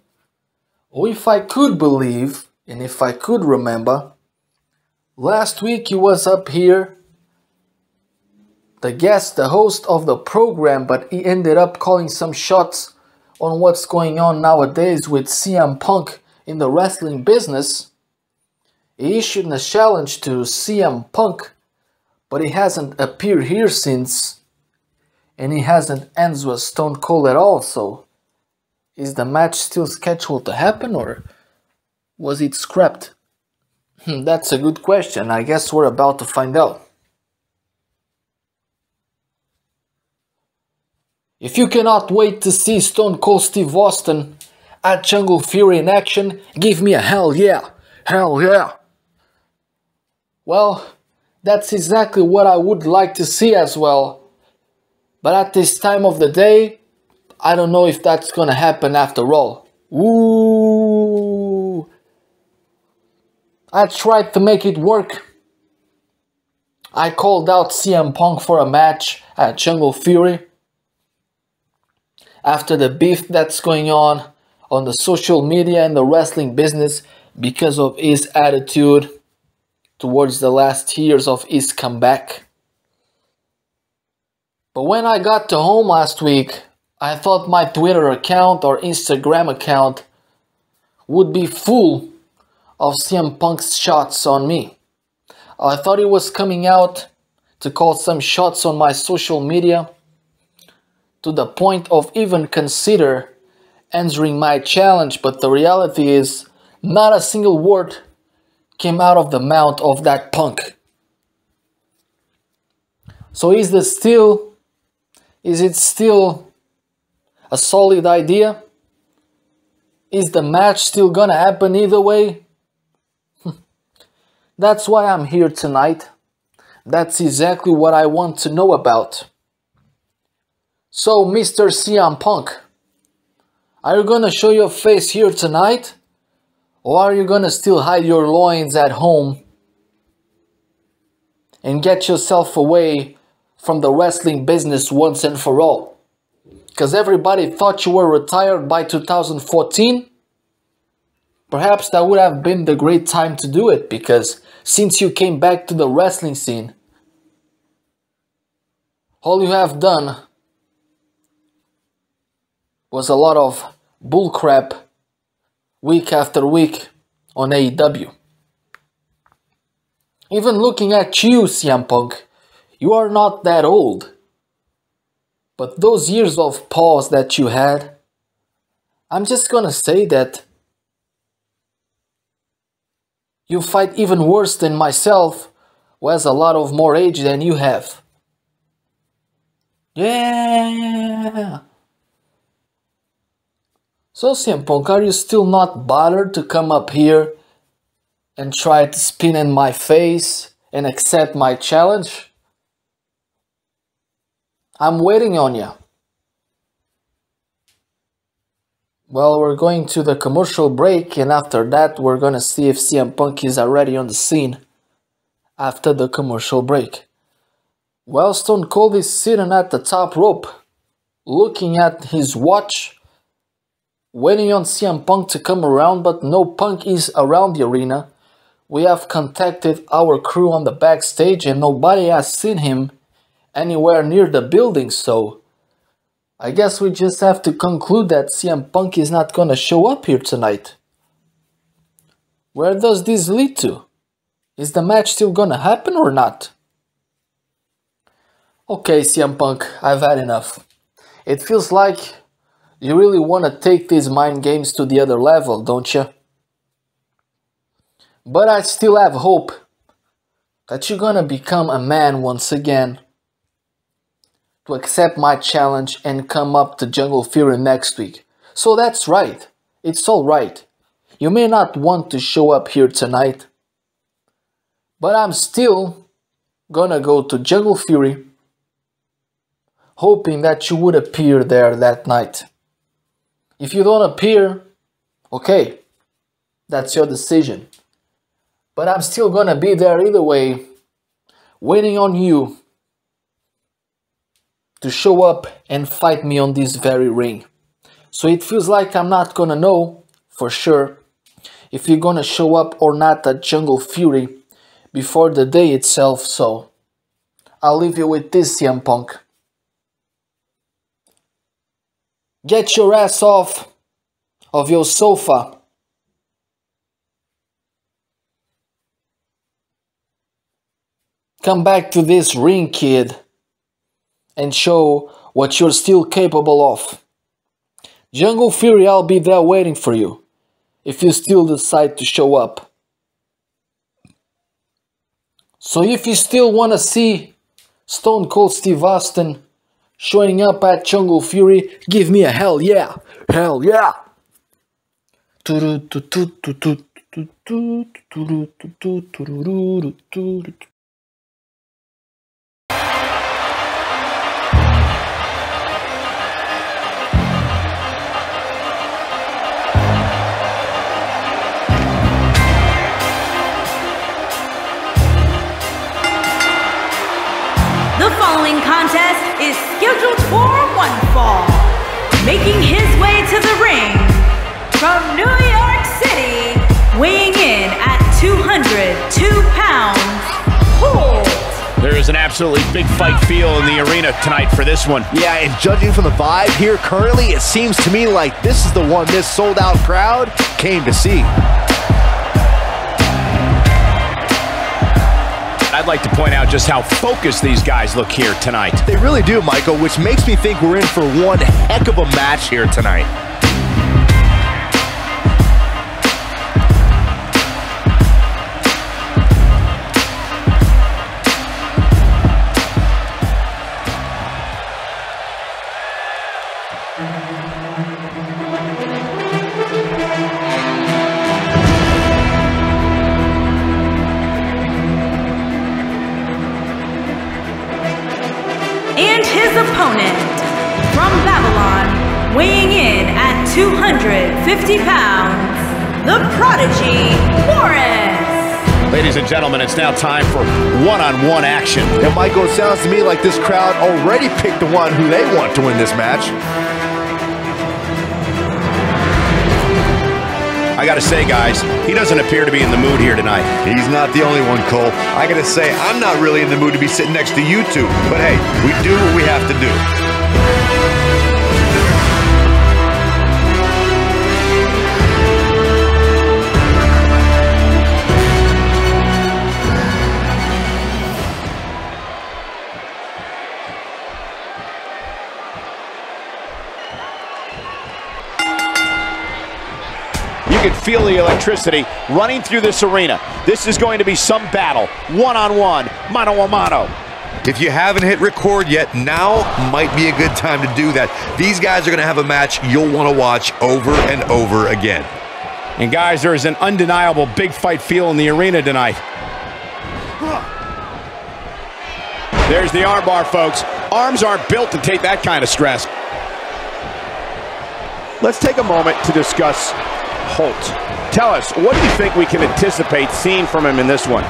Oh, if I could believe, and if I could remember, last week he was up here, the guest, the host of the program, but he ended up calling some shots on what's going on nowadays with CM Punk in the wrestling business. He issued a challenge to CM Punk, but he hasn't appeared here since, and he hasn't ends with Stone Cold at all, so is the match still scheduled to happen, or was it scrapped? That's a good question. I guess we're about to find out. If you cannot wait to see Stone Cold Steve Austin at Jungle Fury in action, give me a hell yeah! Hell yeah! Well, that's exactly what I would like to see as well. But at this time of the day, I don't know if that's gonna happen after all. Ooh! I tried to make it work. I called out CM Punk for a match at Jungle Fury. After the beef that's going on the social media and the wrestling business because of his attitude towards the last years of his comeback. But when I got to home last week, I thought my Twitter account or Instagram account would be full of CM Punk's shots on me. I thought he was coming out to call some shots on my social media, to the point of even consider answering my challenge, but the reality is not a single word came out of the mouth of that punk. So is it still a solid idea? Is the match still gonna happen either way? That's why I'm here tonight. That's exactly what I want to know about. So, Mr. CM Punk, are you gonna show your face here tonight? Or are you gonna still hide your loins at home and get yourself away from the wrestling business once and for all? Because everybody thought you were retired by 2014. Perhaps that would have been the great time to do it, because since you came back to the wrestling scene, all you have done was a lot of bullcrap week after week on AEW. Even looking at you, CM Punk, you are not that old. But those years of pause that you had, I'm just gonna say that you fight even worse than myself, who has a lot of more age than you have. Yeah! So CM Punk, are you still not bothered to come up here and try to spin in my face and accept my challenge? I'm waiting on you. Well, we're going to the commercial break, and after that we're gonna see if CM Punk is already on the scene after the commercial break. Well, Stone Cold is sitting at the top rope, looking at his watch, waiting on CM Punk to come around, but no Punk is around the arena. We have contacted our crew on the backstage and nobody has seen him anywhere near the building, so I guess we just have to conclude that CM Punk is not gonna show up here tonight. Where does this lead to? Is the match still gonna happen or not? Okay, CM Punk, I've had enough. It feels like you really wanna take these mind games to the other level, don't you? But I still have hope that you're gonna become a man once again, to accept my challenge and come up to Jungle Fury next week. So that's right, it's alright. You may not want to show up here tonight, but I'm still gonna go to Jungle Fury, hoping that you would appear there that night. If you don't appear, okay, that's your decision. But I'm still gonna be there either way, waiting on you to show up and fight me on this very ring. So it feels like I'm not gonna know for sure if you're gonna show up or not at Jungle Fury before the day itself, so I'll leave you with this, CM Punk. Get your ass off of your sofa. Come back to this ring, kid, and show what you're still capable of. Jungle Fury, I'll be there waiting for you, if you still decide to show up. So if you still want to see Stone Cold Steve Austin showing up at Jungle Fury, give me a hell yeah! Hell yeah! The following contest is scheduled for one fall. Making his way to the ring from New York City, weighing in at 202 pounds, Colt. There is an absolutely big fight feel in the arena tonight for this one. Yeah, and judging from the vibe here currently, it seems to me like this is the one this sold-out crowd came to see. I'd like to point out just how focused these guys look here tonight. They really do, Michael, which makes me think we're in for one heck of a match here tonight. And his opponent, from Babylon, weighing in at 250 pounds, the Prodigy, Morris. Ladies and gentlemen, it's now time for one-on-one action. And Michael, it sounds to me like this crowd already picked the one who they want to win this match. I gotta say, guys, he doesn't appear to be in the mood here tonight. He's not the only one, Cole. I gotta say, I'm not really in the mood to be sitting next to you two. But hey, we do what we have to do. You can feel the electricity running through this arena. This is going to be some battle, one-on-one, mano-a-mano. If you haven't hit record yet, now might be a good time to do that. These guys are going to have a match you'll want to watch over and over again. And guys, there is an undeniable big fight feel in the arena tonight. There's the armbar, folks. Arms aren't built to take that kind of stress. Let's take a moment to discuss Holt. Tell us, what do you think we can anticipate seeing from him in this one?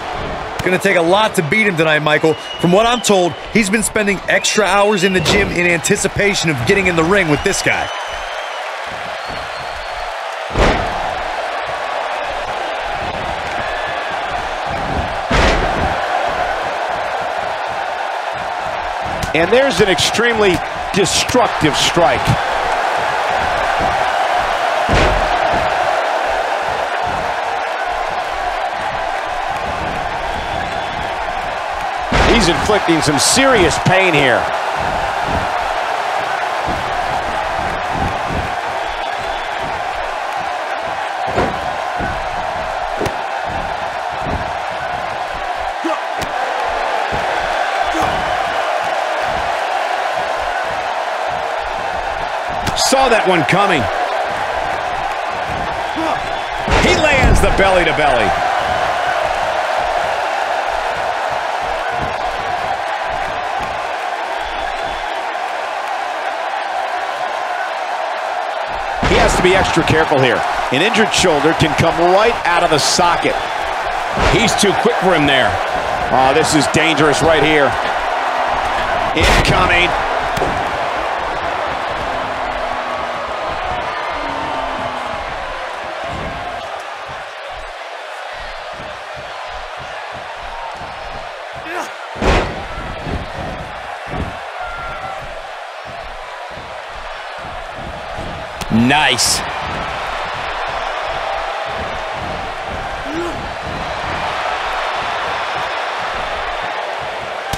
It's going to take a lot to beat him tonight, Michael. From what I'm told, he's been spending extra hours in the gym in anticipation of getting in the ring with this guy. And there's an extremely destructive strike. He's inflicting some serious pain here. Saw that one coming. He lands the belly to belly. He has to be extra careful here. An injured shoulder can come right out of the socket. He's too quick for him there. Oh, this is dangerous right here. Incoming. Nice.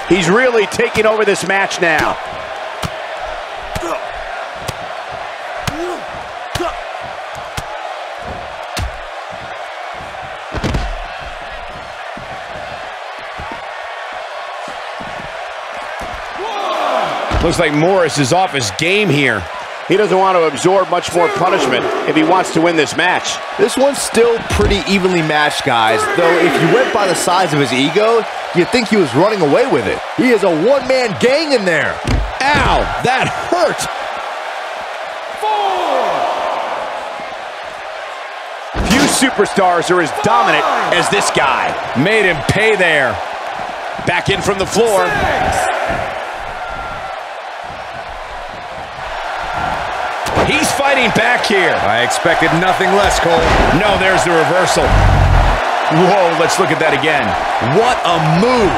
He's really taking over this match now. Looks like Morris is off his game here. He doesn't want to absorb much more punishment if he wants to win this match. This one's still pretty evenly matched, guys. Though if you went by the size of his ego, you'd think he was running away with it. He is a one-man gang in there. Ow, that hurt. 4. Few superstars are as dominant as this guy. Made him pay there. Back in from the floor. 6. He's fighting back here. I expected nothing less, Cole. No, there's the reversal. Whoa, let's look at that again. What a move.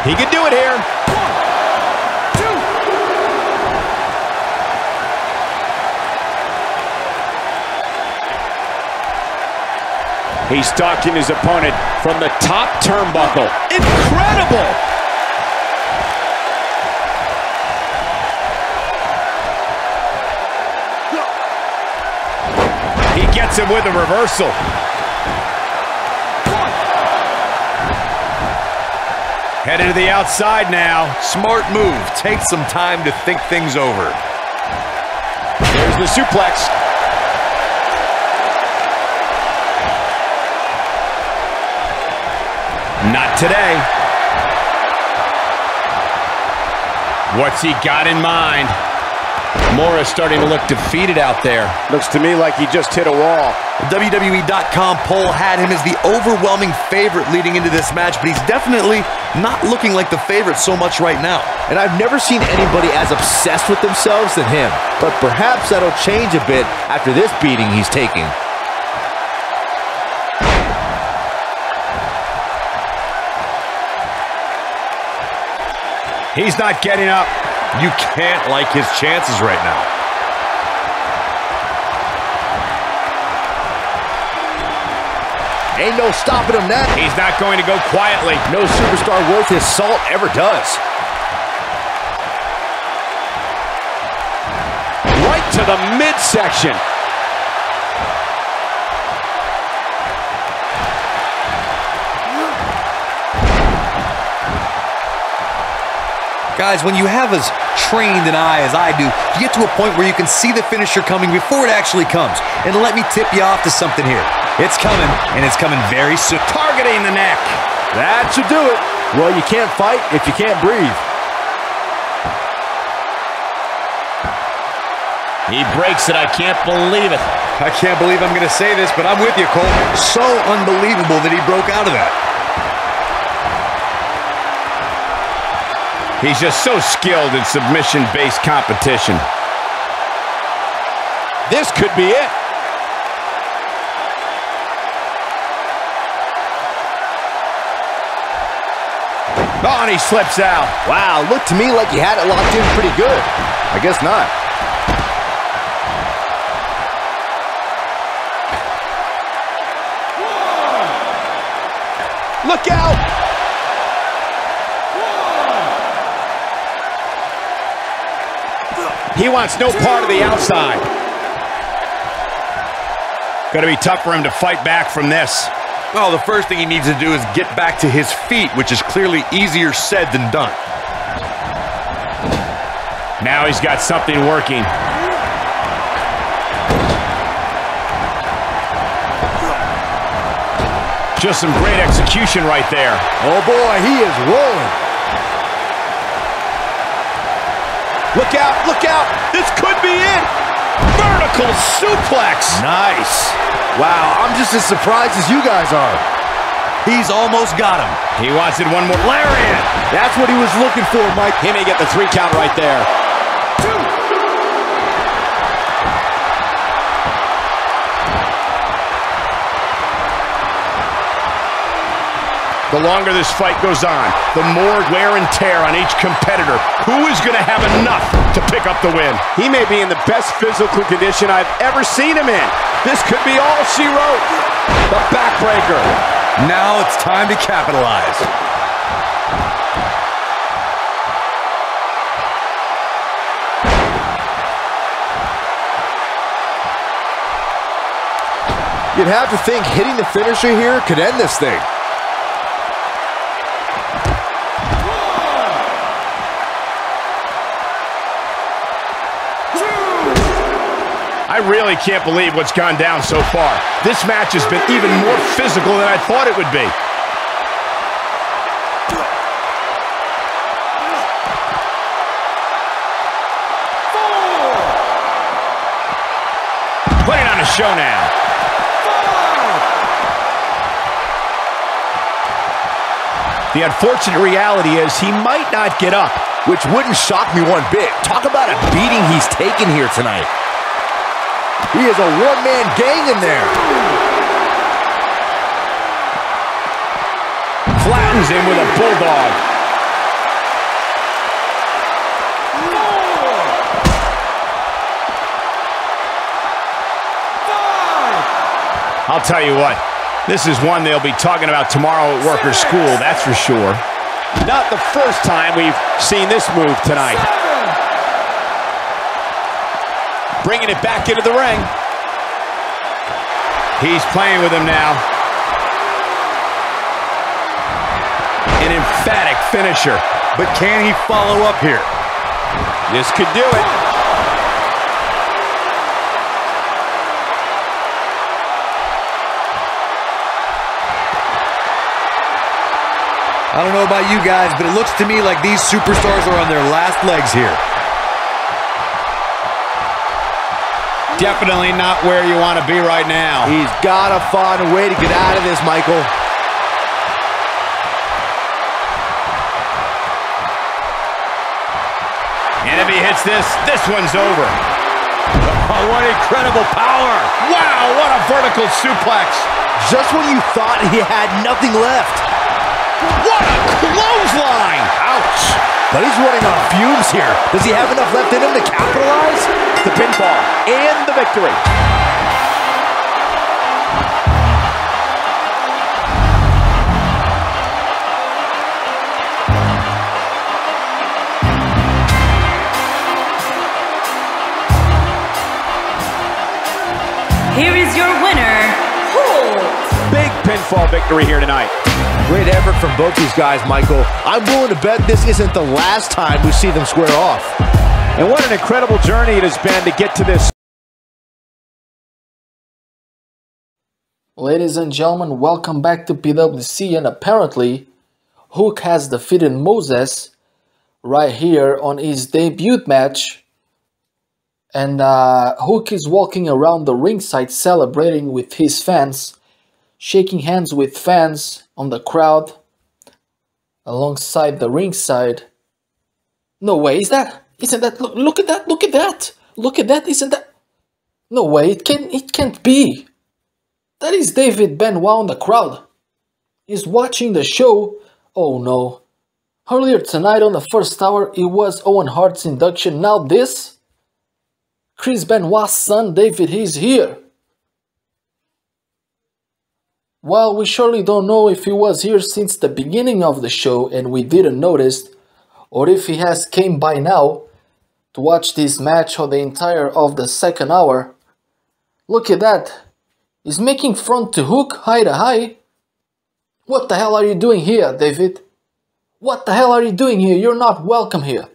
He can do it here. 1, 2. He's stalking his opponent from the top turnbuckle. Incredible! He gets him with a reversal. Headed to the outside now. Smart move. Take some time to think things over. There's the suplex. Not today. What's he got in mind? Moises starting to look defeated out there. Looks to me like he just hit a wall. The WWE.com poll had him as the overwhelming favorite leading into this match, but he's definitely not looking like the favorite so much right now. And I've never seen anybody as obsessed with themselves than him. But perhaps that'll change a bit after this beating he's taking. He's not getting up. You can't like his chances right now. Ain't no stopping him now. He's not going to go quietly. No superstar worth his salt ever does. Right to the midsection. Guys, when you have as trained an eye as I do, you get to a point where you can see the finisher coming before it actually comes. And let me tip you off to something here. It's coming, and it's coming very soon. Targeting the neck. That should do it. Well, you can't fight if you can't breathe. He breaks it. I can't believe it. I can't believe I'm going to say this, but I'm with you, Cole. So unbelievable that he broke out of that. He's just so skilled in submission-based competition. This could be it. Oh, and he slips out. Wow, looked to me like he had it locked in pretty good. I guess not. Look out! He wants no part of the outside. Going to be tough for him to fight back from this. Well, the first thing he needs to do is get back to his feet, which is clearly easier said than done. Now he's got something working. Just some great execution right there. Oh boy, he is rolling. Look out, look out. This could be it. Vertical suplex. Nice. Wow, I'm just as surprised as you guys are. He's almost got him. He wants it one more. Lariat. That's what he was looking for, Mike. He may get the 3 count right there. 2. The longer this fight goes on, the more wear and tear on each competitor. Who is going to have enough to pick up the win? He may be in the best physical condition I've ever seen him in. This could be all she wrote. The backbreaker. Now it's time to capitalize. You'd have to think hitting the finisher here could end this thing. I really can't believe what's gone down so far. This match has been even more physical than I thought it would be. Putting on a show now. The unfortunate reality is he might not get up, which wouldn't shock me one bit. Talk about a beating he's taken here tonight. He is a one-man gang in there. Flattens him with a bulldog. I'll tell you what, This is one they'll be talking about tomorrow at workers' school, that's for sure. Not the first time we've seen this move tonight. Bringing it back into the ring. He's playing with him now. An emphatic finisher, but can he follow up here? This could do it. I don't know about you guys, but it looks to me like these superstars are on their last legs here. Definitely not where you want to be right now. He's got to find a way to get out of this, Michael. And if he hits this, this one's over. Oh, what incredible power. Wow, what a vertical suplex. Just when you thought he had nothing left. What a clothesline. Ouch. But he's running on fumes here. Does he have enough left in him to capitalize? The pinfall and the victory. Here is your winner, Holt. Big pinfall victory here tonight. Great effort from both these guys, Michael. I'm willing to bet this isn't the last time we see them square off. And what an incredible journey it has been to get to this. Ladies and gentlemen, welcome back to PWC, and apparently Hook has defeated Moises right here on his debut match. And Hook is walking around the ringside celebrating with his fans, shaking hands with fans on the crowd alongside the ringside. No way, isn't that look at that, isn't that, no way, it can't be. That is David Benoit on the crowd. He's watching the show. Oh no. Earlier tonight on the first hour it was Owen Hart's induction. Now this? Chris Benoit's son David, he's here. Well, we surely don't know if he was here since the beginning of the show and we didn't notice, or if he has came by now to watch this match or the entire of the second hour. Look at that. He's making front to Hook, high to high. What the hell are you doing here, David? What the hell are you doing here? You're not welcome here.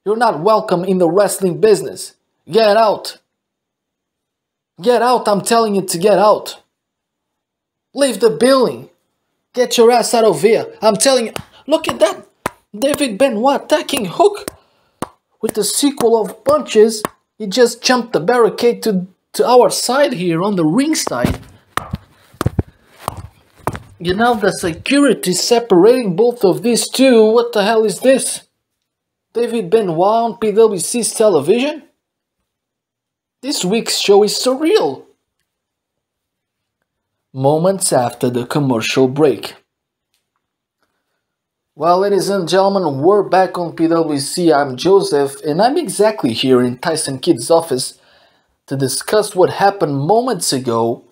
You're not welcome in the wrestling business. Get out. Get out, I'm telling you to get out. Leave the building. Get your ass out of here. I'm telling you. Look at that. David Benoit attacking Hook. With the sequel of punches, he just jumped the barricade to our side here on the ringside. You know, the security separating both of these two. What the hell is this? David Benoit on PWC's television? This week's show is surreal. Moments after the commercial break. Well, ladies and gentlemen, we're back on PWC. I'm Joseph, and I'm exactly here in Tyson Kidd's office to discuss what happened moments ago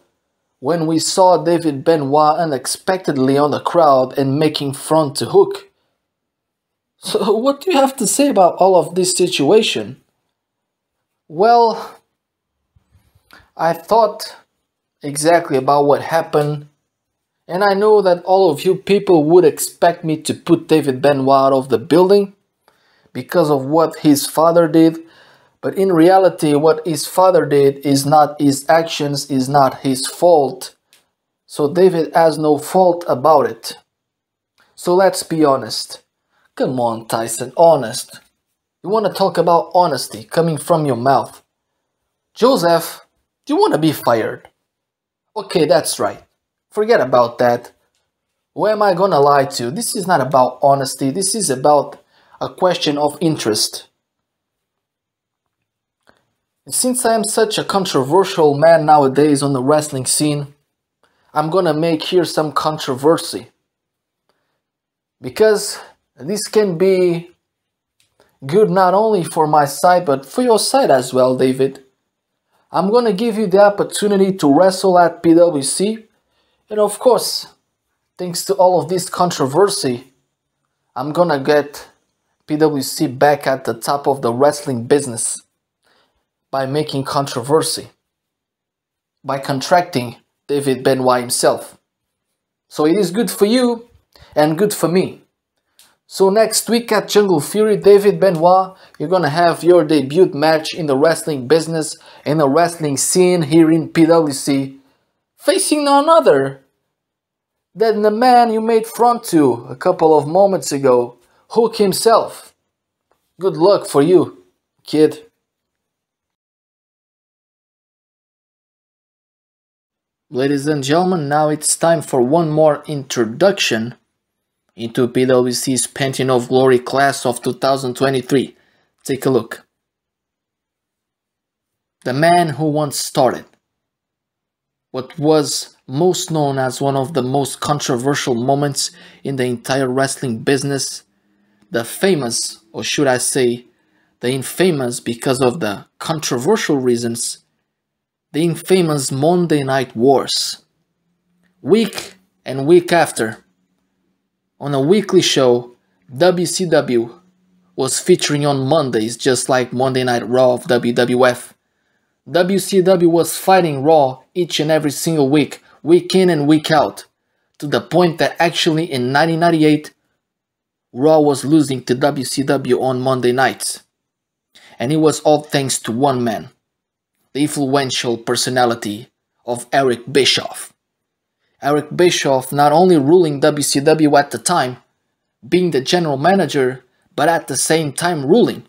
when we saw David Benoit unexpectedly on the crowd and making front to Hook. So, what do you have to say about all of this situation? Well, I thought exactly about what happened, and I know that all of you people would expect me to put David Benoit out of the building because of what his father did, but in reality what his father did is not his actions, is not his fault, so David has no fault about it. So let's be honest. Come on, Tyson, honest. You want to talk about honesty coming from your mouth. Joseph, do you want to be fired? Okay, that's right. Forget about that. Who am I gonna lie to? This is not about honesty. This is about a question of interest. And since I am such a controversial man nowadays on the wrestling scene, I'm gonna make here some controversy. Because this can be good not only for my side, but for your side as well, David. I'm gonna give you the opportunity to wrestle at PWC, And of course, thanks to all of this controversy, I'm gonna get PWC back at the top of the wrestling business by making controversy, by contracting David Benoit himself. So it is good for you and good for me. So next week at Jungle Fury, David Benoit, you're gonna have your debut match in the wrestling business, in the wrestling scene here in PWC, facing none other than the man you made front to a couple of moments ago, Hook himself. Good luck for you, kid. Ladies and gentlemen, now it's time for one more introduction into PWC's Pantheon of Glory class of 2023. Take a look. The man who once started what was most known as one of the most controversial moments in the entire wrestling business, the famous, or should I say, the infamous because of the controversial reasons, the infamous Monday Night Wars. Week and week after, on a weekly show, WCW was featuring on Mondays just like Monday Night Raw of WWF. WCW was fighting Raw each and every single week, week in and week out, to the point that actually in 1998, Raw was losing to WCW on Monday nights. And it was all thanks to one man, the influential personality of Eric Bischoff. Eric Bischoff not only ruling WCW at the time, being the general manager, but at the same time ruling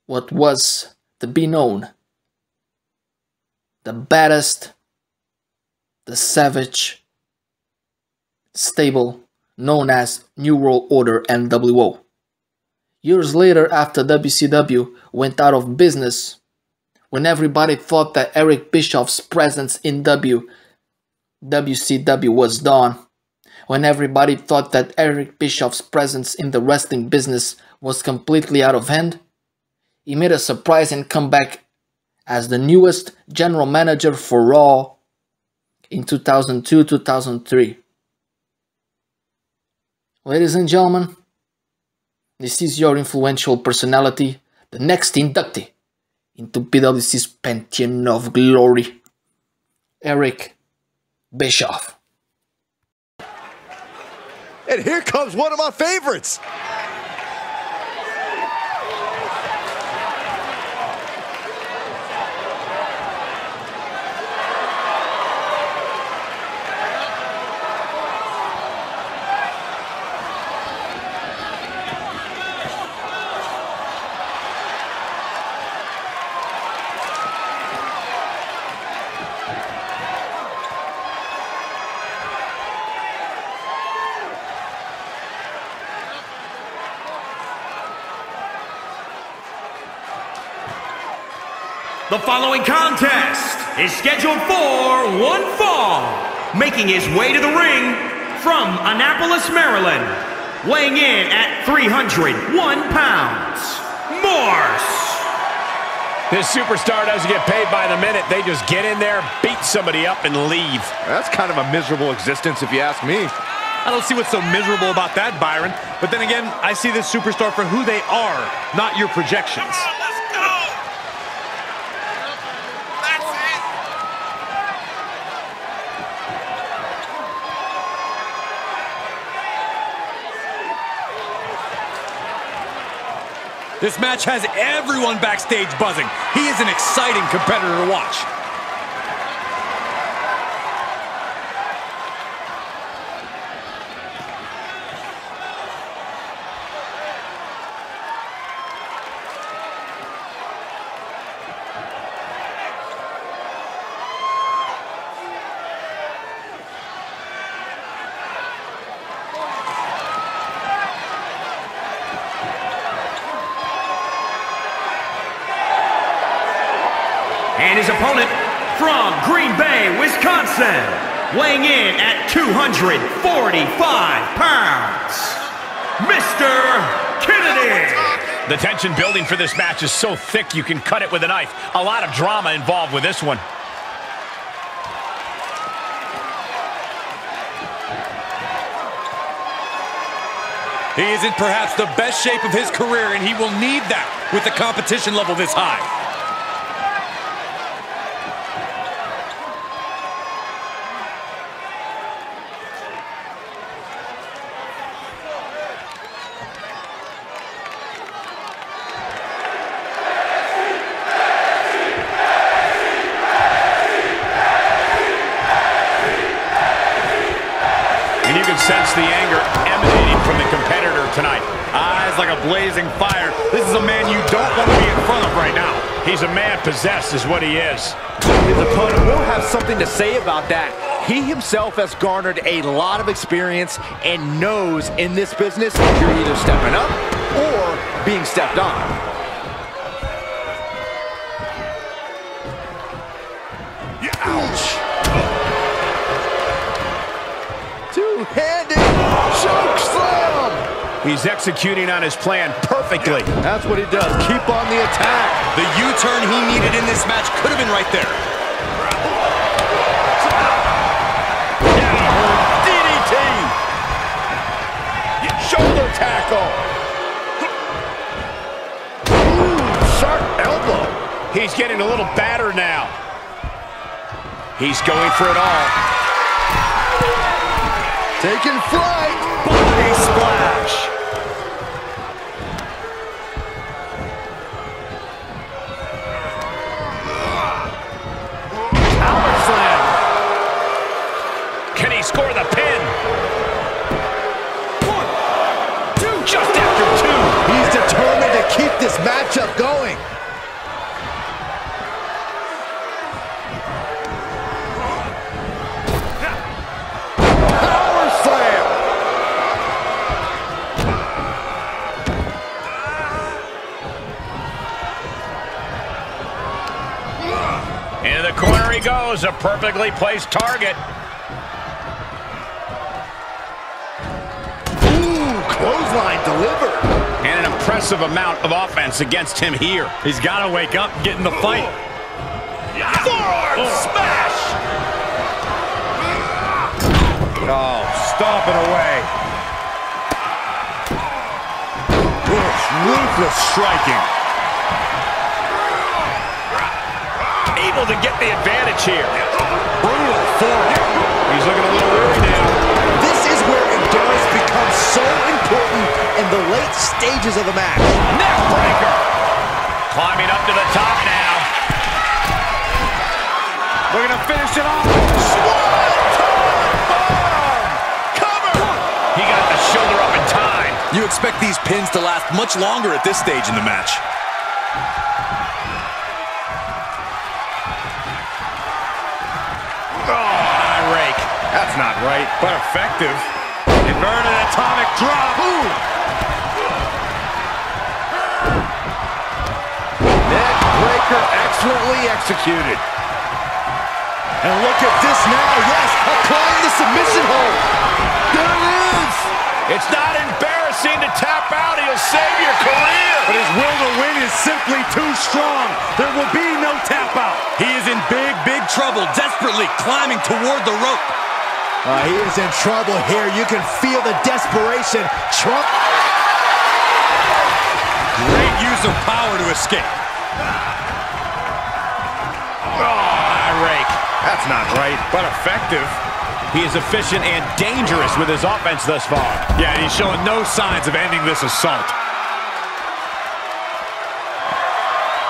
what was to be known the baddest, the savage stable known as New World Order NWO. Years later, after WCW went out of business, when everybody thought that Eric Bischoff's presence in WCW was done, when everybody thought that Eric Bischoff's presence in the wrestling business was completely out of hand, he made a surprising comeback as the newest general manager for Raw in 2002-2003. Ladies and gentlemen, this is your influential personality, the next inductee into PWC's Pantheon of Glory, Eric Bischoff. And here comes one of my favorites. The following contest is scheduled for one fall. Making his way to the ring from Annapolis, Maryland, weighing in at 301 pounds, Morse. This superstar doesn't get paid by the minute. They just get in there, beat somebody up, and leave. That's kind of a miserable existence if you ask me. I don't see what's so miserable about that, Byron. But then again, I see this superstar for who they are, not your projections. This match has everyone backstage buzzing. He is an exciting competitor to watch. And his opponent from Green Bay, Wisconsin, weighing in at 245 pounds, Mr. Kennedy. The tension building for this match is so thick you can cut it with a knife. A lot of drama involved with this one. He is in perhaps the best shape of his career, and he will need that with the competition level this high. Sense the anger emanating from the competitor tonight. Eyes like a blazing fire. This is a man you don't want to be in front of right now. He's a man possessed is what he is. His opponent will have something to say about that. He himself has garnered a lot of experience and knows in this business you're either stepping up or being stepped on. Ouch! Two-handed choke slam! He's executing on his plan perfectly. That's what he does. Keep on the attack. The U-turn he needed in this match could have been right there. DDT! Shoulder tackle! Ooh, sharp elbow. He's getting a little battered now. He's going for it all. Taking flight. Body splash. Power slam. Can he score the pin? 1, 2. Just after 2. He's determined to keep this matchup going. Into the corner he goes, a perfectly placed target. Ooh, clothesline delivered. And an impressive amount of offense against him here. He's got to wake up and get in the fight. Forearm smash! Oh, stomping away. Ruthless striking. Able to get the advantage here. Brutal forearm. He's looking a little weary now. This is where endurance becomes so important in the late stages of the match. Neck breaker. Climbing up to the top now. Looking to finish it off. Cover. He got the shoulder up in time. You expect these pins to last much longer at this stage in the match. That's not right, but effective. Inverted atomic drop. Ooh. Neck breaker excellently executed. And look at this now. Yes, applying the submission hold. There it is. It's not embarrassing to tap out. He'll save your career. But his will to win is simply too strong. There will be no tap out. He is in big, big trouble, desperately climbing toward the rope. He is in trouble here. You can feel the desperation. Great use of power to escape. High rake. That's not right, but effective. He is efficient and dangerous with his offense thus far. Yeah, and he's showing no signs of ending this assault.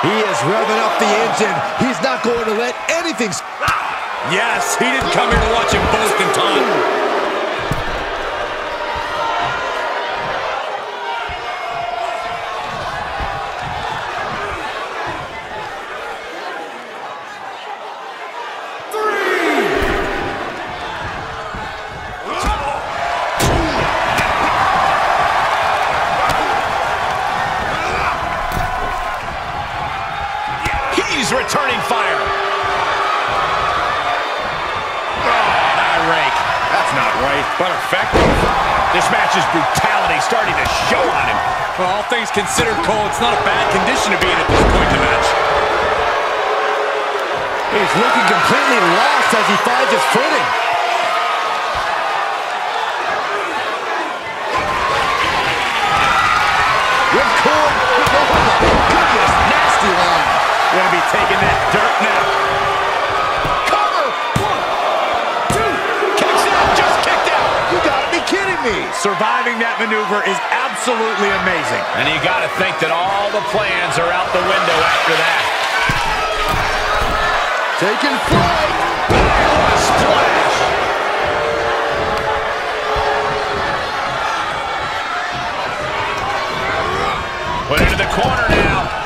He is revving up the engine. He's not going to let anything... Yes, he didn't come here to watch him boast in time. He's returning fire. That's not right, but effective. This match's brutality starting to show on him. Well, all things considered, Cole, it's not a bad condition to be in at this point in the match. He's looking completely lost as he finds his footing. Surviving that maneuver is absolutely amazing. And you got to think that all the plans are out the window after that. Taking flight. What a splash. Put into the corner now.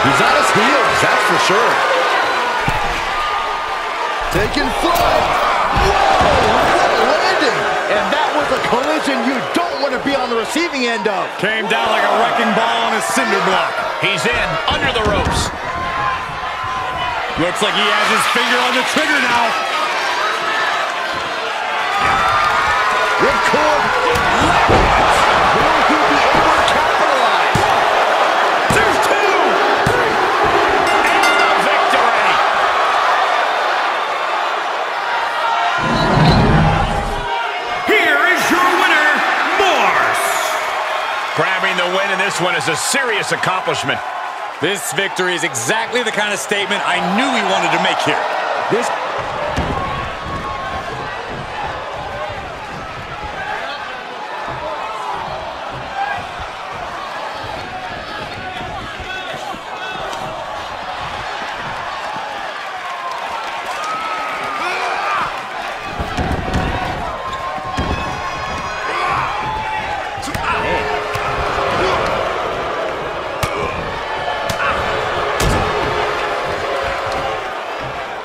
He's on his heels, that's for sure. Taking flight. Whoa, what a landing. And that was a collision you don't want to be on the receiving end of. Came down like a wrecking ball on a cinder block. He's in, under the ropes. Looks like he has his finger on the trigger now. Ripcord. Will he be able to capitalize? There's two. And the victory. Here is your winner, Lars. Grabbing the win in this one is a serious accomplishment. This victory is exactly the kind of statement I knew he wanted to make here. This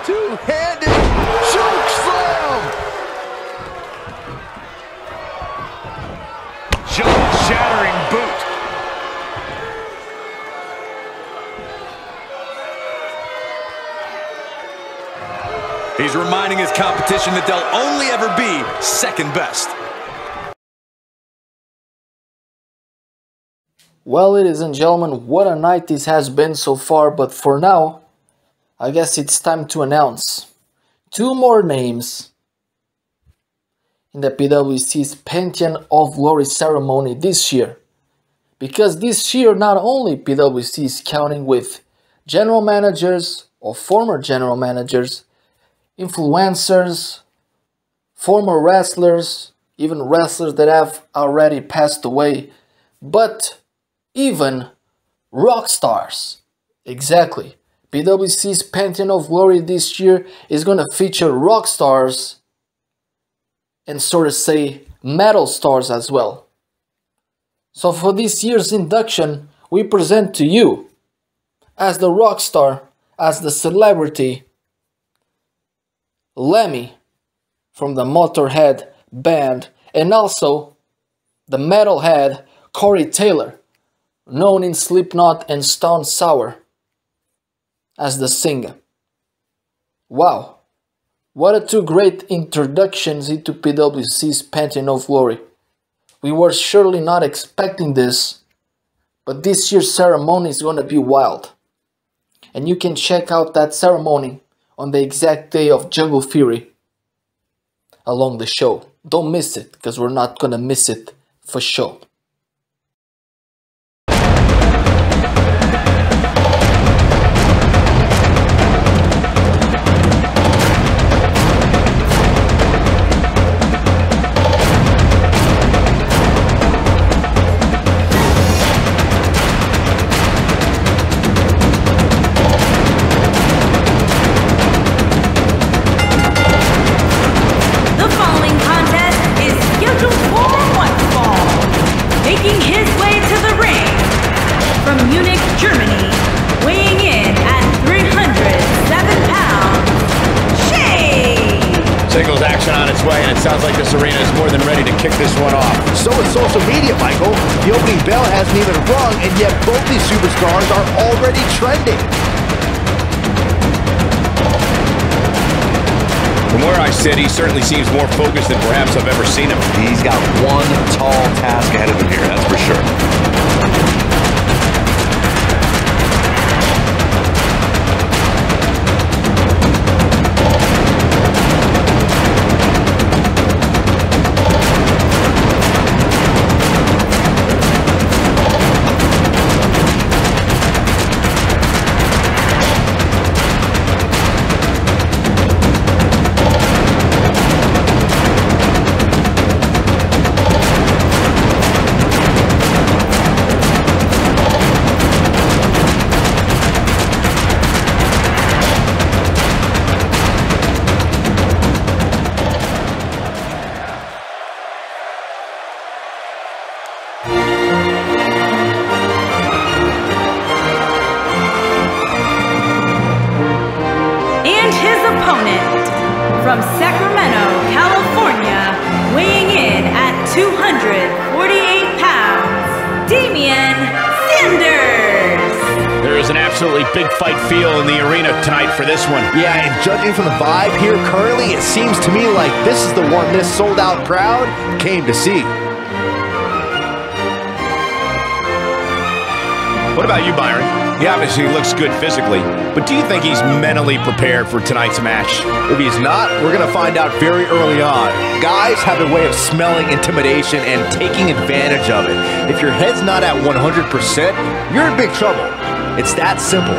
Two-handed choke slam. Jaw-shattering boot. He's reminding his competition that they'll only ever be second best. Well, ladies and gentlemen, what a night this has been so far, but for now, I guess it's time to announce two more names in the PWC's Pantheon of Glory ceremony this year. Because this year, not only PWC is counting with general managers or former general managers, influencers, former wrestlers, even wrestlers that have already passed away, but even rock stars. Exactly. PWC's Pantheon of Glory this year is going to feature rock stars and sort of say metal stars as well. So for this year's induction, we present to you as the rock star, as the celebrity, Lemmy from the Motorhead band, and also the metalhead Corey Taylor, known in Slipknot and Stone Sour as the singer. Wow, what a two great introductions into PWC's Pantheon of Glory. We were surely not expecting this, but this year's ceremony is gonna be wild. And you can check out that ceremony on the exact day of Jungle Fury along the show. Don't miss it, because we're not gonna miss it for sure. Sounds like this arena is more than ready to kick this one off. So is social media, Michael. The opening bell hasn't even rung, and yet both these superstars are already trending. From where I sit, he certainly seems more focused than perhaps I've ever seen him. He's got one tall task ahead of him here, that's for sure. From Sacramento, California, weighing in at 248 pounds, Damian Sanders. There is an absolutely big fight feel in the arena tonight for this one. Yeah, and judging from the vibe here currently, it seems to me like this is the one this sold-out crowd came to see. What about you, Byron? He obviously looks good physically, but do you think he's mentally prepared for tonight's match? If he's not, we're going to find out very early on. Guys have a way of smelling intimidation and taking advantage of it. If your head's not at 100%, you're in big trouble. It's that simple.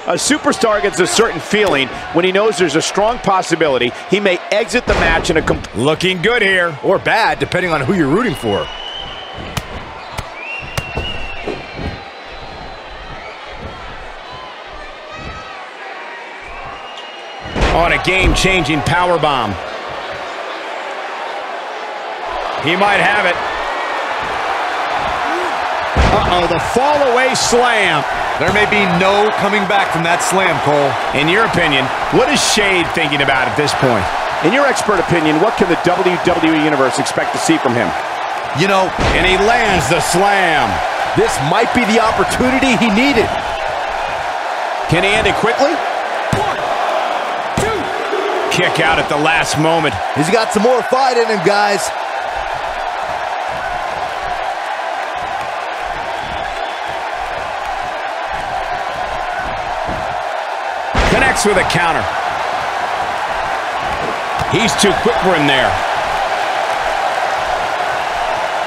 A superstar gets a certain feeling when he knows there's a strong possibility he may exit the match in a looking good here. Or bad, depending on who you're rooting for. On a game-changing powerbomb. He might have it. Uh-oh, the fall-away slam. There may be no coming back from that slam, Cole. In your opinion, what is Shade thinking about at this point? In your expert opinion, what can the WWE Universe expect to see from him? You know, and he lands the slam. This might be the opportunity he needed. Can he end it quickly? 1, 2. Kick out at the last moment. He's got some more fight in him, guys. Connects with a counter. He's too quick for him there.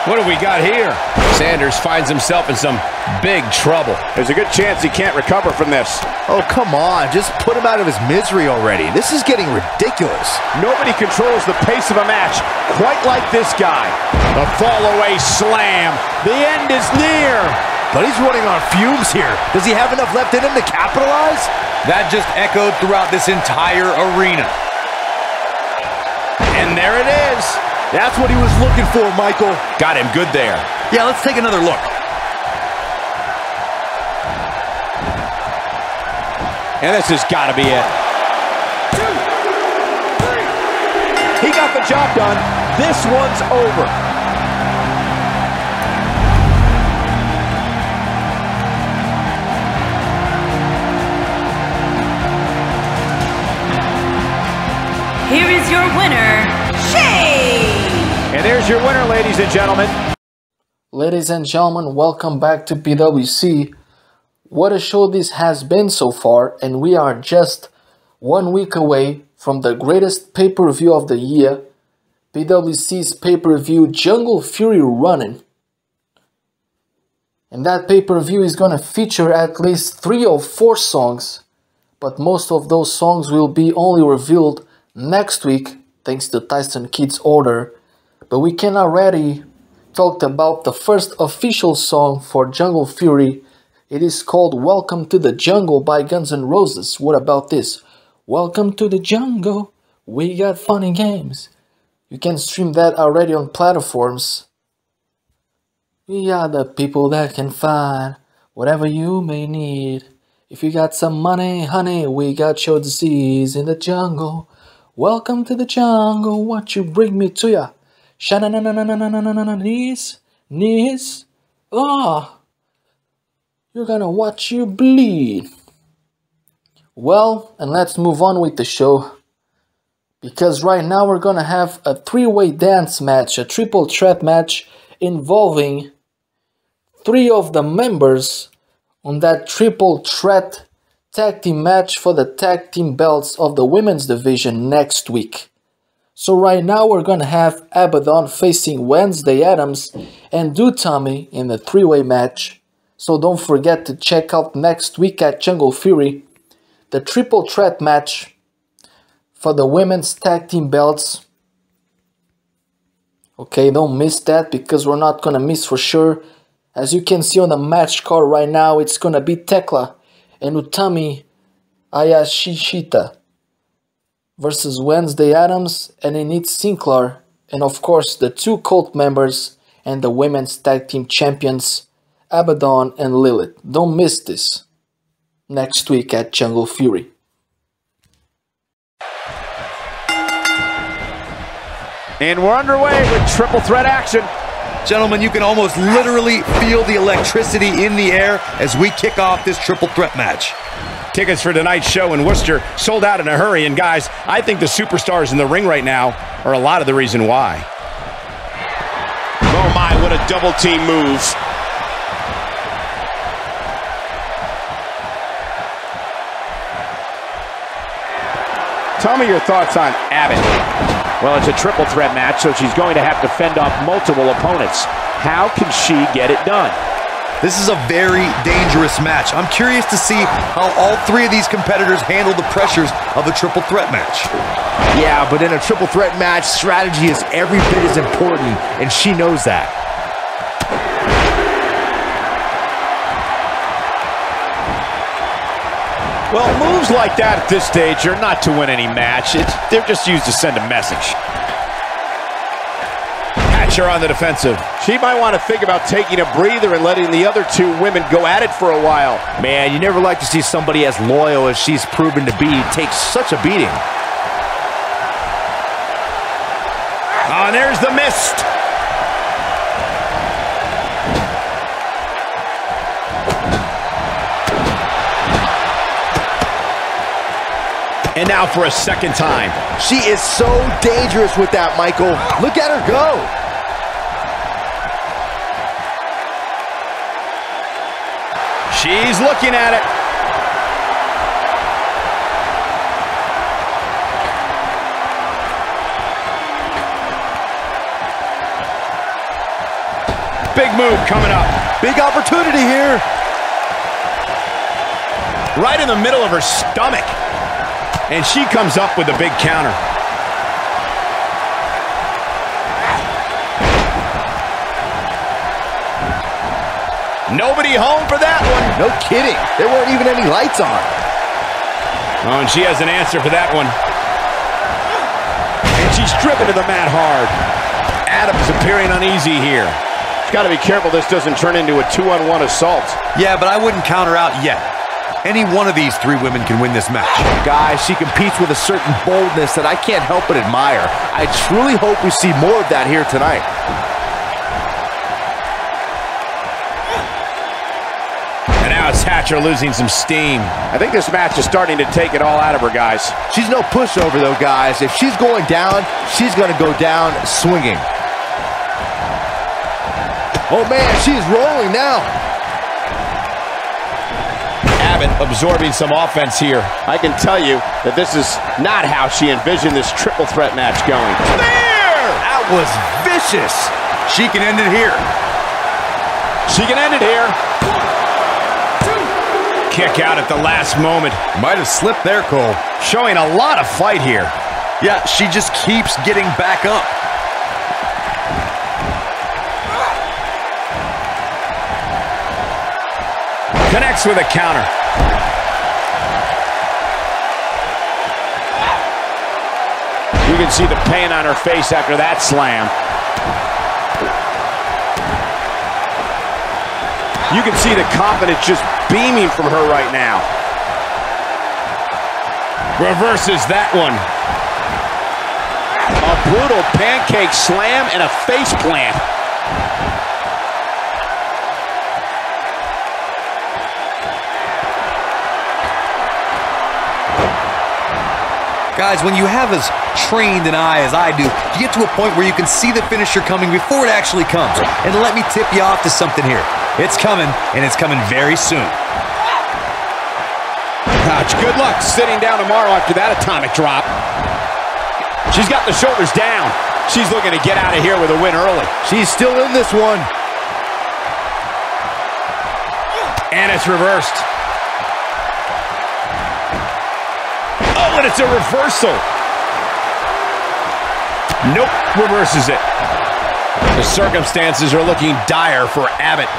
What have we got here? Sanders finds himself in some big trouble. There's a good chance he can't recover from this. Oh, come on. Just put him out of his misery already. This is getting ridiculous. Nobody controls the pace of a match quite like this guy. The fall-away slam. The end is near. But he's running on fumes here. Does he have enough left in him to capitalize? That just echoed throughout this entire arena. And there it is. That's what he was looking for, Michael. Got him good there. Yeah, let's take another look. And this has got to be it. 2, 3. He got the job done. This one's over. Here is your winner, Shay! And there's your winner, ladies and gentlemen. Ladies and gentlemen, welcome back to PWC. What a show this has been so far, and we are just 1 week away from the greatest pay-per-view of the year, PWC's pay-per-view Jungle Fury Running. And that pay-per-view is gonna feature at least 3 or 4 songs, but most of those songs will be only revealed next week, thanks to Tyson Kidd's order. But we can already talk about the first official song for Jungle Fury. It is called Welcome to the Jungle by Guns N' Roses. What about this? Welcome to the jungle, we got funny games. You can stream that already on platforms. We are the people that can find whatever you may need. If you got some money, honey, we got your disease in the jungle. Welcome to the jungle, what you bring me to ya? Sha-na-na-na-na-na-na-na-na-na, knees. Ah, you're gonna watch you bleed. Well, and let's move on with the show. Because right now we're gonna have a three-way dance match, a triple threat match involving 3 of the members on that triple threat tag team match for the tag team belts of the women's division next week. So right now we're gonna have Abaddon facing Wednesday Addams and Dutami in the 3-way match. So don't forget to check out next week at Jungle Fury the triple threat match for the women's tag team belts. Okay, don't miss that because we're not gonna miss for sure. As you can see on the match card right now, it's gonna be Tekla and Utami Ayashishita versus Wednesday Addams and Enid Sinclair, and of course the 2 cult members and the women's tag team champions Abaddon and Lilith. Don't miss this next week at Jungle Fury. And we're underway with triple threat action. Gentlemen, you can almost literally feel the electricity in the air as we kick off this triple threat match. Tickets for tonight's show in Worcester sold out in a hurry. And guys, I think the superstars in the ring right now are a lot of the reason why. Oh my, what a double team move. Tell me your thoughts on Abaddon. Well, it's a triple threat match, so she's going to have to fend off multiple opponents. How can she get it done? This is a very dangerous match. I'm curious to see how all 3 of these competitors handle the pressures of a triple threat match. Yeah, but in a triple threat match, strategy is every bit as important, and she knows that. Well, moves like that at this stage are not to win any match. They're just used to send a message. Hatcher on the defensive. She might want to think about taking a breather and letting the other 2 women go at it for a while. Man, you never like to see somebody as loyal as she's proven to be take such a beating. Oh, and there's the mist. And now for a second time. She is so dangerous with that, Michael. Look at her go. She's looking at it. Big move coming up. Big opportunity here. Right in the middle of her stomach. And she comes up with a big counter. Nobody home for that one. No kidding. There weren't even any lights on. Oh, and she has an answer for that one. And she's driven to the mat hard. Adams appearing uneasy here. She's got to be careful this doesn't turn into a 2-on-1 assault. Yeah, but I wouldn't count her out yet. Any one of these 3 women can win this match. Guys, she competes with a certain boldness that I can't help but admire. I truly hope we see more of that here tonight. And now it's Hatcher losing some steam. I think this match is starting to take it all out of her, guys. She's no pushover, though, guys. If she's going down, she's going to go down swinging. Oh, man, she's rolling now. Absorbing some offense here. I can tell you that this is not how she envisioned this triple threat match going. There! That was vicious. She can end it here. She can end it here. 1, 2. Kick out at the last moment. Might have slipped there, Cole. Showing a lot of fight here. Yeah, she just keeps getting back up. Connects with a counter. You can see the pain on her face after that slam. You can see the confidence just beaming from her right now. Reverses that one. A brutal pancake slam and a face plant. Guys, when you have as trained an eye as I do, you get to a point where you can see the finisher coming before it actually comes. And let me tip you off to something here. It's coming, and it's coming very soon. Ouch, good luck sitting down tomorrow after that atomic drop. She's got the shoulders down. She's looking to get out of here with a win early. She's still in this one. And it's reversed. Oh, and it's a reversal. Nope, reverses it. The circumstances are looking dire for Abbott.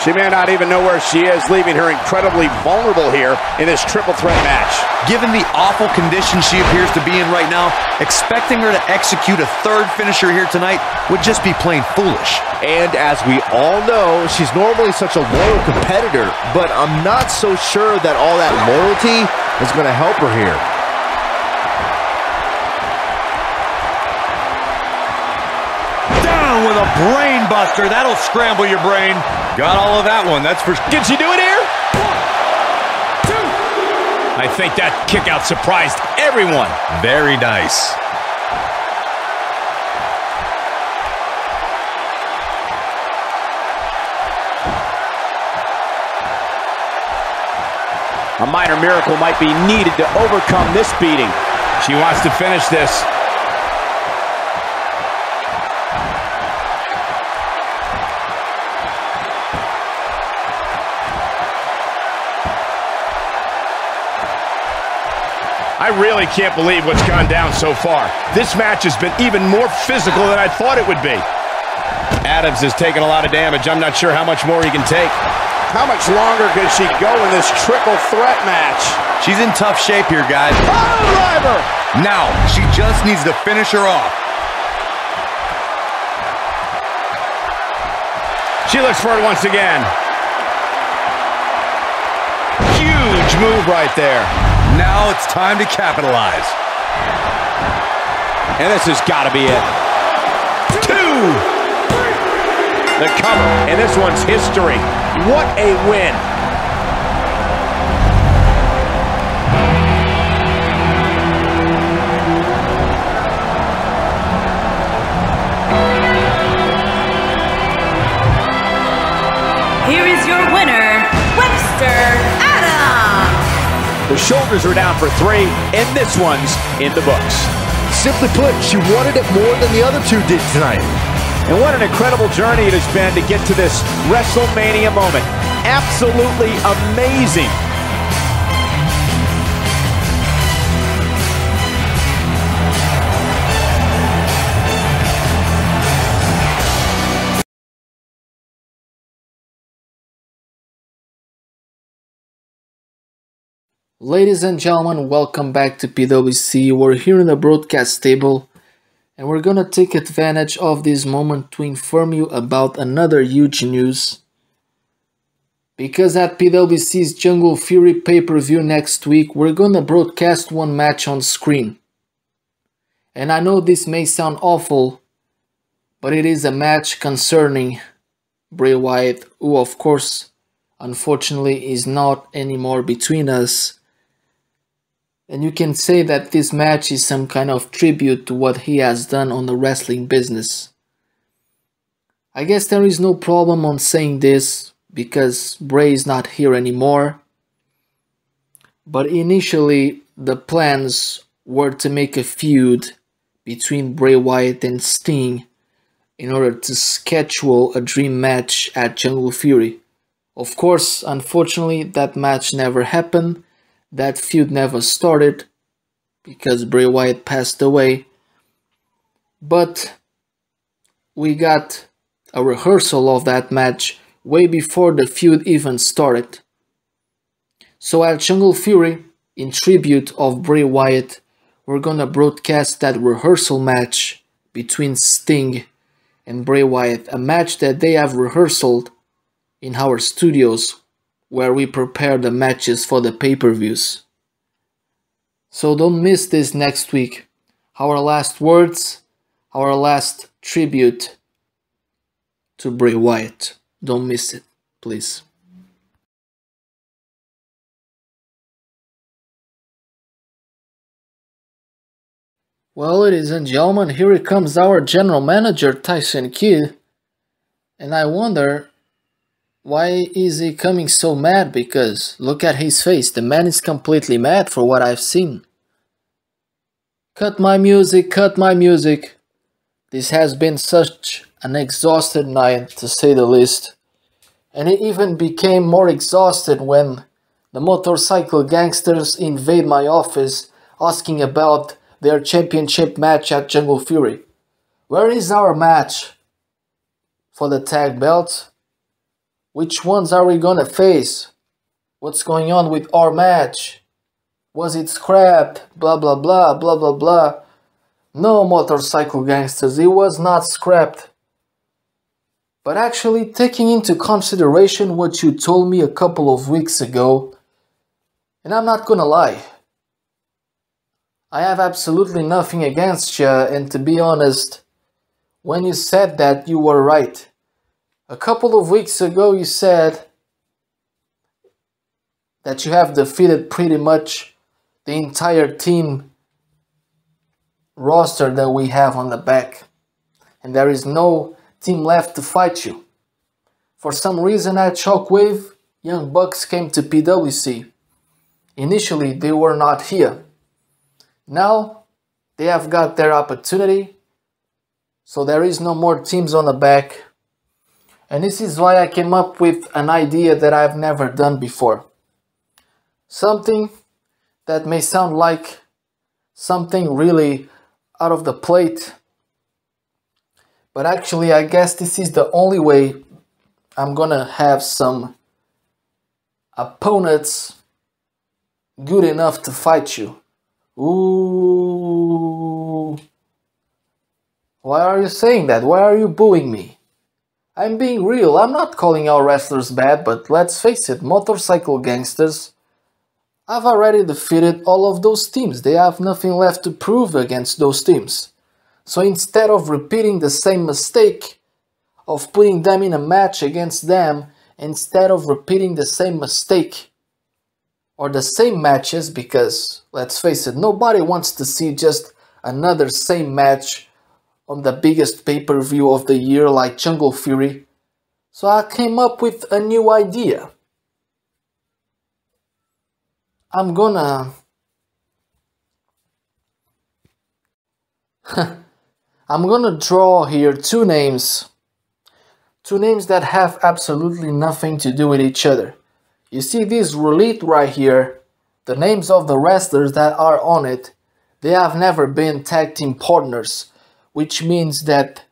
She may not even know where she is, leaving her incredibly vulnerable here in this triple threat match. Given the awful condition she appears to be in right now, expecting her to execute a third finisher here tonight would just be plain foolish. And as we all know, she's normally such a loyal competitor, but I'm not so sure that all that loyalty is going to help her here. With a brain buster, that'll scramble your brain. Got all of that one, that's for sure. Can she do it here? 1, 2. I think that kick out surprised everyone. Very nice. A minor miracle might be needed to overcome this beating. She wants to finish this. I really can't believe what's gone down so far. This match has been even more physical than I thought it would be. Adams has taken a lot of damage. I'm not sure how much more he can take. How much longer can she go in this triple threat match? She's in tough shape here, guys. Oh, driver! Now, she just needs to finish her off. She looks for it once again. Huge move right there. Now it's time to capitalize. And this has got to be it. 2! The cover, and this one's history. What a win. Here is your winner, Webster Adams. The shoulders are down for 3, and this one's in the books. Simply put, she wanted it more than the other two did tonight. And what an incredible journey it has been to get to this WrestleMania moment. Absolutely amazing. Ladies and gentlemen, welcome back to PWC. We're here in the broadcast table and we're gonna take advantage of this moment to inform you about another huge news. Because at PWC's Jungle Fury pay-per-view next week, we're gonna broadcast one match on screen. And I know this may sound awful, but it is a match concerning Bray Wyatt, who of course, unfortunately, is not anymore between us. And you can say that this match is some kind of tribute to what he has done on the wrestling business. I guess there is no problem on saying this because Bray is not here anymore. But initially the plans were to make a feud between Bray Wyatt and Sting in order to schedule a dream match at Jungle Fury. Of course, unfortunately, that match never happened. That feud never started because Bray Wyatt passed away. But we got a rehearsal of that match way before the feud even started. So at Jungle Fury, in tribute of Bray Wyatt, we're gonna broadcast that rehearsal match between Sting and Bray Wyatt, a match that they have rehearsed in our studios where we prepare the matches for the pay-per-views. So don't miss this next week. Our last words, our last tribute to Bray Wyatt. Don't miss it, please. Well, ladies and gentlemen, here comes our general manager, Tyson Kidd. And I wonder, why is he coming so mad? Because look at his face. The man is completely mad for what I've seen. Cut my music, cut my music. This has been such an exhausted night, to say the least. And it even became more exhausted when the motorcycle gangsters invade my office asking about their championship match at Jungle Fury. Where is our match for the tag belt? Which ones are we gonna face? What's going on with our match? Was it scrapped? Blah blah blah blah blah blah. No, motorcycle gangsters, it was not scrapped. But actually, taking into consideration what you told me a couple of weeks ago, and I'm not gonna lie, I have absolutely nothing against you, and to be honest, when you said that, you were right. A couple of weeks ago you said that you have defeated pretty much the entire team roster that we have on the back, and there is no team left to fight you. For some reason at Shockwave, Young Bucks came to PWC. Initially they were not here. Now they have got their opportunity, so there is no more teams on the back. And this is why I came up with an idea that I've never done before. Something that may sound like something really out of the plate, but actually I guess this is the only way I'm gonna have some opponents good enough to fight you. Ooh. Why are you saying that? Why are you booing me? I'm being real. I'm not calling our wrestlers bad, but let's face it, motorcycle gangsters, I've already defeated all of those teams. They have nothing left to prove against those teams. So instead of repeating the same mistake of putting them in a match against them, instead of repeating the same mistake or the same matches, because let's face it, nobody wants to see just another same match on the biggest pay-per-view of the year like Jungle Fury. So I came up with a new idea. I'm gonna draw here two names that have absolutely nothing to do with each other. You see this roulette right here, the names of the wrestlers that are on it, they have never been tag team partners, which means that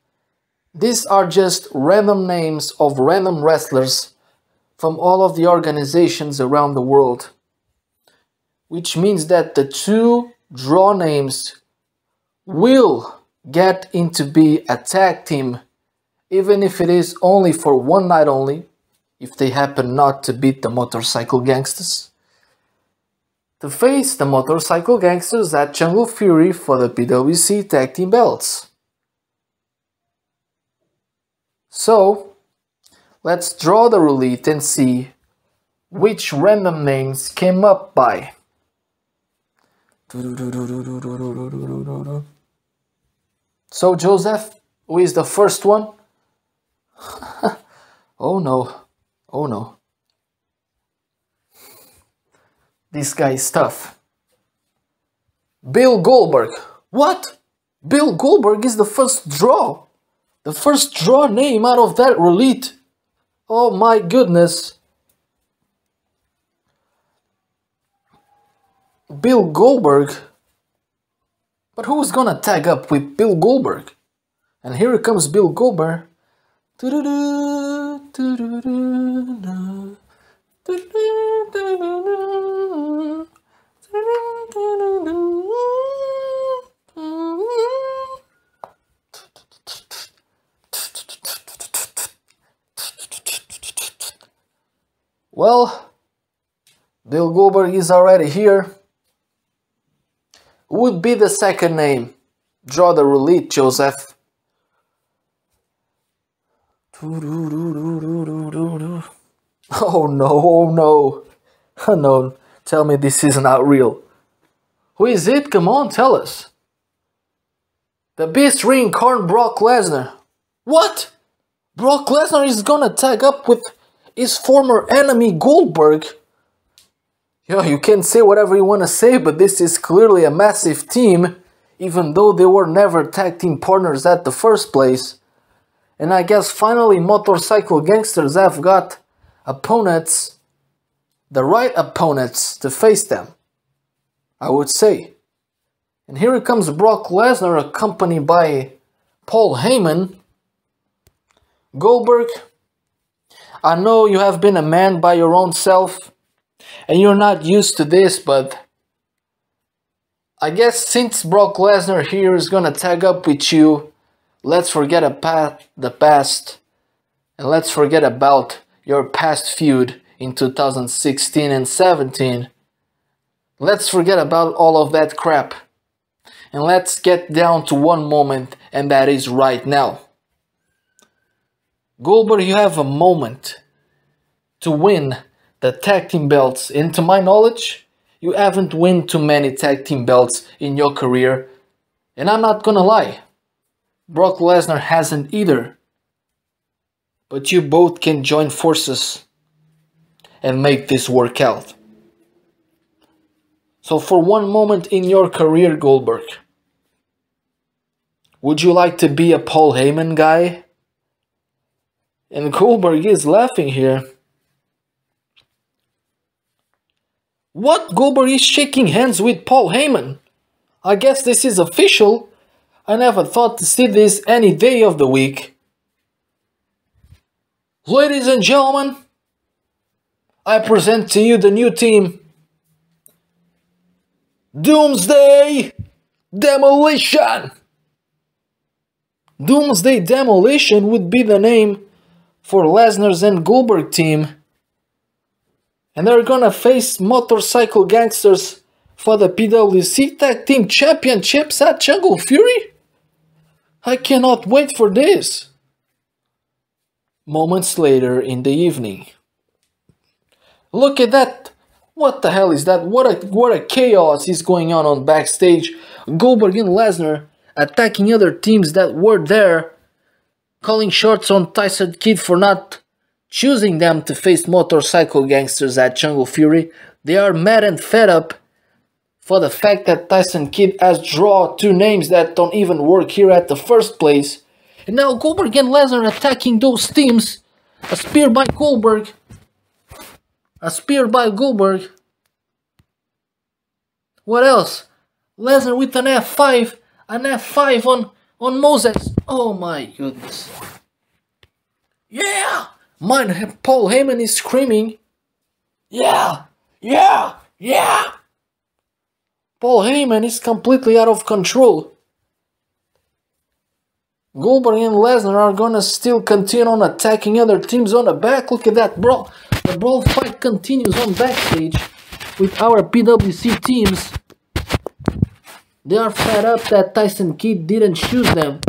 these are just random names of random wrestlers from all of the organizations around the world. Which means that the two draw names will get into be a tag team, even if it is only for one night only, if they happen not to beat the motorcycle gangsters, to face the motorcycle gangsters at Jungle Fury for the PWC tag team belts. So let's draw the roulette and see which random names came up by. So Joseph, who is the first one? Oh no, oh no. This guy is tough. Bill Goldberg. What? Bill Goldberg is the first draw. The first draw name out of that roulette. Oh my goodness. Bill Goldberg? But who's gonna tag up with Bill Goldberg? And here comes Bill Goldberg. Well, Bill Goldberg is already here. Who would be the second name? Draw the roulette, Joseph. Oh no, oh no. Oh no, tell me this is not real. Who is it? Come on, tell us. The Beast reincarnated Brock Lesnar. What? Brock Lesnar is gonna tag up with his former enemy Goldberg? Yeah, you can say whatever you wanna say, but this is clearly a massive team, even though they were never tag team partners at the first place. And I guess finally Motorcycle Gangsters have got opponents, the right opponents to face them, I would say. And here comes Brock Lesnar accompanied by Paul Heyman. Goldberg, I know you have been a man by your own self and you're not used to this, but I guess since Brock Lesnar here is gonna tag up with you, let's forget the past and let's forget about your past feud in 2016 and 17. Let's forget about all of that crap and let's get down to one moment, and that is right now. Goldberg, you have a moment to win the tag team belts. And to my knowledge, you haven't won too many tag team belts in your career. And I'm not gonna lie, Brock Lesnar hasn't either. But you both can join forces and make this work out. So for one moment in your career, Goldberg, would you like to be a Paul Heyman guy? And Goldberg is laughing here. What? Goldberg is shaking hands with Paul Heyman? I guess this is official. I never thought to see this any day of the week. Ladies and gentlemen, I present to you the new team. Doomsday Demolition! Doomsday Demolition would be the name for Lesnar's and Goldberg team. And they're gonna face Motorcycle Gangsters for the PWC Tag Team Championships at Jungle Fury? I cannot wait for this. Moments later in the evening. Look at that. What the hell is that? What a chaos is going on backstage. Goldberg and Lesnar attacking other teams that were there, calling shots on Tyson Kidd for not choosing them to face Motorcycle Gangsters at Jungle Fury. They are mad and fed up for the fact that Tyson Kidd has drawn two names that don't even work here at the first place. And now Goldberg and Lesnar attacking those teams. A spear by Goldberg. A spear by Goldberg. What else? Lesnar with an F5. An F5 on Moises. Oh my goodness. Yeah! Man, Paul Heyman is screaming. Yeah! Yeah! Yeah! Paul Heyman is completely out of control. Goldberg and Lesnar are gonna still continue on attacking other teams on the back. Look at that brawl. The brawl fight continues on backstage with our PWC teams. They are fed up that Tyson Kidd didn't choose them.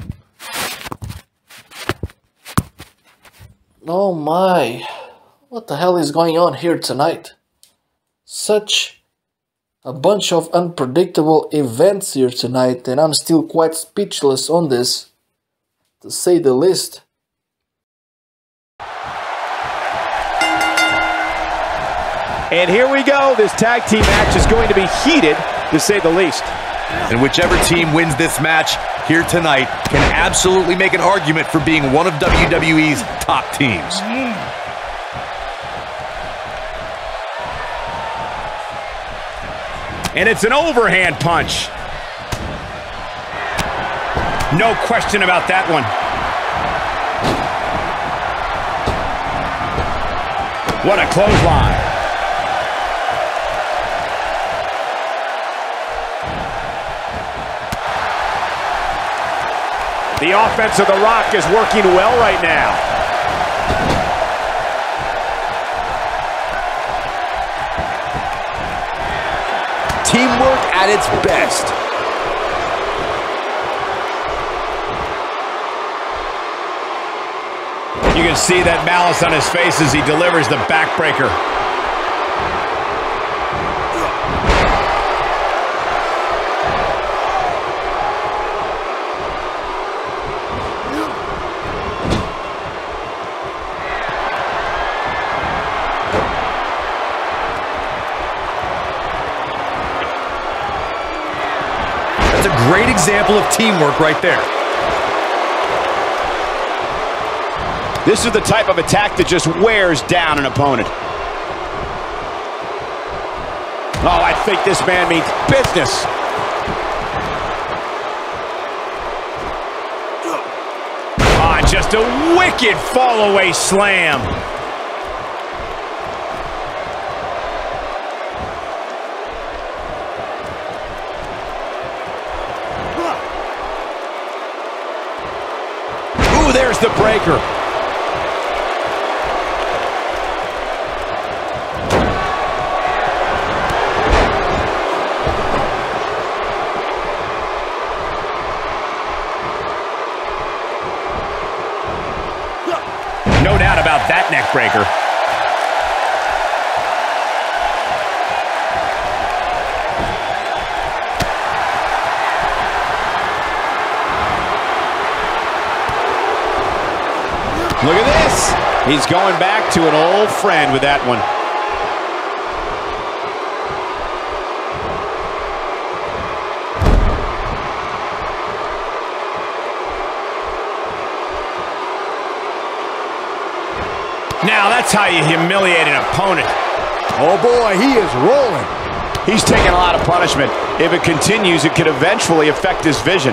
Oh my. What the hell is going on here tonight? Such a bunch of unpredictable events here tonight, and I'm still quite speechless on this, to say the least. And here we go. This tag team match is going to be heated, to say the least. And whichever team wins this match here tonight can absolutely make an argument for being one of WWE's top teams. And it's an overhand punch. No question about that one. What a clothesline. The offense of The Rock is working well right now. Teamwork at its best. You can see that malice on his face as he delivers the backbreaker. That's a great example of teamwork right there. This is the type of attack that just wears down an opponent. Oh, I think this man means business. Ah, just a wicked fall-away slam. Ooh, there's the breaker. No doubt about that neck breaker. Look at this. He's going back to an old friend with that one. Now that's how you humiliate an opponent. Oh boy, he is rolling. He's taking a lot of punishment. If it continues, it could eventually affect his vision.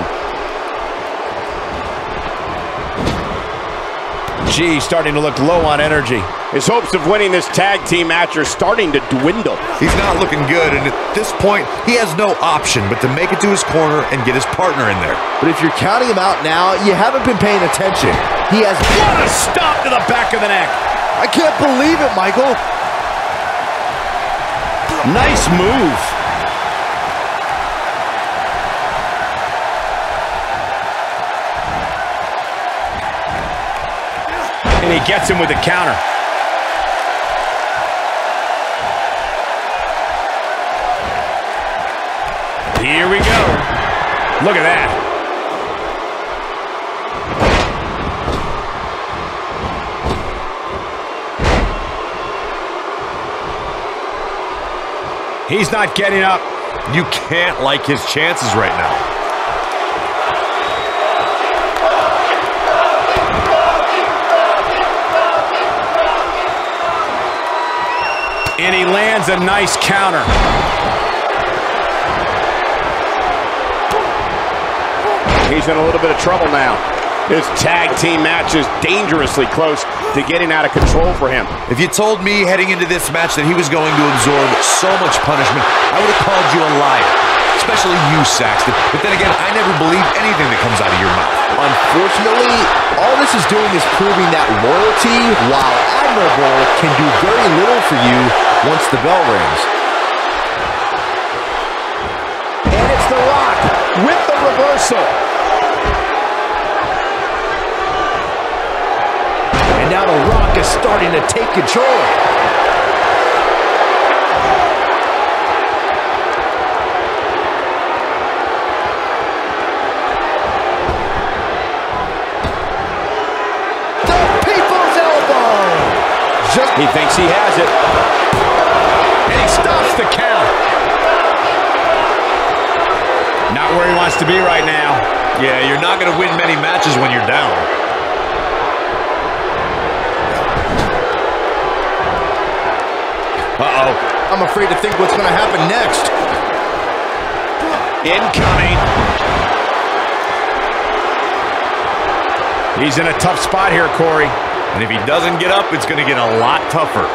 Gee, starting to look low on energy. His hopes of winning this tag team match are starting to dwindle. He's not looking good, and at this point, he has no option but to make it to his corner and get his partner in there. But if you're counting him out now, you haven't been paying attention. He has... What a stop to the back of the neck. I can't believe it, Michael. Nice move. And he gets him with the counter. Here we go. Look at that. He's not getting up. You can't like his chances right now. And he lands a nice counter. He's in a little bit of trouble now. This tag team match is dangerously close to getting out of control for him. If you told me heading into this match that he was going to absorb so much punishment, I would have called you a liar. Especially you, Saxton. But then again, I never believe anything that comes out of your mouth. Unfortunately, all this is doing is proving that loyalty, while admirable, can do very little for you once the bell rings. And it's The Rock with the reversal. And now The Rock is starting to take control. The People's Elbow! He thinks he has it. And he stops the count. Not where he wants to be right now. Yeah, you're not going to win many matches when you're down. Uh-oh. I'm afraid to think what's going to happen next. Incoming. He's in a tough spot here, Corey. And if he doesn't get up, it's going to get a lot tougher.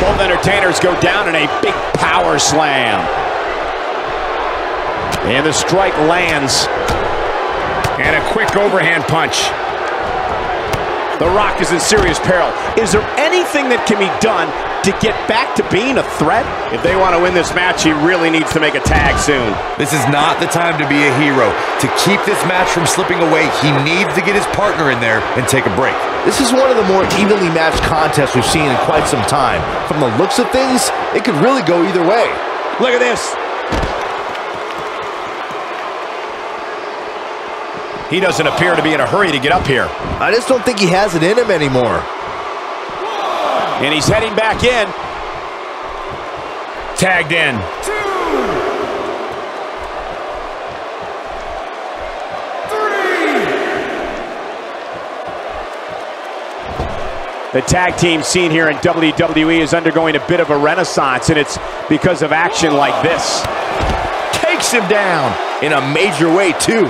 Both entertainers go down in a big power slam. And the strike lands. And a quick overhand punch. The Rock is in serious peril. Is there anything that can be done to get back to being a threat? If they want to win this match, he really needs to make a tag soon. This is not the time to be a hero. To keep this match from slipping away, he needs to get his partner in there and take a break. This is one of the more evenly matched contests we've seen in quite some time. From the looks of things, it could really go either way. Look at this. He doesn't appear to be in a hurry to get up here. I just don't think he has it in him anymore. And he's heading back in. Tagged in. 2, 3. The tag team scene here in WWE is undergoing a bit of a renaissance, and it's because of action like this. Takes him down in a major way, too.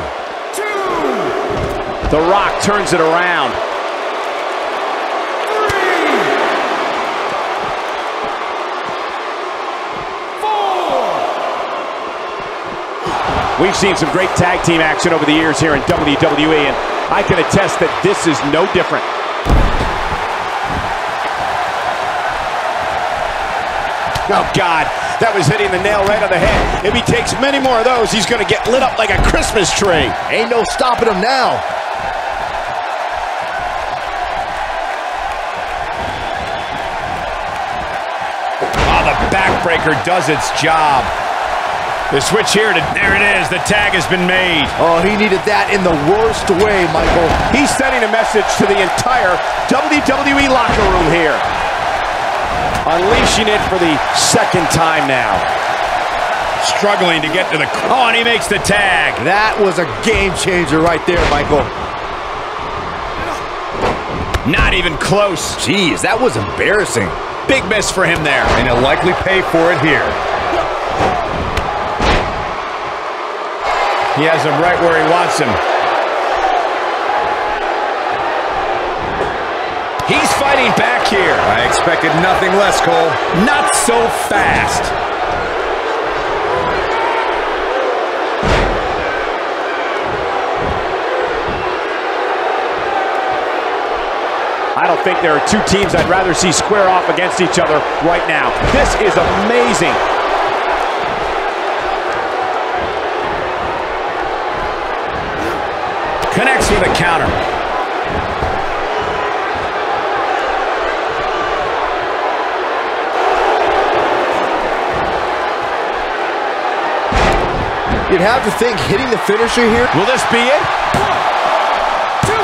The Rock turns it around. 3. We've seen some great tag team action over the years here in WWE, and I can attest that this is no different. Oh, God, that was hitting the nail right on the head. If he takes many more of those, he's going to get lit up like a Christmas tree. Ain't no stopping him now. Oh, the backbreaker does its job. The switch here, there it is. The tag has been made. Oh, he needed that in the worst way, Michael. He's sending a message to the entire WWE locker room here. Unleashing it for the second time now. Struggling to get to the... Oh, and he makes the tag. That was a game changer right there, Michael. Not even close. Jeez, that was embarrassing. Big miss for him there. And he'll likely pay for it here. He has him right where he wants him. He's fighting back here. I expected nothing less, Cole. Not so fast. I don't think there are two teams I'd rather see square off against each other right now. This is amazing. Connects with a counter. You'd have to think hitting the finisher here. Will this be it? 1,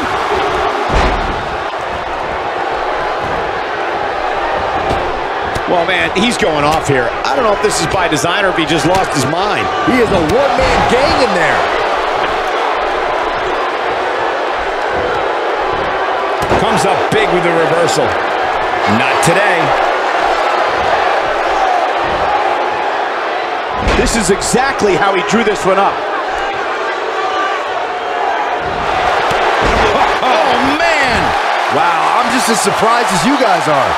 2. Well, man, he's going off here. I don't know if this is by design or if he just lost his mind. He is a one-man gang in there. Comes up big with the reversal. Not today. This is exactly how he drew this one up. Oh, man! Wow, I'm just as surprised as you guys are.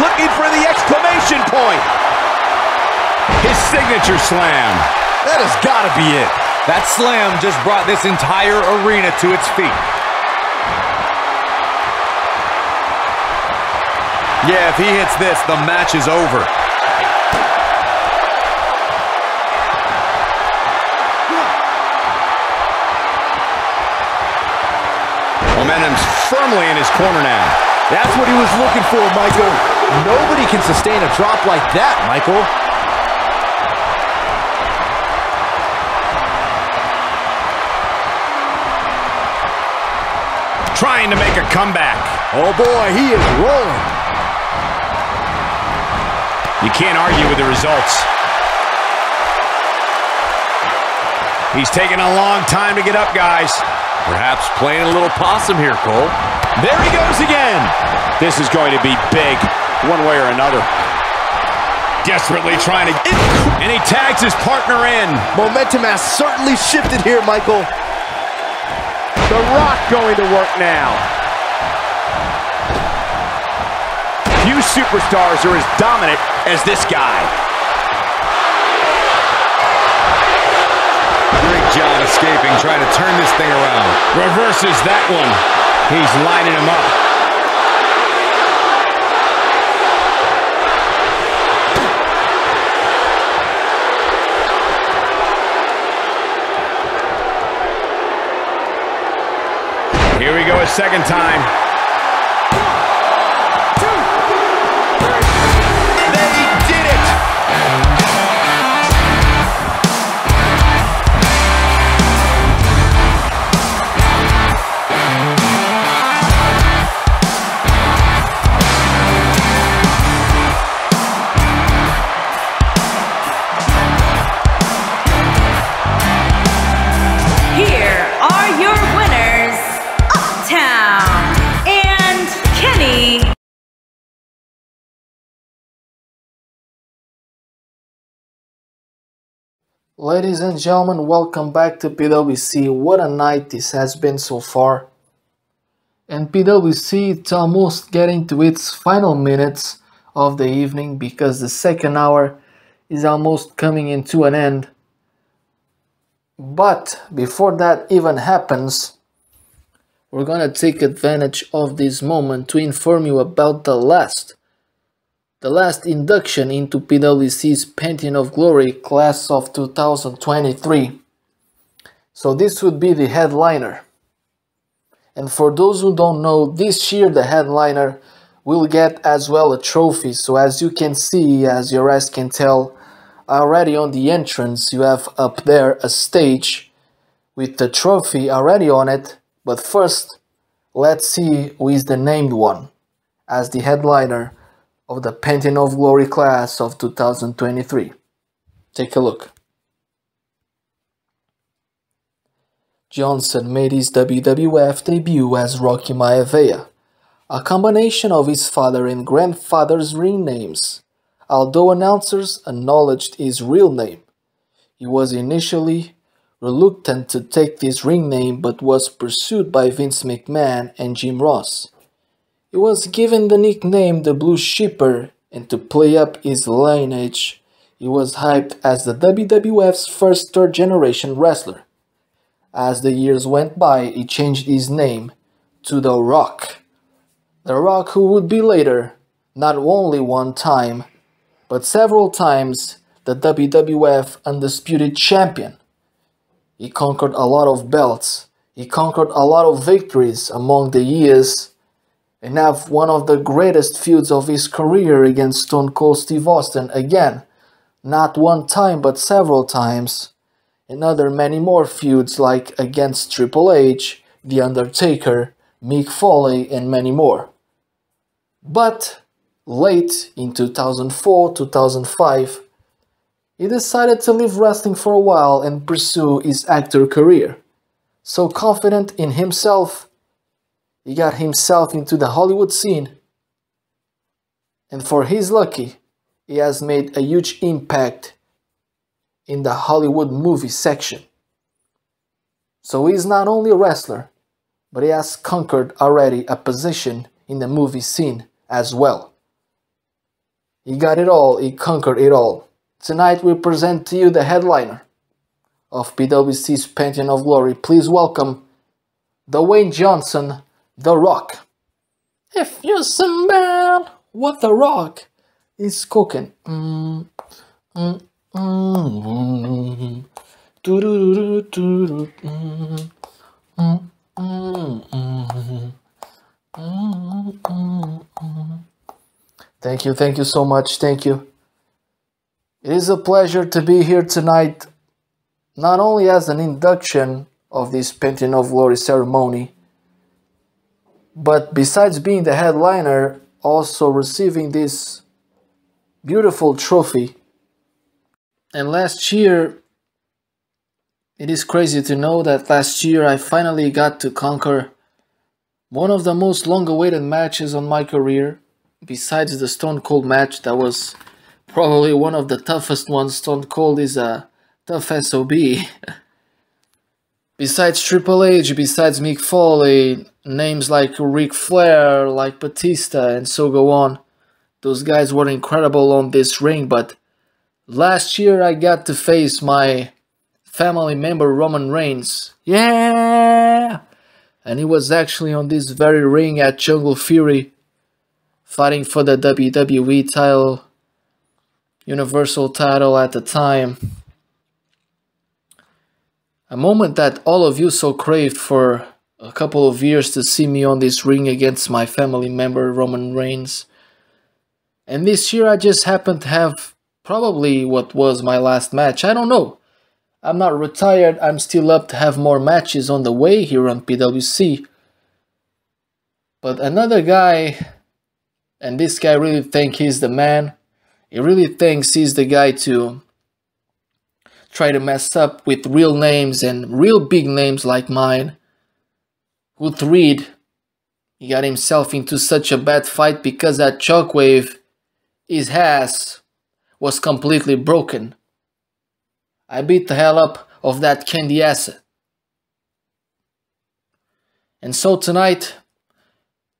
Looking for the exclamation point. His signature slam. That has got to be it. That slam just brought this entire arena to its feet. Yeah, if he hits this, the match is over. Momentum's firmly in his corner now. That's what he was looking for, Michael. Nobody can sustain a drop like that, Michael. Trying to make a comeback. Oh boy, he is rolling. You can't argue with the results. He's taking a long time to get up, guys. Perhaps playing a little possum here, Cole. There he goes again. This is going to be big, one way or another. Desperately trying to... And he tags his partner in. Momentum has certainly shifted here, Michael. The Rock going to work now. Few superstars are as dominant as this guy. escaping, trying to turn this thing around. Reverses that one. He's lining him up. Here we go a second time. Ladies and gentlemen, welcome back to PWC. What a night this has been so far. And PWC, it's almost getting to its final minutes of the evening because the second hour is almost coming into an end. But before that even happens, we're gonna take advantage of this moment to inform you about the last induction into PWC's Pantheon of Glory class of 2023. So this would be the headliner. And for those who don't know, this year the headliner will get as well a trophy. So as you can see, as your eyes can tell, already on the entrance you have up there a stage with the trophy already on it. But first, let's see who is the named one as the headliner of the Pantheon of Glory class of 2023. Take a look. Johnson made his WWF debut as Rocky Maivia, a combination of his father and grandfather's ring names. Although announcers acknowledged his real name, he was initially reluctant to take this ring name but was pursued by Vince McMahon and Jim Ross. He was given the nickname the Blue Shipper, and to play up his lineage, he was hyped as the WWF's first third-generation wrestler. As the years went by, he changed his name to The Rock. The Rock, who would be later, not only one time, but several times, the WWF Undisputed Champion. He conquered a lot of belts, he conquered a lot of victories among the years, and have one of the greatest feuds of his career against Stone Cold Steve Austin again, not one time but several times, and other many more feuds like against Triple H, The Undertaker, Mick Foley, and many more. But late in 2004-2005, he decided to leave wrestling for a while and pursue his actor career. So confident in himself, he got himself into the Hollywood scene, and for his lucky, he has made a huge impact in the Hollywood movie section. So he's not only a wrestler, but he has conquered already a position in the movie scene as well. He got it all, he conquered it all. Tonight we present to you the headliner of PWC's Pantheon of Glory. Please welcome Dwayne Johnson, The Rock. If you smell what The Rock is cooking. Thank you so much, thank you. It is a pleasure to be here tonight, not only as an induction of this Pantheon of Glory ceremony, but besides being the headliner, also receiving this beautiful trophy. And last year, it is crazy to know that last year I finally got to conquer one of the most long-awaited matches on my career, besides the Stone Cold match. That was probably one of the toughest ones. Stone Cold is a tough SOB. Besides Triple H, besides Mick Foley, names like Ric Flair, like Batista, and so go on. Those guys were incredible on this ring, but last year I got to face my family member Roman Reigns. Yeah! And he was actually on this very ring at Jungle Fury, fighting for the WWE title, Universal title at the time. A moment that all of you so craved for a couple of years to see me on this ring against my family member Roman Reigns. And this year I just happened to have probably what was my last match. I don't know. I'm not retired. I'm still up to have more matches on the way here on PWC. But another guy, and this guy really thinks he's the man. He really thinks he's the guy to try to mess up with real names and real big names like mine. Uthred, he got himself into such a bad fight because that shockwave, his ass was completely broken. I beat the hell up of that candy ass. And so tonight,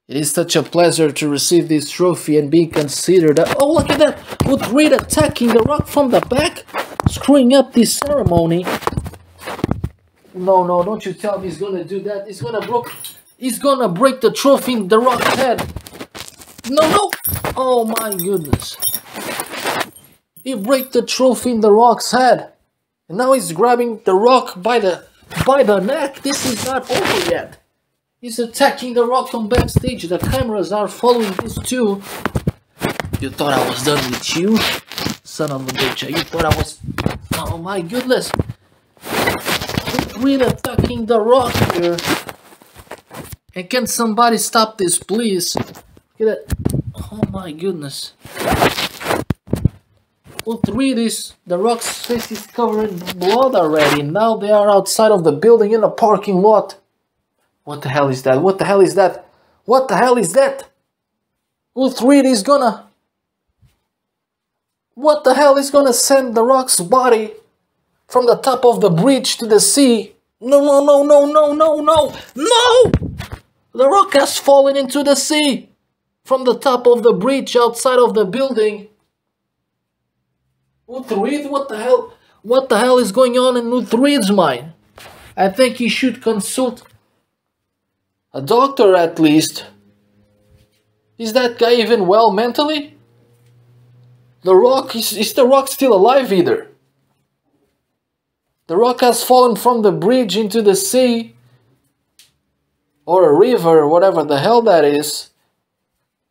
it is such a pleasure to receive this trophy and be considered. Oh, look at that! Uthred attacking the Rock from the back, screwing up this ceremony. No, no, don't you tell me he's gonna do that. He's gonna break the trophy in the Rock's head. No, no! Oh my goodness. He broke the trophy in the Rock's head. And now he's grabbing the Rock by the neck. This is not over yet. He's attacking the Rock from backstage. The cameras are following this too. You thought I was done with you? Son of a bitch. You thought I was... Oh my goodness. Really attacking the Rock here. And can somebody stop this, please? Look at that. Oh my goodness. Uthred is... The Rock's face is covered in blood already. Now they are outside of the building in a parking lot. What the hell is that? What the hell is that? What the hell is that? Uthred is gonna... What the hell is gonna send the Rock's body from the top of the bridge to the sea? No, no, no, no, no, no, no, no! The Rock has fallen into the sea from the top of the bridge outside of the building. Uthred, what the hell? What the hell is going on in Uthred's mind? I think he should consult a doctor at least. Is that guy even well mentally? The Rock, is the Rock still alive either? The Rock has fallen from the bridge into the sea. Or a river, or whatever the hell that is.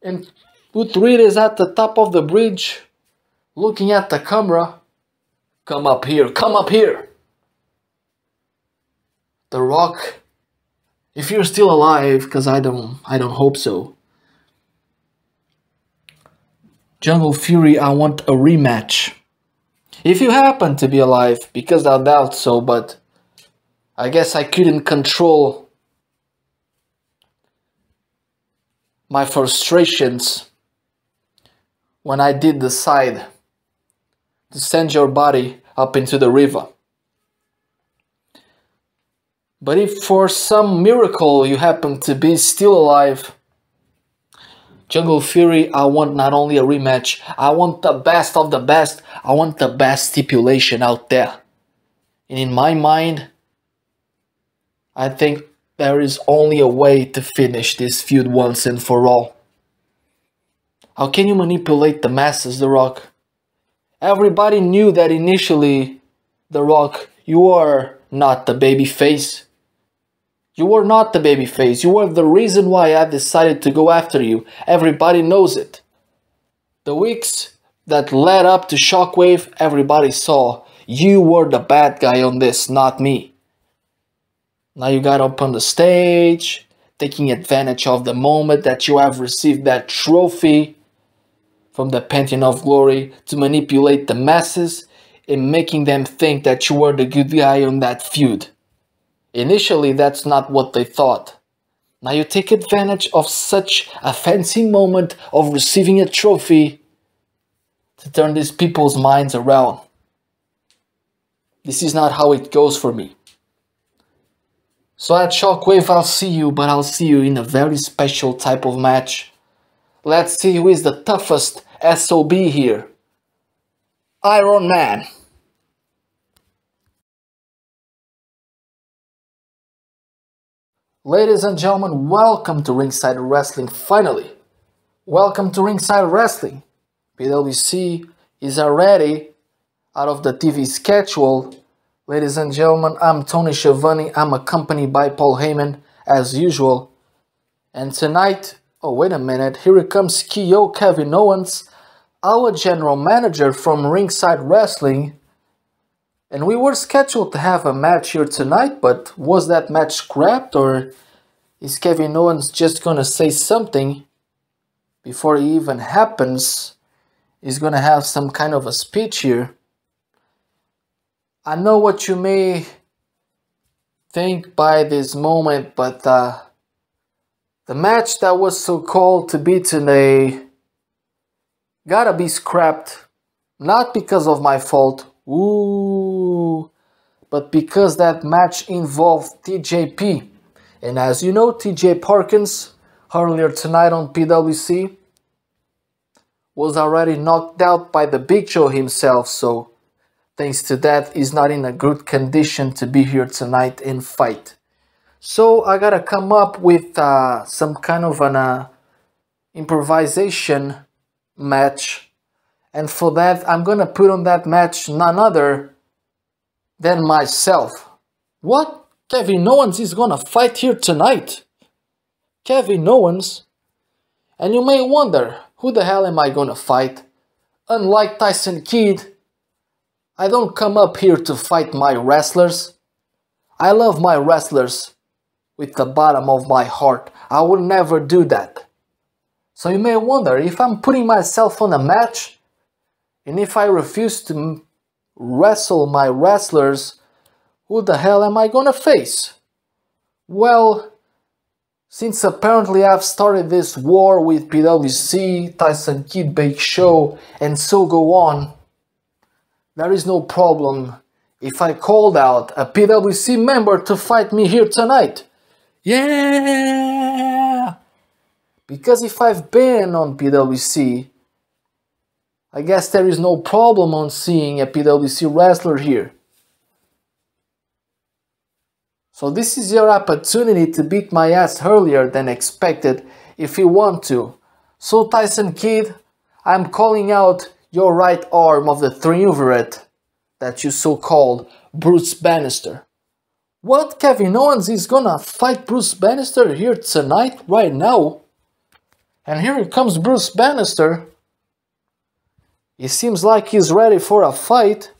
And Uthred is at the top of the bridge, looking at the camera. Come up here, come up here. The Rock, if you're still alive, because I don't hope so. Jungle Fury, I want a rematch. If you happen to be alive, because I doubt so, but I guess I couldn't control my frustrations when I did decide to send your body up into the river. But if for some miracle you happen to be still alive, Jungle Fury, I want not only a rematch, I want the best of the best, I want the best stipulation out there. And in my mind, I think there is only a way to finish this feud once and for all. How can you manipulate the masses, The Rock? Everybody knew that initially, The Rock, you are not the babyface. You were not the babyface. You were the reason why I decided to go after you. Everybody knows it. The weeks that led up to Shockwave, everybody saw you were the bad guy on this, not me. Now you got up on the stage, taking advantage of the moment that you have received that trophy from the Pantheon of Glory to manipulate the masses and making them think that you were the good guy on that feud. Initially, that's not what they thought. Now you take advantage of such a fancy moment of receiving a trophy to turn these people's minds around. This is not how it goes for me. So at Shockwave, I'll see you, but I'll see you in a very special type of match. Let's see who is the toughest SOB here. Iron Man. Ladies and gentlemen, welcome to Ringside Wrestling, finally. Welcome to Ringside Wrestling. PWC is already out of the TV schedule. Ladies and gentlemen, I'm Tony Schiavone. I'm accompanied by Paul Heyman, as usual. And tonight, oh wait a minute, here comes Kyo Kevin Owens, our general manager from Ringside Wrestling. And we were scheduled to have a match here tonight, but was that match scrapped, or is Kevin Owens just gonna say something before it even happens? He's gonna have some kind of a speech here. I know what you may think by this moment, but the match that was so called to be today gotta be scrapped. Not because of my fault, but because that match involved TJP. And as you know, TJ Perkins, earlier tonight on PWC, was already knocked out by the Big Show himself, so thanks to that, he's not in a good condition to be here tonight and fight. So I gotta come up with some kind of an improvisation match. And for that, I'm gonna put on that match none other than myself. What? Kevin Owens is gonna fight here tonight? Kevin Owens? And you may wonder, who the hell am I gonna fight? Unlike Tyson Kidd, I don't come up here to fight my wrestlers. I love my wrestlers with the bottom of my heart. I will never do that. So you may wonder, if I'm putting myself on a match, and if I refuse to wrestle my wrestlers, who the hell am I gonna face? Well, since apparently I've started this war with PWC, Tyson Kidd, Big Show, and so go on, there is no problem if I called out a PWC member to fight me here tonight. Yeah! Because if I've been on PWC, I guess there is no problem on seeing a PWC wrestler here. So this is your opportunity to beat my ass earlier than expected if you want to. So Tyson Kidd, I'm calling out your right arm of the triumvirate that you so-called Bruce Bannister. What? Kevin Owens is gonna fight Bruce Bannister here tonight, right now? And here comes Bruce Bannister. It seems like he's ready for a fight.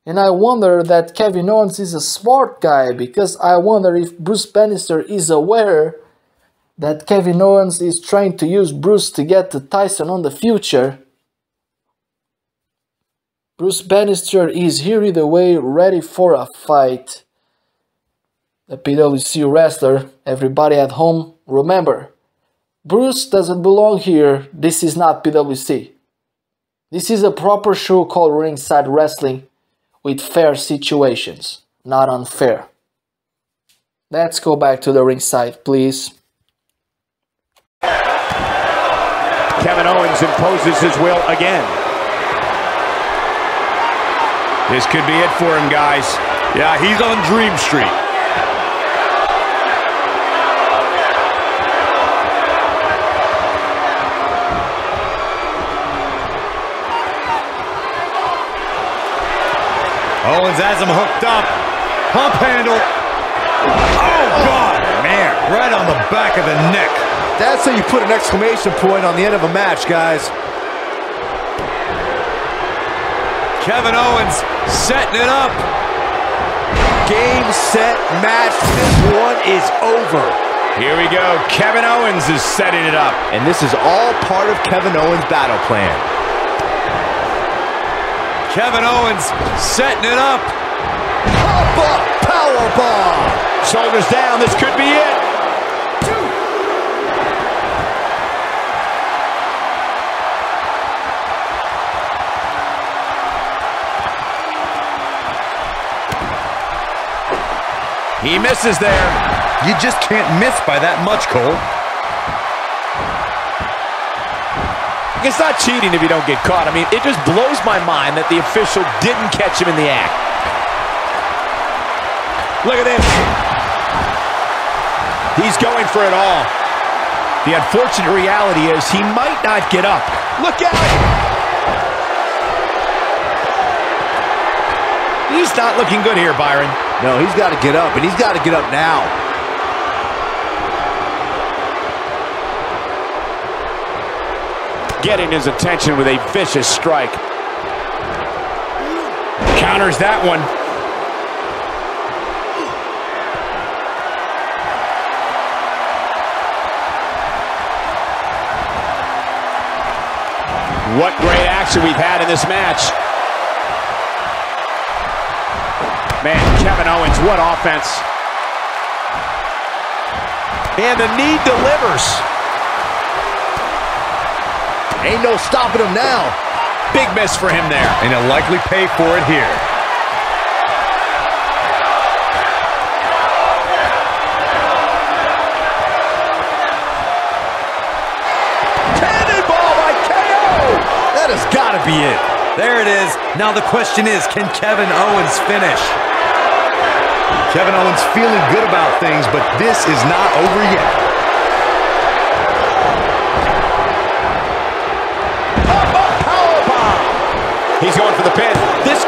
And I wonder that Kevin Owens is a smart guy, because I wonder if Bruce Bannister is aware that Kevin Owens is trying to use Bruce to get to Tyson on the future. Bruce Bannister is here either way, ready for a fight. The PWC wrestler, everybody at home, remember, Bruce doesn't belong here. This is not PWC. This is a proper show called Ringside Wrestling, with fair situations, not unfair. Let's go back to the ringside, please. Kevin Owens imposes his will again. This could be it for him, guys. Yeah, he's on Dream Street. Owens has him hooked up. Pump handle. Oh, God, man. Right on the back of the neck. That's how you put an exclamation point on the end of a match, guys. Kevin Owens setting it up. Game, set, match. This one is over. Here we go. Kevin Owens is setting it up. And this is all part of Kevin Owens' battle plan. Kevin Owens setting it up. Pop-up powerbomb. Shoulders down. This could be it. He misses there. You just can't miss by that much, Cole. It's not cheating if you don't get caught. I mean, it just blows my mind that the official didn't catch him in the act. Look at this. He's going for it all. The unfortunate reality is he might not get up. Look out! He's not looking good here, Byron. No, he's got to get up, and he's got to get up now. Getting his attention with a vicious strike. Counters that one. What great action we've had in this match. Man, Kevin Owens, what offense. And the knee delivers. Ain't no stopping him now. Big miss for him there. And he'll likely pay for it here. Cannonball by KO! That has got to be it. There it is. Now the question is, can Kevin Owens finish? Kevin Owens feeling good about things, but this is not over yet. He's going for the pin. This